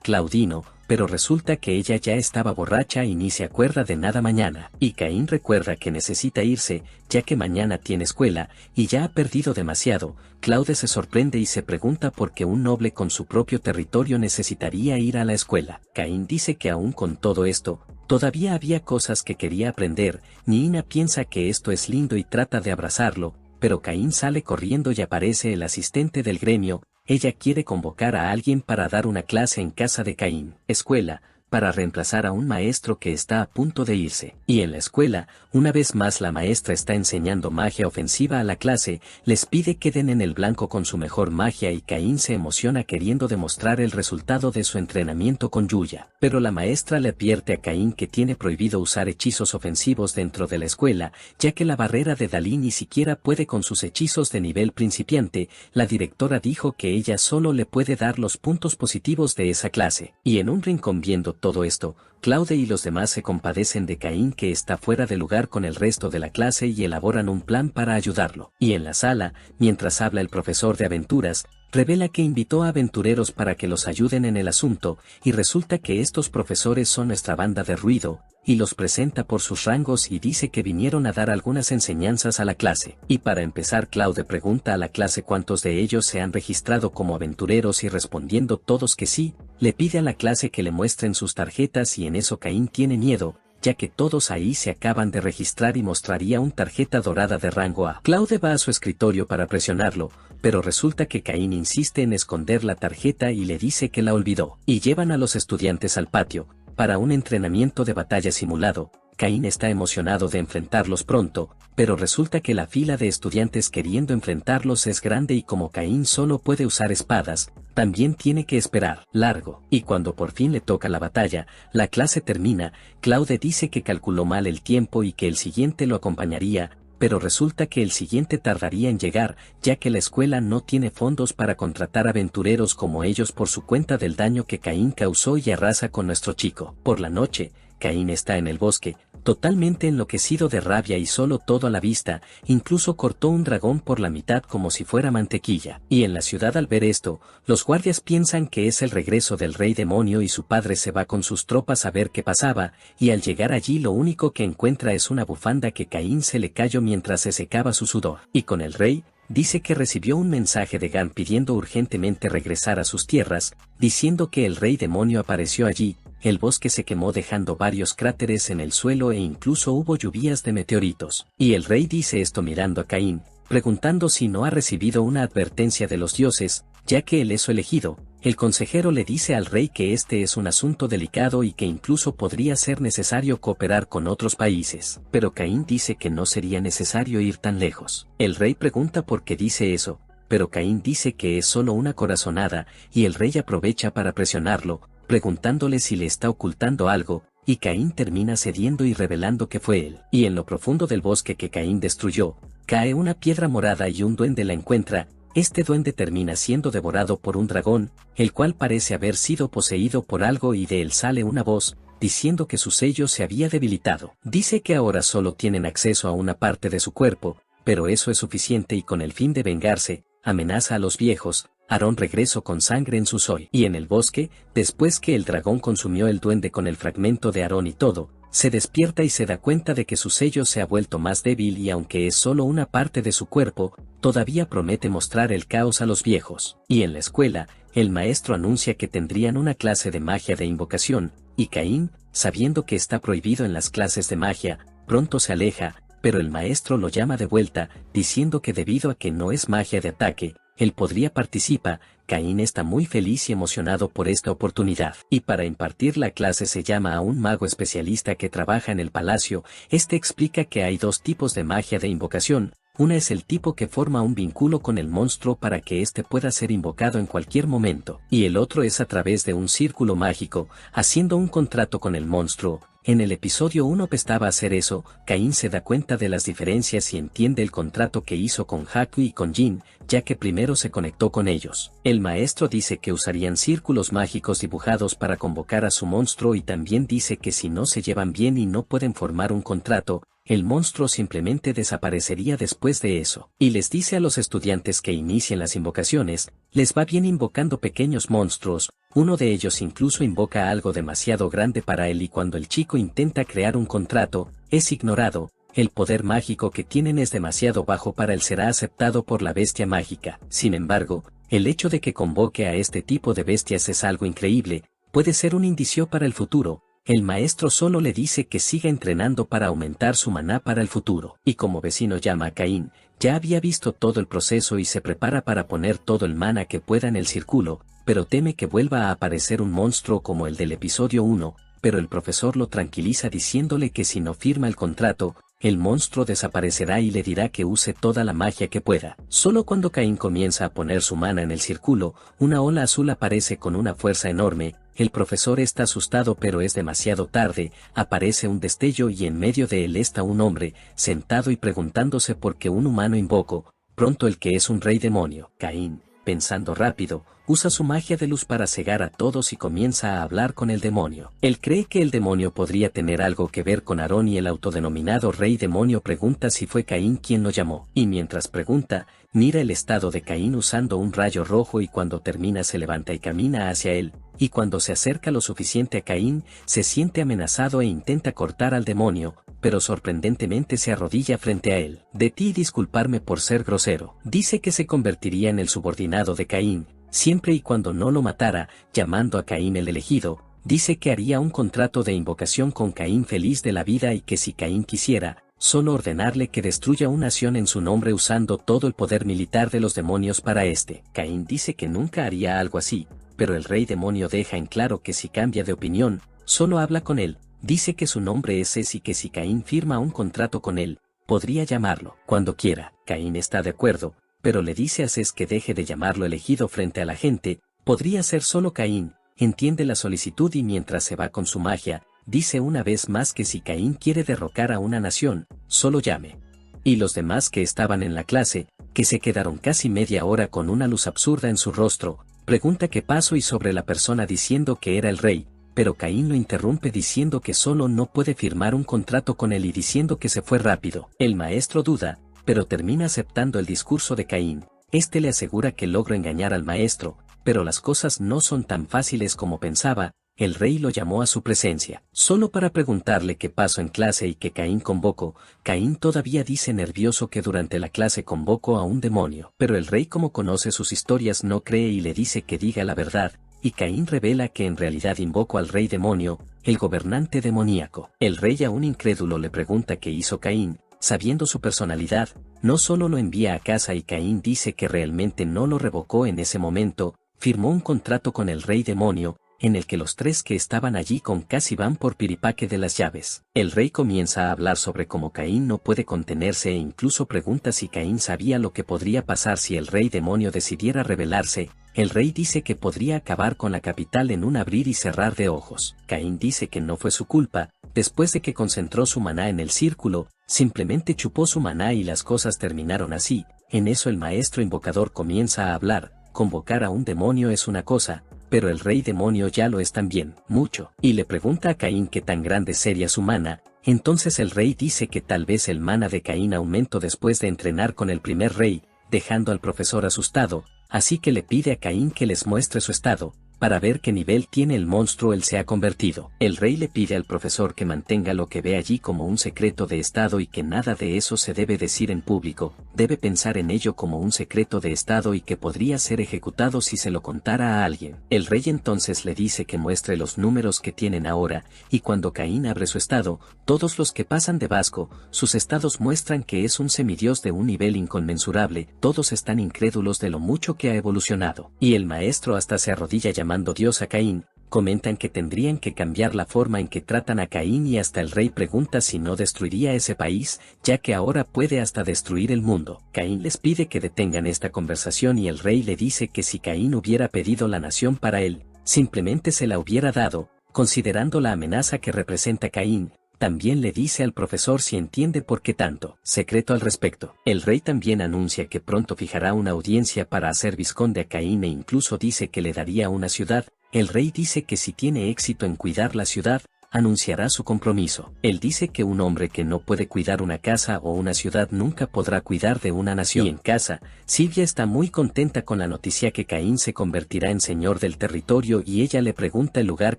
Claudino, pero resulta que ella ya estaba borracha y ni se acuerda de nada mañana. Y Caín recuerda que necesita irse, ya que mañana tiene escuela, y ya ha perdido demasiado. Claude se sorprende y se pregunta por qué un noble con su propio territorio necesitaría ir a la escuela. Caín dice que aún con todo esto, todavía había cosas que quería aprender. Nina piensa que esto es lindo y trata de abrazarlo, pero Caín sale corriendo y aparece el asistente del gremio. Ella quiere convocar a alguien para dar una clase en casa de Caín, escuela, para reemplazar a un maestro que está a punto de irse. Y en la escuela, una vez más la maestra está enseñando magia ofensiva a la clase, les pide que den en el blanco con su mejor magia y Caín se emociona queriendo demostrar el resultado de su entrenamiento con Yuya. Pero la maestra le advierte a Caín que tiene prohibido usar hechizos ofensivos dentro de la escuela, ya que la barrera de Dalí ni siquiera puede con sus hechizos de nivel principiante. La directora dijo que ella solo le puede dar los puntos positivos de esa clase, y en un rincón viendo todo esto, Claude y los demás se compadecen de Caín, que está fuera de lugar con el resto de la clase, y elaboran un plan para ayudarlo. Y en la sala, mientras habla el profesor de aventuras, revela que invitó a aventureros para que los ayuden en el asunto, y resulta que estos profesores son nuestra banda de ruido, y los presenta por sus rangos y dice que vinieron a dar algunas enseñanzas a la clase. Y para empezar, Claude pregunta a la clase cuántos de ellos se han registrado como aventureros, y respondiendo todos que sí, le pide a la clase que le muestren sus tarjetas, y en eso Caín tiene miedo, ya que todos ahí se acaban de registrar, y mostraría una tarjeta dorada de rango A. Claude va a su escritorio para presionarlo, pero resulta que Caín insiste en esconder la tarjeta y le dice que la olvidó. Y llevan a los estudiantes al patio, para un entrenamiento de batalla simulado. Caín está emocionado de enfrentarlos pronto, pero resulta que la fila de estudiantes queriendo enfrentarlos es grande, y como Caín solo puede usar espadas, también tiene que esperar largo. Y cuando por fin le toca la batalla, la clase termina. Claude dice que calculó mal el tiempo y que el siguiente lo acompañaría, pero resulta que el siguiente tardaría en llegar, ya que la escuela no tiene fondos para contratar aventureros como ellos por su cuenta del daño que Caín causó y arrasa con nuestro chico. Por la noche, Caín está en el bosque, totalmente enloquecido de rabia y solo todo a la vista, incluso cortó un dragón por la mitad como si fuera mantequilla. Y en la ciudad, al ver esto, los guardias piensan que es el regreso del rey demonio, y su padre se va con sus tropas a ver qué pasaba, y al llegar allí lo único que encuentra es una bufanda que Caín se le cayó mientras se secaba su sudor. Y con el rey, dice que recibió un mensaje de Gan pidiendo urgentemente regresar a sus tierras, diciendo que el rey demonio apareció allí. El bosque se quemó dejando varios cráteres en el suelo e incluso hubo lluvias de meteoritos. Y el rey dice esto mirando a Caín, preguntando si no ha recibido una advertencia de los dioses, ya que él es su elegido. El consejero le dice al rey que este es un asunto delicado y que incluso podría ser necesario cooperar con otros países. Pero Caín dice que no sería necesario ir tan lejos. El rey pregunta por qué dice eso, pero Caín dice que es solo una corazonada, y el rey aprovecha para presionarlo, preguntándole si le está ocultando algo, y Caín termina cediendo y revelando que fue él. Y en lo profundo del bosque que Caín destruyó, cae una piedra morada y un duende la encuentra. Este duende termina siendo devorado por un dragón, el cual parece haber sido poseído por algo, y de él sale una voz, diciendo que su sello se había debilitado. Dice que ahora solo tienen acceso a una parte de su cuerpo, pero eso es suficiente, y con el fin de vengarse, amenaza a los viejos. Aarón regresó con sangre en su soy. Y en el bosque, después que el dragón consumió el duende con el fragmento de Aarón y todo, se despierta y se da cuenta de que su sello se ha vuelto más débil, y aunque es solo una parte de su cuerpo, todavía promete mostrar el caos a los viejos. Y en la escuela, el maestro anuncia que tendrían una clase de magia de invocación, y Caín, sabiendo que está prohibido en las clases de magia, pronto se aleja, pero el maestro lo llama de vuelta, diciendo que debido a que no es magia de ataque, él podría participar. Caín está muy feliz y emocionado por esta oportunidad. Y para impartir la clase se llama a un mago especialista que trabaja en el palacio. Este explica que hay dos tipos de magia de invocación. Una es el tipo que forma un vínculo con el monstruo para que éste pueda ser invocado en cualquier momento. Y el otro es a través de un círculo mágico, haciendo un contrato con el monstruo. En el episodio 1 pestaba hacer eso. Caín se da cuenta de las diferencias y entiende el contrato que hizo con Haku y con Jin, ya que primero se conectó con ellos. El maestro dice que usarían círculos mágicos dibujados para convocar a su monstruo, y también dice que si no se llevan bien y no pueden formar un contrato, el monstruo simplemente desaparecería después de eso. Y les dice a los estudiantes que inicien las invocaciones. Les va bien invocando pequeños monstruos. Uno de ellos incluso invoca algo demasiado grande para él, y cuando el chico intenta crear un contrato, es ignorado. El poder mágico que tienen es demasiado bajo para él, será aceptado por la bestia mágica. Sin embargo, el hecho de que convoque a este tipo de bestias es algo increíble, puede ser un indicio para el futuro. El maestro solo le dice que siga entrenando para aumentar su maná para el futuro. Y como vecino llama a Caín, ya había visto todo el proceso y se prepara para poner todo el maná que pueda en el círculo, pero teme que vuelva a aparecer un monstruo como el del episodio 1, pero el profesor lo tranquiliza diciéndole que si no firma el contrato, el monstruo desaparecerá y le dirá que use toda la magia que pueda. Solo cuando Caín comienza a poner su mana en el círculo, una ola azul aparece con una fuerza enorme. El profesor está asustado, pero es demasiado tarde. Aparece un destello y en medio de él está un hombre, sentado y preguntándose por qué un humano invocó. Pronto el que es un rey demonio. Caín, pensando rápido, usa su magia de luz para cegar a todos y comienza a hablar con el demonio. Él cree que el demonio podría tener algo que ver con Aarón y el autodenominado rey demonio pregunta si fue Caín quien lo llamó. Y mientras pregunta, mira el estado de Caín usando un rayo rojo y cuando termina se levanta y camina hacia él. Y cuando se acerca lo suficiente a Caín, se siente amenazado e intenta cortar al demonio, pero sorprendentemente se arrodilla frente a él. De ti disculparme por ser grosero. Dice que se convertiría en el subordinado de Caín, siempre y cuando no lo matara, llamando a Caín el elegido. Dice que haría un contrato de invocación con Caín feliz de la vida y que si Caín quisiera, solo ordenarle que destruya una nación en su nombre usando todo el poder militar de los demonios para este. Caín dice que nunca haría algo así, pero el rey demonio deja en claro que si cambia de opinión, solo habla con él. Dice que su nombre es Es y que si Caín firma un contrato con él, podría llamarlo cuando quiera. Caín está de acuerdo, pero le dice a Ses que deje de llamarlo elegido frente a la gente. Podría ser solo Caín. Entiende la solicitud y mientras se va con su magia, dice una vez más que si Caín quiere derrocar a una nación, solo llame. Y los demás que estaban en la clase, que se quedaron casi media hora con una luz absurda en su rostro, pregunta qué pasó y sobre la persona diciendo que era el rey, pero Caín lo interrumpe diciendo que solo no puede firmar un contrato con él y diciendo que se fue rápido. El maestro duda, pero termina aceptando el discurso de Caín. Este le asegura que logró engañar al maestro, pero las cosas no son tan fáciles como pensaba. El rey lo llamó a su presencia, solo para preguntarle qué pasó en clase y que Caín convocó. Caín todavía dice nervioso que durante la clase convocó a un demonio, pero el rey como conoce sus historias no cree y le dice que diga la verdad, y Caín revela que en realidad invocó al rey demonio, el gobernante demoníaco. El rey aún incrédulo le pregunta qué hizo Caín, sabiendo su personalidad, no solo lo envía a casa y Caín dice que realmente no lo revocó en ese momento, firmó un contrato con el rey demonio, en el que los tres que estaban allí con casi van por piripaque de las llaves. El rey comienza a hablar sobre cómo Caín no puede contenerse e incluso pregunta si Caín sabía lo que podría pasar si el rey demonio decidiera rebelarse. El rey dice que podría acabar con la capital en un abrir y cerrar de ojos. Caín dice que no fue su culpa, después de que concentró su maná en el círculo, simplemente chupó su maná y las cosas terminaron así. En eso el maestro invocador comienza a hablar, convocar a un demonio es una cosa, pero el rey demonio ya lo es también, mucho, y le pregunta a Caín qué tan grande sería su mana. Entonces el rey dice que tal vez el mana de Caín aumentó después de entrenar con el primer rey, dejando al profesor asustado, así que le pide a Caín que les muestre su estado, para ver qué nivel tiene el monstruo él se ha convertido. El rey le pide al profesor que mantenga lo que ve allí como un secreto de estado y que nada de eso se debe decir en público, debe pensar en ello como un secreto de estado y que podría ser ejecutado si se lo contara a alguien. El rey entonces le dice que muestre los números que tienen ahora, y cuando Caín abre su estado, todos los que pasan de Vasco, sus estados muestran que es un semidios de un nivel inconmensurable, todos están incrédulos de lo mucho que ha evolucionado, y el maestro hasta se arrodilla llamando Dios a Caín. Comentan que tendrían que cambiar la forma en que tratan a Caín y hasta el rey pregunta si no destruiría ese país, ya que ahora puede hasta destruir el mundo. Caín les pide que detengan esta conversación y el rey le dice que si Caín hubiera pedido la nación para él, simplemente se la hubiera dado, considerando la amenaza que representa Caín. También le dice al profesor si entiende por qué tanto secreto al respecto. El rey también anuncia que pronto fijará una audiencia para hacer vizconde a Caín e incluso dice que le daría una ciudad. El rey dice que si tiene éxito en cuidar la ciudad, anunciará su compromiso. Él dice que un hombre que no puede cuidar una casa o una ciudad nunca podrá cuidar de una nación. Y en casa, Silvia está muy contenta con la noticia que Caín se convertirá en señor del territorio y ella le pregunta el lugar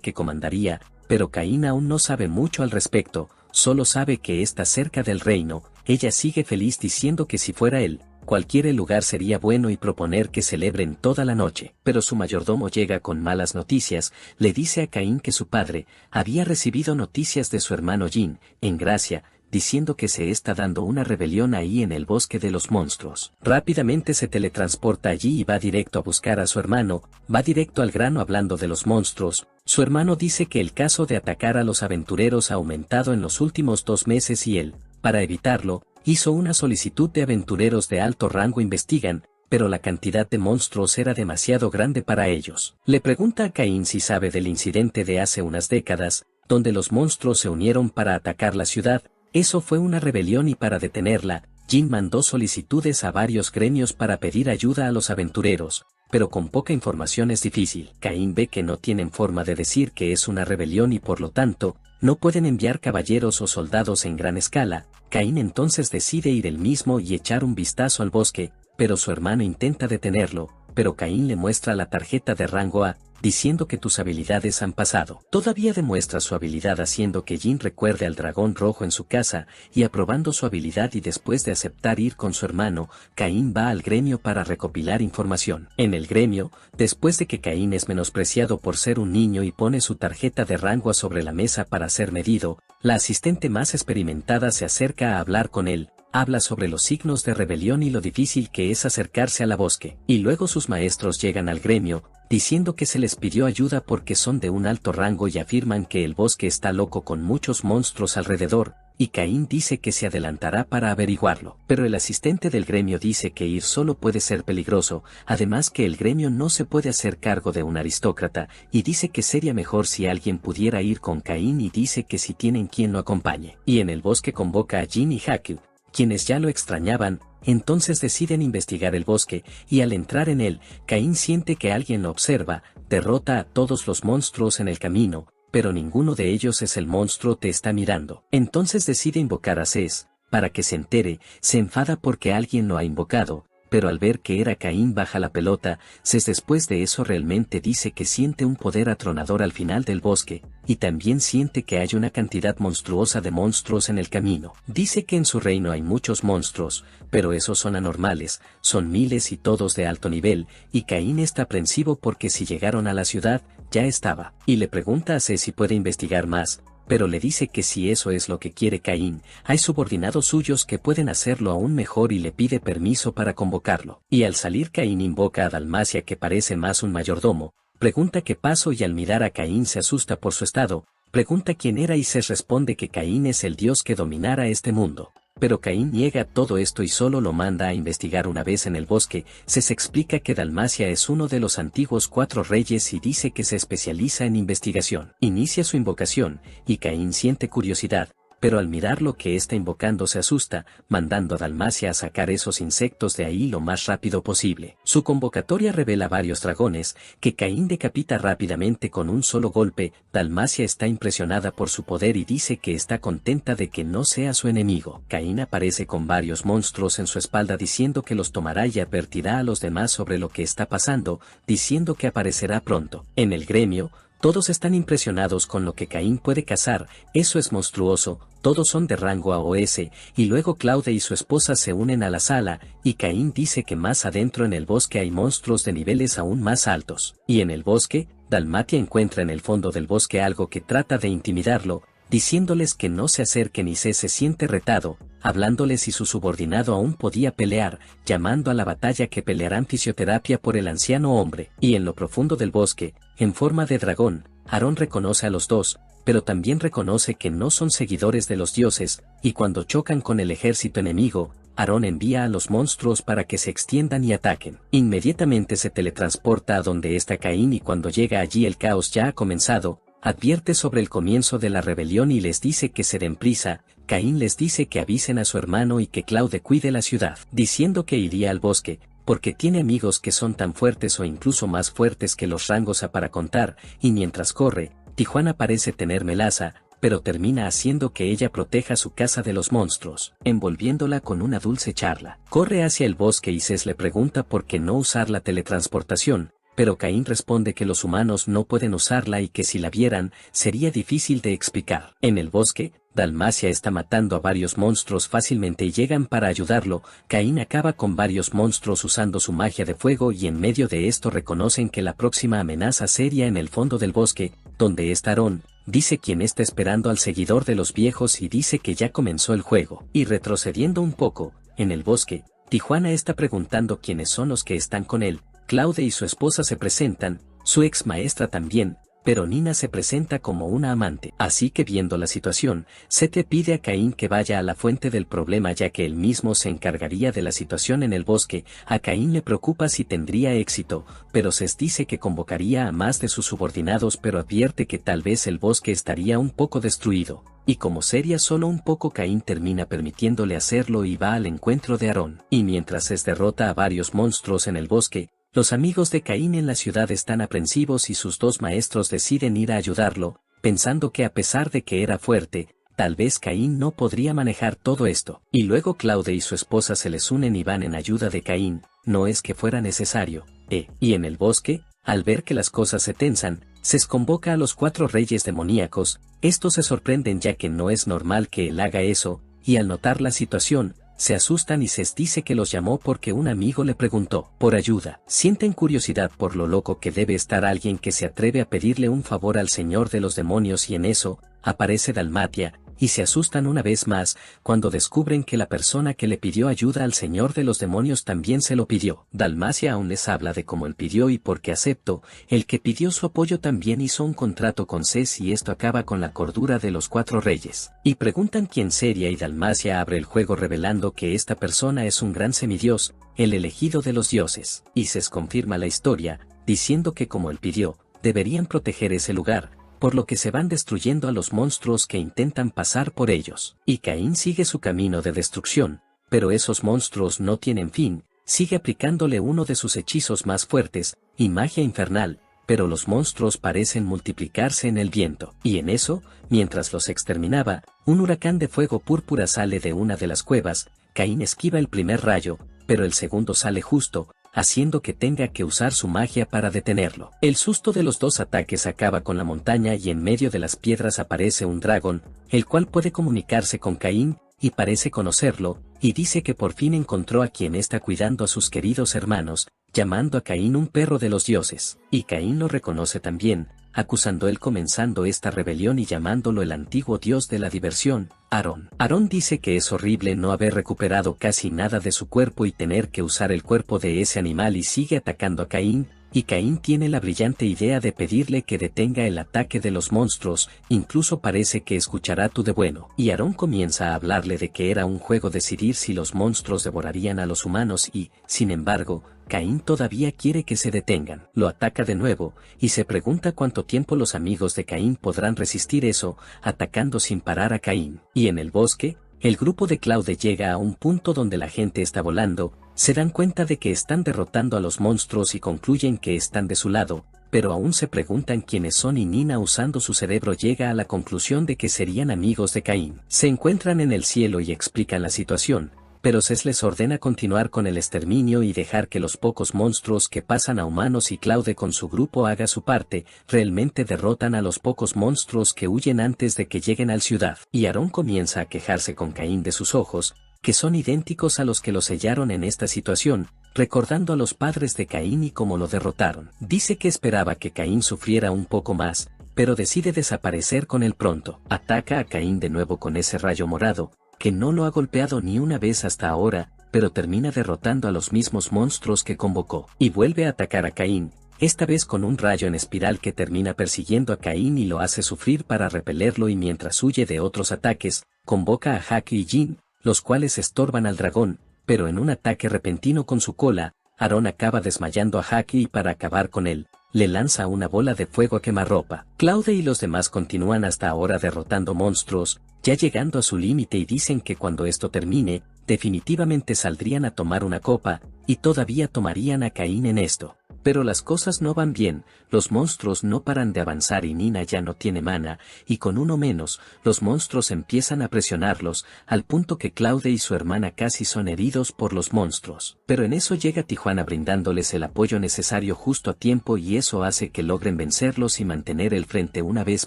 que comandaría, pero Caín aún no sabe mucho al respecto, solo sabe que está cerca del reino. Ella sigue feliz diciendo que si fuera él, cualquier lugar sería bueno y proponer que celebren toda la noche. Pero su mayordomo llega con malas noticias, le dice a Caín que su padre había recibido noticias de su hermano Jin, en Gracia, diciendo que se está dando una rebelión ahí en el bosque de los monstruos. Rápidamente se teletransporta allí y va directo a buscar a su hermano, va directo al grano hablando de los monstruos. Su hermano dice que el caso de atacar a los aventureros ha aumentado en los últimos 2 meses y él, para evitarlo, hizo una solicitud de aventureros de alto rango investigan, pero la cantidad de monstruos era demasiado grande para ellos. Le pregunta a Caín si sabe del incidente de hace unas décadas, donde los monstruos se unieron para atacar la ciudad. Eso fue una rebelión y para detenerla, Jin mandó solicitudes a varios gremios para pedir ayuda a los aventureros, pero con poca información es difícil. Caín ve que no tienen forma de decir que es una rebelión y por lo tanto, no pueden enviar caballeros o soldados en gran escala. Caín entonces decide ir él mismo y echar un vistazo al bosque, pero su hermano intenta detenerlo, pero Caín le muestra la tarjeta de rango A, diciendo que tus habilidades han pasado. Todavía demuestra su habilidad haciendo que Jin recuerde al dragón rojo en su casa, y aprobando su habilidad y después de aceptar ir con su hermano, Caín va al gremio para recopilar información. En el gremio, después de que Caín es menospreciado por ser un niño y pone su tarjeta de rango A sobre la mesa para ser medido, la asistente más experimentada se acerca a hablar con él. Habla sobre los signos de rebelión y lo difícil que es acercarse a la bosque. Y luego sus maestros llegan al gremio, diciendo que se les pidió ayuda porque son de un alto rango y afirman que el bosque está loco con muchos monstruos alrededor, y Caín dice que se adelantará para averiguarlo. Pero el asistente del gremio dice que ir solo puede ser peligroso, además que el gremio no se puede hacer cargo de un aristócrata, y dice que sería mejor si alguien pudiera ir con Caín y dice que si tienen quien lo acompañe. Y en el bosque convoca a Jin y Haku, quienes ya lo extrañaban, entonces deciden investigar el bosque, y al entrar en él, Caín siente que alguien lo observa, derrota a todos los monstruos en el camino, pero ninguno de ellos es el monstruo te está mirando. Entonces decide invocar a Ses, para que se entere, se enfada porque alguien lo ha invocado, pero al ver que era Caín baja la pelota. Ses después de eso realmente dice que siente un poder atronador al final del bosque, y también siente que hay una cantidad monstruosa de monstruos en el camino. Dice que en su reino hay muchos monstruos, pero esos son anormales, son miles y todos de alto nivel, y Caín está aprensivo porque si llegaron a la ciudad, ya estaba, y le pregunta a Ses si puede investigar más, pero le dice que si eso es lo que quiere Caín, hay subordinados suyos que pueden hacerlo aún mejor y le pide permiso para convocarlo. Y al salir Caín invoca a Dalmacia que parece más un mayordomo, pregunta qué pasó y al mirar a Caín se asusta por su estado, pregunta quién era y Ses responde que Caín es el dios que dominara este mundo. Pero Caín niega todo esto y solo lo manda a investigar una vez en el bosque. Ses explica que Dalmacia es uno de los antiguos 4 reyes y dice que se especializa en investigación. Inicia su invocación, y Caín siente curiosidad, pero al mirar lo que está invocando se asusta, mandando a Dalmacia a sacar esos insectos de ahí lo más rápido posible. Su convocatoria revela varios dragones, que Caín decapita rápidamente con un solo golpe. Dalmacia está impresionada por su poder y dice que está contenta de que no sea su enemigo. Caín aparece con varios monstruos en su espalda diciendo que los tomará y advertirá a los demás sobre lo que está pasando, diciendo que aparecerá pronto. En el gremio, todos están impresionados con lo que Caín puede cazar, eso es monstruoso, todos son de rango A o S, y luego Claude y su esposa se unen a la sala, y Caín dice que más adentro en el bosque hay monstruos de niveles aún más altos. Y en el bosque, Dalmatia encuentra en el fondo del bosque algo que trata de intimidarlo, diciéndoles que no se acerquen y se siente retado, hablándoles si su subordinado aún podía pelear, llamando a la batalla que pelearán fisioterapia por el anciano hombre. Y en lo profundo del bosque, en forma de dragón, Aarón reconoce a los dos, pero también reconoce que no son seguidores de los dioses, y cuando chocan con el ejército enemigo, Aarón envía a los monstruos para que se extiendan y ataquen. Inmediatamente se teletransporta a donde está Caín y cuando llega allí el caos ya ha comenzado. Advierte sobre el comienzo de la rebelión y les dice que se den prisa. Caín les dice que avisen a su hermano y que Claude cuide la ciudad, diciendo que iría al bosque, porque tiene amigos que son tan fuertes o incluso más fuertes que los rangos A para contar, y mientras corre, Tijuana parece tener melaza, pero termina haciendo que ella proteja su casa de los monstruos, envolviéndola con una dulce charla. Corre hacia el bosque y Ses le pregunta por qué no usar la teletransportación, pero Caín responde que los humanos no pueden usarla y que si la vieran, sería difícil de explicar. En el bosque, Dalmacia está matando a varios monstruos fácilmente y llegan para ayudarlo. Caín acaba con varios monstruos usando su magia de fuego y en medio de esto reconocen que la próxima amenaza seria en el fondo del bosque, donde está Aarón, dice quien está esperando al seguidor de los viejos y dice que ya comenzó el juego. Y retrocediendo un poco, en el bosque, Tijuana está preguntando quiénes son los que están con él. Claude y su esposa se presentan, su ex maestra también, pero Nina se presenta como una amante. Así que viendo la situación, Sete pide a Caín que vaya a la fuente del problema ya que él mismo se encargaría de la situación en el bosque. A Caín le preocupa si tendría éxito, pero Ses dice que convocaría a más de sus subordinados pero advierte que tal vez el bosque estaría un poco destruido. Y como sería solo un poco Caín termina permitiéndole hacerlo y va al encuentro de Aarón. Y mientras Ses derrota a varios monstruos en el bosque, Los amigos de Caín en la ciudad están aprensivos y sus dos maestros deciden ir a ayudarlo, pensando que a pesar de que era fuerte, tal vez Caín no podría manejar todo esto. Y luego Claude y su esposa se les unen y van en ayuda de Caín, no es que fuera necesario. Y en el bosque, al ver que las cosas se tensan, se convoca a los 4 reyes demoníacos. Estos se sorprenden ya que no es normal que él haga eso, y al notar la situación, se asustan y se dice que los llamó porque un amigo le preguntó por ayuda. Sienten curiosidad por lo loco que debe estar alguien que se atreve a pedirle un favor al señor de los demonios, y en eso, aparece Dalmatia, y se asustan una vez más, cuando descubren que la persona que le pidió ayuda al señor de los demonios también se lo pidió. Dalmacia aún les habla de cómo él pidió y por qué aceptó, el que pidió su apoyo también hizo un contrato con Cés y esto acaba con la cordura de los 4 reyes. Y preguntan quién sería y Dalmacia abre el juego revelando que esta persona es un gran semidios, el elegido de los dioses. Y Cés confirma la historia, diciendo que como él pidió, deberían proteger ese lugar, por lo que se van destruyendo a los monstruos que intentan pasar por ellos. Y Caín sigue su camino de destrucción, pero esos monstruos no tienen fin, sigue aplicándole uno de sus hechizos más fuertes, y magia infernal, pero los monstruos parecen multiplicarse en el viento. Y en eso, mientras los exterminaba, un huracán de fuego púrpura sale de una de las cuevas. Caín esquiva el primer rayo, pero el segundo sale justo, haciendo que tenga que usar su magia para detenerlo. El susto de los 2 ataques acaba con la montaña y en medio de las piedras aparece un dragón, el cual puede comunicarse con Caín, y parece conocerlo, y dice que por fin encontró a quien está cuidando a sus queridos hermanos, llamando a Caín un perro de los dioses. Y Caín lo reconoce también, acusando él comenzando esta rebelión y llamándolo el antiguo dios de la diversión, Aarón. Aarón dice que es horrible no haber recuperado casi nada de su cuerpo y tener que usar el cuerpo de ese animal y sigue atacando a Caín, y Caín tiene la brillante idea de pedirle que detenga el ataque de los monstruos, incluso parece que escuchará tu de bueno. Y Aarón comienza a hablarle de que era un juego decidir si los monstruos devorarían a los humanos y, sin embargo, Caín todavía quiere que se detengan. Lo ataca de nuevo, y se pregunta cuánto tiempo los amigos de Caín podrán resistir eso, atacando sin parar a Caín. Y en el bosque, el grupo de Claude llega a un punto donde la gente está volando, se dan cuenta de que están derrotando a los monstruos y concluyen que están de su lado, pero aún se preguntan quiénes son y Nina usando su cerebro llega a la conclusión de que serían amigos de Caín. Se encuentran en el cielo y explican la situación, pero Cés les ordena continuar con el exterminio y dejar que los pocos monstruos que pasan a humanos y Claude con su grupo haga su parte. Realmente derrotan a los pocos monstruos que huyen antes de que lleguen a la ciudad. Y Aarón comienza a quejarse con Caín de sus ojos, que son idénticos a los que lo sellaron en esta situación, recordando a los padres de Caín y cómo lo derrotaron. Dice que esperaba que Caín sufriera un poco más, pero decide desaparecer con él pronto. Ataca a Caín de nuevo con ese rayo morado, que no lo ha golpeado ni una vez hasta ahora, pero termina derrotando a los mismos monstruos que convocó. Y vuelve a atacar a Caín, esta vez con un rayo en espiral que termina persiguiendo a Caín y lo hace sufrir para repelerlo, y mientras huye de otros ataques, convoca a Haki y Jin, los cuales estorban al dragón, pero en un ataque repentino con su cola, Aarón acaba desmayando a Haki y para acabar con él, le lanza una bola de fuego a quemarropa. Claude y los demás continúan hasta ahora derrotando monstruos, ya llegando a su límite, y dicen que cuando esto termine, definitivamente saldrían a tomar una copa, y todavía tomarían a Caín en esto. Pero las cosas no van bien, los monstruos no paran de avanzar y Nina ya no tiene mana, y con uno menos, los monstruos empiezan a presionarlos, al punto que Claude y su hermana casi son heridos por los monstruos. Pero en eso llega Tijuana brindándoles el apoyo necesario justo a tiempo, y eso hace que logren vencerlos y mantener el frente una vez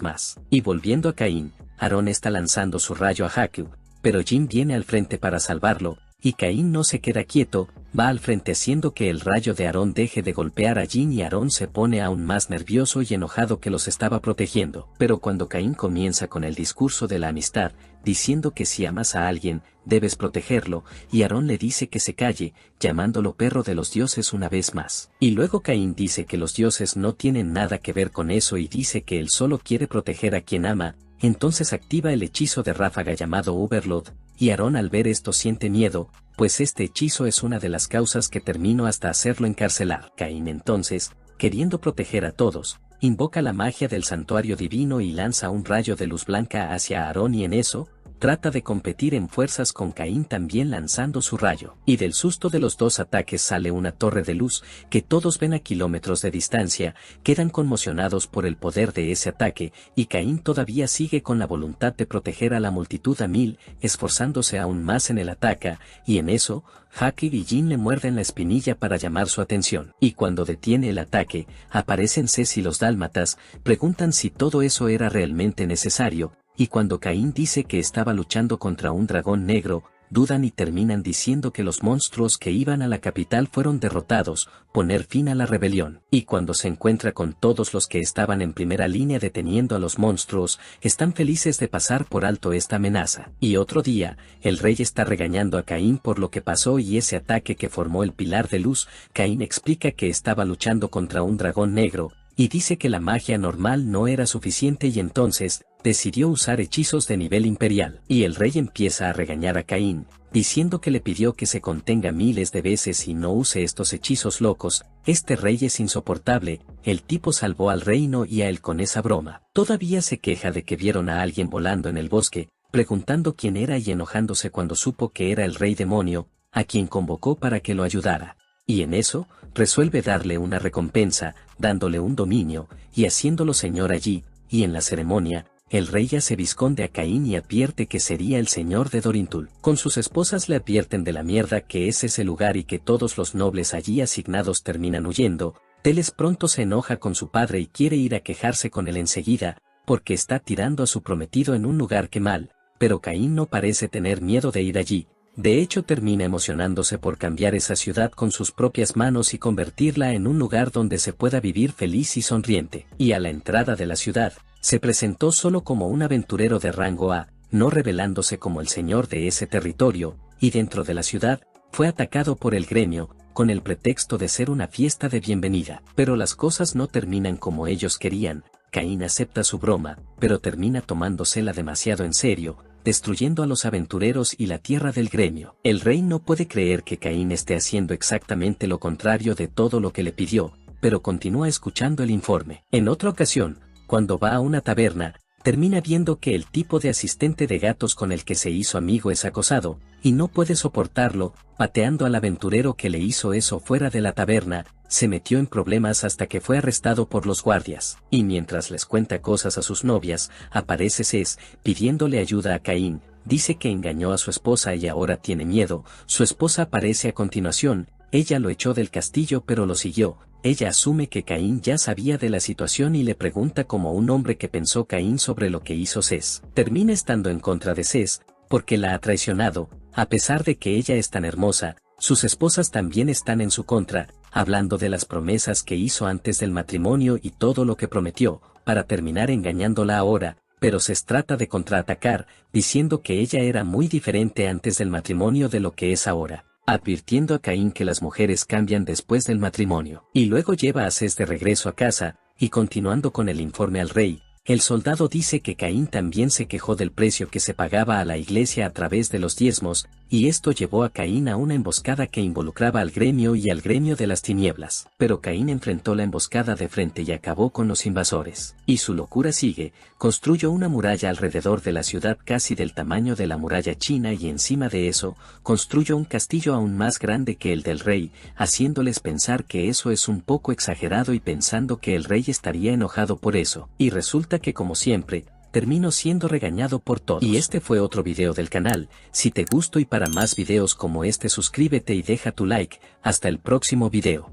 más. Y volviendo a Caín, Aarón está lanzando su rayo a Haku, pero Jin viene al frente para salvarlo, y Caín no se queda quieto, va al frente haciendo que el rayo de Aarón deje de golpear a Jin, y Aarón se pone aún más nervioso y enojado que los estaba protegiendo. Pero cuando Caín comienza con el discurso de la amistad, diciendo que si amas a alguien, debes protegerlo, y Aarón le dice que se calle, llamándolo perro de los dioses una vez más. Y luego Caín dice que los dioses no tienen nada que ver con eso y dice que él solo quiere proteger a quien ama. Entonces activa el hechizo de ráfaga llamado Overload, y Aarón al ver esto siente miedo, pues este hechizo es una de las causas que terminó hasta hacerlo encarcelar. Caín entonces, queriendo proteger a todos, invoca la magia del santuario divino y lanza un rayo de luz blanca hacia Aarón, y en eso, trata de competir en fuerzas con Caín también lanzando su rayo. Y del susto de los dos ataques sale una torre de luz que todos ven a kilómetros de distancia, quedan conmocionados por el poder de ese ataque, y Caín todavía sigue con la voluntad de proteger a la multitud a mil, esforzándose aún más en el ataque, y en eso, Jacob y Jin le muerden la espinilla para llamar su atención. Y cuando detiene el ataque, aparecen Ces y los dálmatas, preguntan si todo eso era realmente necesario, y cuando Caín dice que estaba luchando contra un dragón negro, dudan y terminan diciendo que los monstruos que iban a la capital fueron derrotados, poner fin a la rebelión. Y cuando se encuentra con todos los que estaban en primera línea deteniendo a los monstruos, están felices de pasar por alto esta amenaza. Y otro día, el rey está regañando a Caín por lo que pasó y ese ataque que formó el pilar de luz. Caín explica que estaba luchando contra un dragón negro, y dice que la magia normal no era suficiente y entonces, decidió usar hechizos de nivel imperial. Y el rey empieza a regañar a Caín, diciendo que le pidió que se contenga miles de veces y no use estos hechizos locos. Este rey es insoportable, el tipo salvó al reino y a él con esa broma. Todavía se queja de que vieron a alguien volando en el bosque, preguntando quién era y enojándose cuando supo que era el rey demonio, a quien convocó para que lo ayudara. Y en eso, resuelve darle una recompensa, dándole un dominio, y haciéndolo señor allí, y en la ceremonia, el rey hace visconde a Caín y advierte que sería el señor de Dorintul. Con sus esposas le advierten de la mierda que es ese lugar y que todos los nobles allí asignados terminan huyendo. Teles pronto se enoja con su padre y quiere ir a quejarse con él enseguida, porque está tirando a su prometido en un lugar que mal, pero Caín no parece tener miedo de ir allí. De hecho termina emocionándose por cambiar esa ciudad con sus propias manos y convertirla en un lugar donde se pueda vivir feliz y sonriente. Y a la entrada de la ciudad, se presentó solo como un aventurero de rango A, no revelándose como el señor de ese territorio, y dentro de la ciudad, fue atacado por el gremio, con el pretexto de ser una fiesta de bienvenida. Pero las cosas no terminan como ellos querían. Caín acepta su broma, pero termina tomándosela demasiado en serio, destruyendo a los aventureros y la tierra del gremio. El rey no puede creer que Caín esté haciendo exactamente lo contrario de todo lo que le pidió, pero continúa escuchando el informe. En otra ocasión, cuando va a una taberna, termina viendo que el tipo de asistente de gatos con el que se hizo amigo es acosado, y no puede soportarlo, pateando al aventurero que le hizo eso fuera de la taberna. Se metió en problemas hasta que fue arrestado por los guardias. Y mientras les cuenta cosas a sus novias, aparece Ces, pidiéndole ayuda a Caín. Dice que engañó a su esposa y ahora tiene miedo. Su esposa aparece a continuación. Ella lo echó del castillo pero lo siguió. Ella asume que Caín ya sabía de la situación y le pregunta como un hombre que pensó Caín sobre lo que hizo Ces. Termina estando en contra de Ces, porque la ha traicionado. A pesar de que ella es tan hermosa, sus esposas también están en su contra, hablando de las promesas que hizo antes del matrimonio y todo lo que prometió, para terminar engañándola ahora, pero Ces trata de contraatacar, diciendo que ella era muy diferente antes del matrimonio de lo que es ahora, advirtiendo a Caín que las mujeres cambian después del matrimonio. Y luego lleva a Ces de regreso a casa, y continuando con el informe al rey, el soldado dice que Caín también se quejó del precio que se pagaba a la iglesia a través de los diezmos, y esto llevó a Caín a una emboscada que involucraba al gremio y al gremio de las tinieblas. Pero Caín enfrentó la emboscada de frente y acabó con los invasores. Y su locura sigue, construyó una muralla alrededor de la ciudad casi del tamaño de la muralla china y encima de eso, construyó un castillo aún más grande que el del rey, haciéndoles pensar que eso es un poco exagerado y pensando que el rey estaría enojado por eso. Y resulta que como siempre, termino siendo regañado por todos. Y este fue otro video del canal. Si te gustó y para más videos como este suscríbete y deja tu like. Hasta el próximo video.